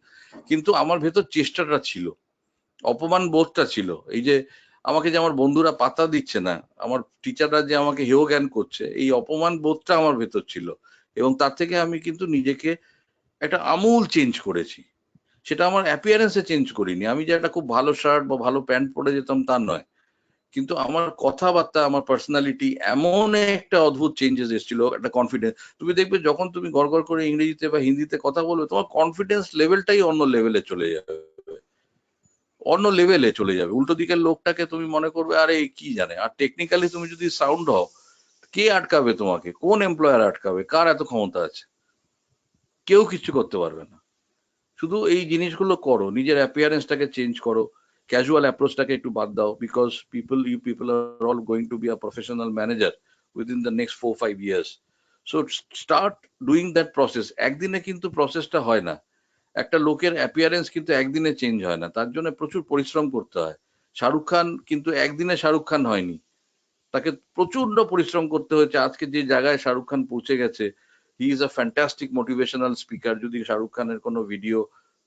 Speaker 15: কিন্তু আমার ভেতর চেষ্টাটা ছিল, অপমান বোধটা ছিল। এই যে আমাকে যে আমার বন্ধুরা পাত্তা দিচ্ছে না, আমার টিচাররা যে আমাকে হেয় জ্ঞান করছে, এই অপমান বোধটা আমার ভেতর ছিল। এবং তার থেকে আমি কিন্তু নিজেকে একটা আমূল চেঞ্জ করেছি। সেটা আমার অ্যাপিয়ারেন্সে চেঞ্জ করিনি। আমি যে একটা খুব ভালো শার্ট বা ভালো প্যান্ট পরে যেতাম তা নয়, কিন্তু আমার কথাবার্তা, আমার পার্সোনালিটি এমন একটা অদ্ভুত চেঞ্জেস এসেছিল, একটা কনফিডেন্স। তুমি দেখবে যখন তুমি গড় করে ইংরেজিতে বা হিন্দিতে কথা বলবে, তোমার কনফিডেন্স লেভেলটাই অন্য লেভেলে চলে যাবে, অন্য লেভেলে চলে যাবে। উল্টো দিকের লোকটাকে তুমি মনে করবে আরে কি জানে। আর টেকনিক্যালি তুমি যদি সাউন্ড হও, কে আটকাবে তোমাকে? কোন এমপ্লয়ার আটকাবে? কার এত ক্ষমতা আছে? কেউ কিছু করতে পারবে না। শুধু এই জিনিসগুলো করো, নিজের অ্যাপিয়ারেন্সটাকে চেঞ্জ করো, ক্যাজুয়াল অ্যাপ্রোচটাকে একটু বাদ দাও, because you people are all going to be a professional manager within the next 4-5 years. So start doing that process. একদিনে কিন্তু প্রসেসটা হয় না। একটা লোকের অ্যাপিয়ারেন্স কিন্তু একদিনে চেঞ্জ হয় না, তার জন্য প্রচুর পরিশ্রম করতে হয়। শাহরুখ খান কিন্তু একদিনে শাহরুখ খান হয়নি, তাকে প্রচন্ড পরিশ্রম করতে হয়েছে। আজকে যে জায়গায় শাহরুখ খান পৌঁছে গেছে, he is a fantastic motivational speaker. যদি শাহরুখ খানের কোনো ভিডিও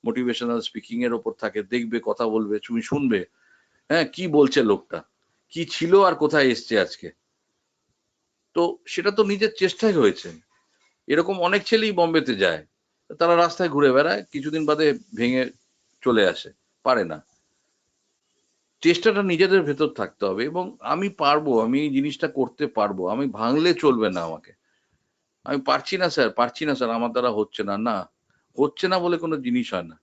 Speaker 15: মোটিভেশনাল স্পিকিং এর ওপর থাকে, দেখবে, কথা বলবে, তুমি শুনবে, হ্যাঁ কি বলছে লোকটা, কি ছিল আর কোথায় এসছে আজকে। তো সেটা তো নিজের চেষ্টায় হয়েছে। এরকম অনেক ছেলেই বোম্বেতে যায়, তারা রাস্তায় ঘুরে বেড়ায়, কিছুদিন বাদে ভেঙে চলে আসে, পারে না। চেষ্টাটা নিজেদের ভেতর থাকতে হবে, এবং আমি পারবো, আমি এই জিনিসটা করতে পারবো, আমি ভাঙলে চলবে না আমাকে। আমি পারছি না স্যার, পারছি না স্যার, আমার দ্বারা হচ্ছে না, না হচ্ছে না বলে কোনো জিনিস হয় না।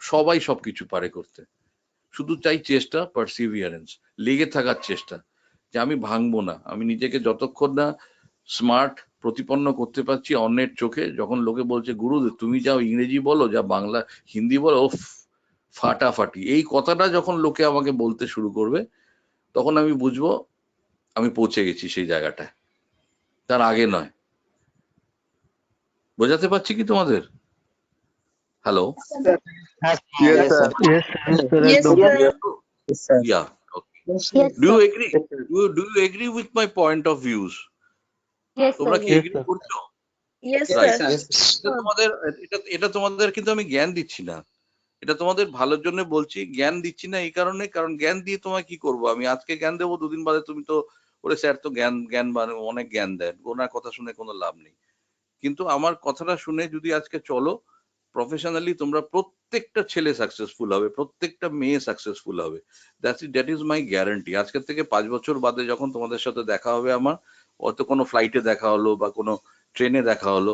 Speaker 15: সবাই সবকিছু পারে করতে, শুধু চাই চেষ্টা, পারসিভিয়ারেন্স, লেগে থাকার চেষ্টা, যে আমি ভাঙবো না। আমি নিজেকে যতক্ষণ না স্মার্ট, প্রতিপন্ন করতে পারছি অন্যের চোখে। যখন লোকে বলছে গুরুদেব তুমি যাও ইংরেজি বলো, যা বাংলা হিন্দি বলো, ওফ ফাটাফাটি, এই কথাটা যখন লোকে আমাকে বলতে শুরু করবে তখন আমি বুঝবো আমি পৌঁছে গেছি সেই জায়গাটায়, তার আগে নয়। বোঝাতে পারছি কি তোমাদের? Hello?
Speaker 8: Yes, sir.
Speaker 5: Yes, sir.
Speaker 15: Yeah. Okay.
Speaker 6: Yes,
Speaker 15: Do you
Speaker 6: sir.
Speaker 15: agree? Do you agree with my point of views?
Speaker 6: Yes, sir.
Speaker 15: তোমরা কি
Speaker 6: Yes.
Speaker 15: এগ্রি করছো?
Speaker 5: Yes,
Speaker 15: right.
Speaker 5: sir.
Speaker 15: এটা তোমাদের এটা তোমাদের কিন্তু আমি জ্ঞান দিচ্ছি না, এটা তোমাদের ভালোর জন্য বলছি। জ্ঞান দিচ্ছি না এই কারণে, কারণ জ্ঞান দিয়ে তোমায় কি করবো আমি? আজকে জ্ঞান দেবো, দুদিন বাদে তুমি তো ওরে স্যার তো জ্ঞান জ্ঞান অনেক জ্ঞান দেন, ওনার কথা শুনে কোনো লাভ নেই। কিন্তু আমার কথাটা শুনে যদি আজকে চলো প্রফেশনালি, তোমরা প্রত্যেকটা ছেলে সাকসেসফুল হবে, প্রত্যেকটা মেয়ে সাকসেসফুল হবে। That is my guarantee. আজকের থেকে 5 বছর বাদে যখন তোমাদের সাথে দেখা হবে আমার, হয়তো কোনো ফ্লাইটে দেখা হলো বা কোনো ট্রেনে দেখা হলো,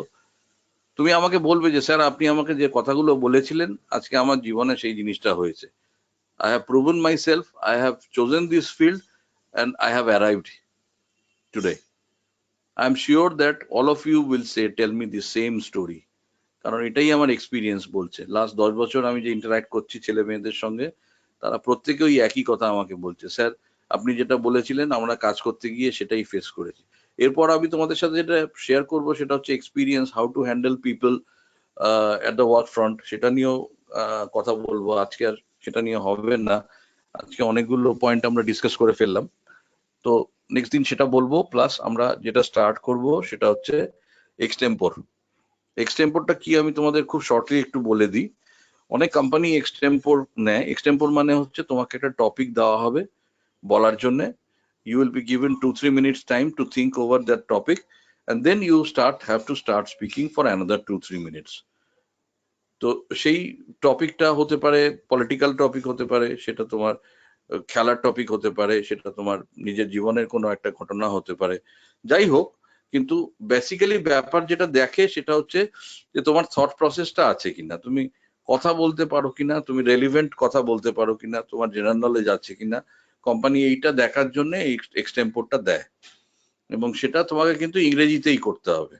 Speaker 15: তুমি আমাকে বলবে যে স্যার আপনি আমাকে যে কথাগুলো বলেছিলেন আজকে আমার জীবনে সেই জিনিসটা হয়েছে। I have proven myself, I have chosen this field, and I have arrived today. I am sure that all of you will say, tell me the same story. কারণ এটাই আমার এক্সপিরিয়েন্স বলছে। লাস্ট 10 বছর আমি যে ইন্টারঅ্যাক্ট করছি ছেলে মেয়েদের সঙ্গে, তারা প্রত্যেকে ওই একই কথা আমাকে বলছে, স্যার আপনি যেটা বলেছিলেন আমরা কাজ করতে গিয়ে সেটাই ফেস করেছি। এরপর আমি তোমাদের সাথে যেটা শেয়ার করব সেটা হচ্ছে experience, how to handle people at the work front, সেটা নিয়েও কথা বলবো। আজকে আর সেটা নিয়ে হবে না, আজকে অনেকগুলো পয়েন্ট আমরা ডিসকাস করে ফেললাম, তো নেক্সট দিন সেটা বলবো। প্লাস আমরা যেটা স্টার্ট করব সেটা হচ্ছে এক্সটেম্পোর। এক্সটেম্পোরটা কি আমি তোমাদের খুব শর্টলি একটু বলে দিই। অনেক কোম্পানি এক্সটেম্পোর নেয়। এক্সটেম্পোর মানে হচ্ছে তোমাকে একটা টপিক দেওয়া হবে বলার জন্য, you will be given 2-3 minutes time to think over that topic, and then you have to start speaking for another 2-3 minutes. তো সেই টপিকটা হতে পারে পলিটিক্যাল টপিক, হতে পারে সেটা তোমার খেলার টপিক, হতে পারে সেটা তোমার নিজের জীবনের কোনো একটা ঘটনা হতে পারে, যাই হোক। কিন্তু বেসিক্যালি ব্যাপার যেটা দেখে সেটা হচ্ছে যে তোমার থট প্রসেসটা আছে কিনা, তুমি কথা বলতে পারো কিনা, তুমি রেলিভেন্ট কথা বলতে পারো কিনা, তোমার জেনারেল নলেজ আছে কিনা। কোম্পানি এইটা দেখার জন্য এই এক্সটেম্পোরটা দেয়, এবং সেটা তোমাকে কিন্তু ইংরেজিতেই করতে হবে।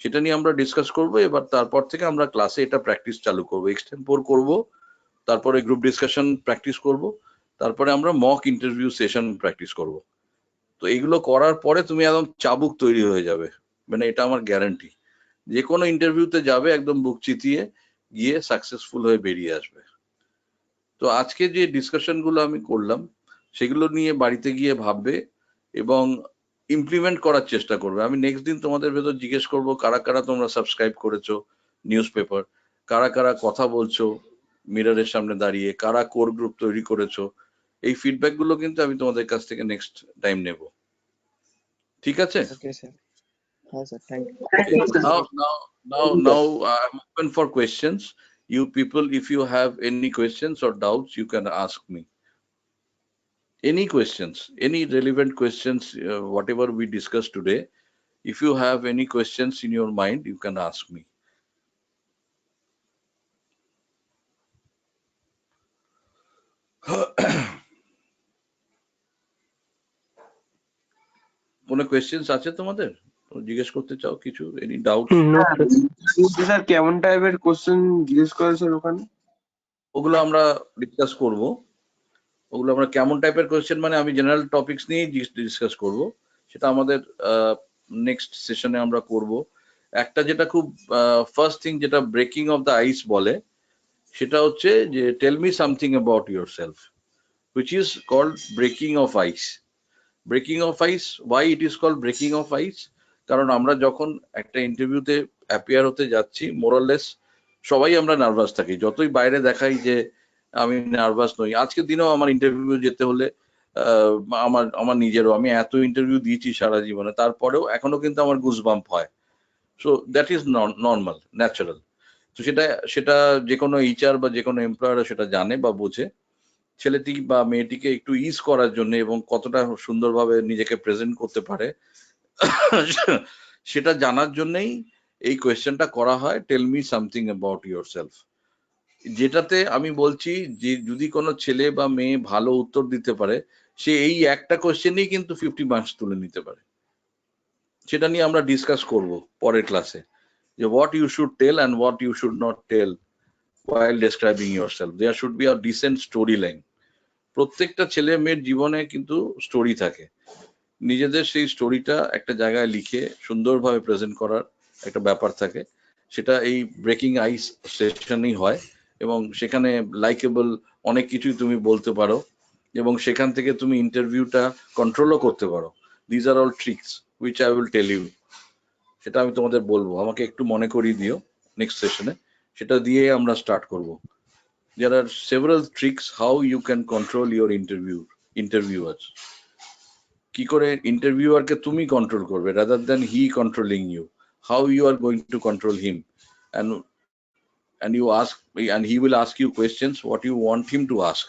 Speaker 15: সেটা নিয়ে আমরা ডিসকাস করব এবার। তারপর থেকে আমরা ক্লাসে এটা প্র্যাকটিস চালু করব, এক্সটেম্পোর করব, তারপরে গ্রুপ ডিসকাশন প্র্যাকটিস করব, তারপরে আমরা মক ইন্টারভিউ সেশন প্র্যাকটিস করব। তো এইগুলো করার পরে তুমি একদম চাবুক তৈরি হয়ে যাবে, মানে এটা আমার গ্যারান্টি। যে কোনো ইন্টারভিউতে যাবে একদম বুক চিতিয়ে গিয়ে সাকসেসফুল হয়ে বেরিয়ে আসবে। তো আজকে যে ডিসকাশন গুলো আমি করলাম সেগুলো নিয়ে বাড়িতে গিয়ে ভাববে এবং ইমপ্লিমেন্ট করার চেষ্টা করবে। আমি নেক্সট দিন তোমাদের ভেতর জিজ্ঞেস করবো কারা কারা তোমরা সাবস্ক্রাইব করেছো নিউজ পেপার, কারা কারা কথা বলছো মিররের সামনে দাঁড়িয়ে, কারা কোর গ্রুপ তৈরি করেছো। এই ফিডব্যাক গুলো কিন্তু আমি তোমাদের কাছ থেকে নেক্সট টাইম নেব, ঠিক আছে?
Speaker 7: Okay sir. হ্যাঁ sir, thank you.
Speaker 15: Now I'm open for questions. You people, if you have any questions or doubts, you can ask me. Any questions, any relevant questions, whatever we discussed today. If you have any questions in your mind, you can ask me. কোনো questions আছে তোমাদের? জিজ্ঞেস করতে চাও কিছু? Any doubt?
Speaker 9: Sir কেমন টাইপের question জিজ্ঞেস করেছেন ওখানে?
Speaker 15: ওগুলো আমরা ডিসকাস করব। ওগুলো আমরা কেমন টাইপের কোয়েশ্চেন মানে আমি জেনারেল টপিকস নিয়ে ডিসকাস করব, সেটা আমাদের নেক্সট সেশনে আমরা করব। একটা যেটা খুব ফার্স্ট থিং, যেটা ব্রেকিং অফ দ্য আইস বলে, সেটা হচ্ছে যে tell me something about yourself, which is called breaking of ice. Breaking of ice, why it is called breaking of ice? কারণ আমরা যখন একটা ইন্টারভিউতে অ্যাপিয়ার হতে যাচ্ছি, মোরাললেস সবাই আমরা নার্ভাস থাকি, যতই বাইরে দেখাই যে আমি নার্ভাস নই। আজকের দিনেও আমার ইন্টারভিউ যেতে হলে আমার নিজেরও, আমি এত ইন্টারভিউ দিয়েছি সারা জীবনে, তারপরেও এখনো কিন্তু আমার গুজবাম্প হয়। So that is normal, natural. তো সেটা যে কোনো এইচআর বা যে কোনো এমপ্লয়ার সেটা জানে বা বোঝে। ছেলেটি বা মেয়েটিকে একটু ইজ করার জন্য এবং কতটা সুন্দরভাবে নিজেকে প্রেজেন্ট করতে পারে সেটা জানার জন্যই এই কোয়েশ্চেনটা করা হয়, tell me something about yourself. যেটাতে আমি বলছি যে যদি কোনো ছেলে বা মেয়ে ভালো উত্তর দিতে পারে, সে এই একটা কোয়েশ্চেনেই কিন্তু 50 মার্কস তুলে নিতে পারে। সেটা নিয়ে আমরা ডিসকাস করব পরের ক্লাসে, যে what you should tell and what you should not tell while describing yourself. There should be a decent storyline. প্রত্যেকটা ছেলে মেয়ের জীবনে কিন্তু স্টোরি থাকে, নিজেদের সেই স্টোরিটা একটা জায়গায় লিখে সুন্দরভাবে প্রেজেন্ট করার একটা ব্যাপার থাকে। সেটা এই ব্রেকিং আইস সেশনই হয়, এবং সেখানে লাইকেবল অনেক কিছুই তুমি বলতে পারো, এবং সেখান থেকে তুমি ইন্টারভিউটা কন্ট্রোলও করতে পারো। These are all tricks which I will tell you. সেটা আমি তোমাদের বলবো, আমাকে একটু মনে করিয়ে দিও নেক্সট সেশনে, সেটা দিয়ে আমরা স্টার্ট করব। There are several tricks how you can control your interviewers. কি করে ইন্টারভিউয়ারকে তুমি কন্ট্রোল করবে rather than he controlling you, how you are going to control him, and you ask, and he will ask you questions what you want him to ask.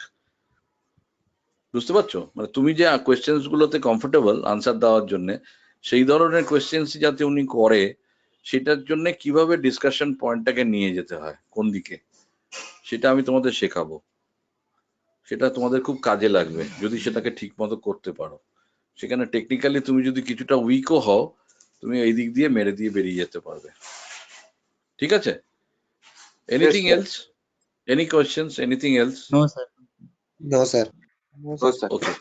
Speaker 15: বুঝতে পারছো? মানে তুমি যে questions গুলোতে কমফোর্টেবল আনসার দেওয়ার জন্য, সেই ধরনের কোয়েশ্চেন্স যাতে উনি করে, সেটার জন্য কিভাবে ডিসকাশন পয়েন্টটাকে নিয়ে যেতে হয় কোন দিকে, সেটা আমি তোমাদের শেখাবো। সেটা তোমাদের খুব কাজে লাগবে যদি সেটাকে ঠিক মতো করতে পারো। সেখানে টেকনিক্যালি তুমি যদি কিছুটা উইকও হও, তুমি এই দিক দিয়ে মেরে দিয়ে বেরিয়ে যেতে পারবে। ঠিক আছে? Anything else? Any questions? Anything else?
Speaker 12: No sir.
Speaker 4: No, sir.
Speaker 15: Okay.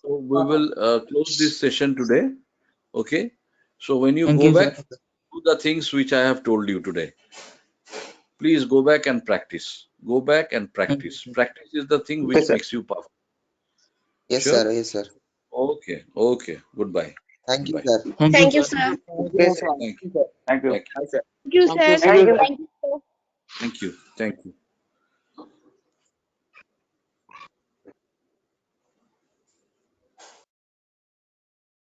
Speaker 15: So we will close this session today. Okay. So when you
Speaker 10: Thank
Speaker 15: go
Speaker 10: you,
Speaker 15: back,
Speaker 10: sir.
Speaker 15: do the things which I have told you today. Please go back and practice. Go back and practice. Practice is the thing which makes you powerful.
Speaker 4: Yes,
Speaker 15: Sure?
Speaker 4: sir. Yes, sir.
Speaker 15: Okay. Okay. Goodbye.
Speaker 4: Thank you,
Speaker 15: Goodbye.
Speaker 4: sir.
Speaker 5: Thank you, sir.
Speaker 15: Thank you.
Speaker 7: Thank you.
Speaker 15: Thank you.
Speaker 5: Thank you, sir.
Speaker 8: Thank you, sir.
Speaker 5: Thank you, sir.
Speaker 15: Thank you. Thank you.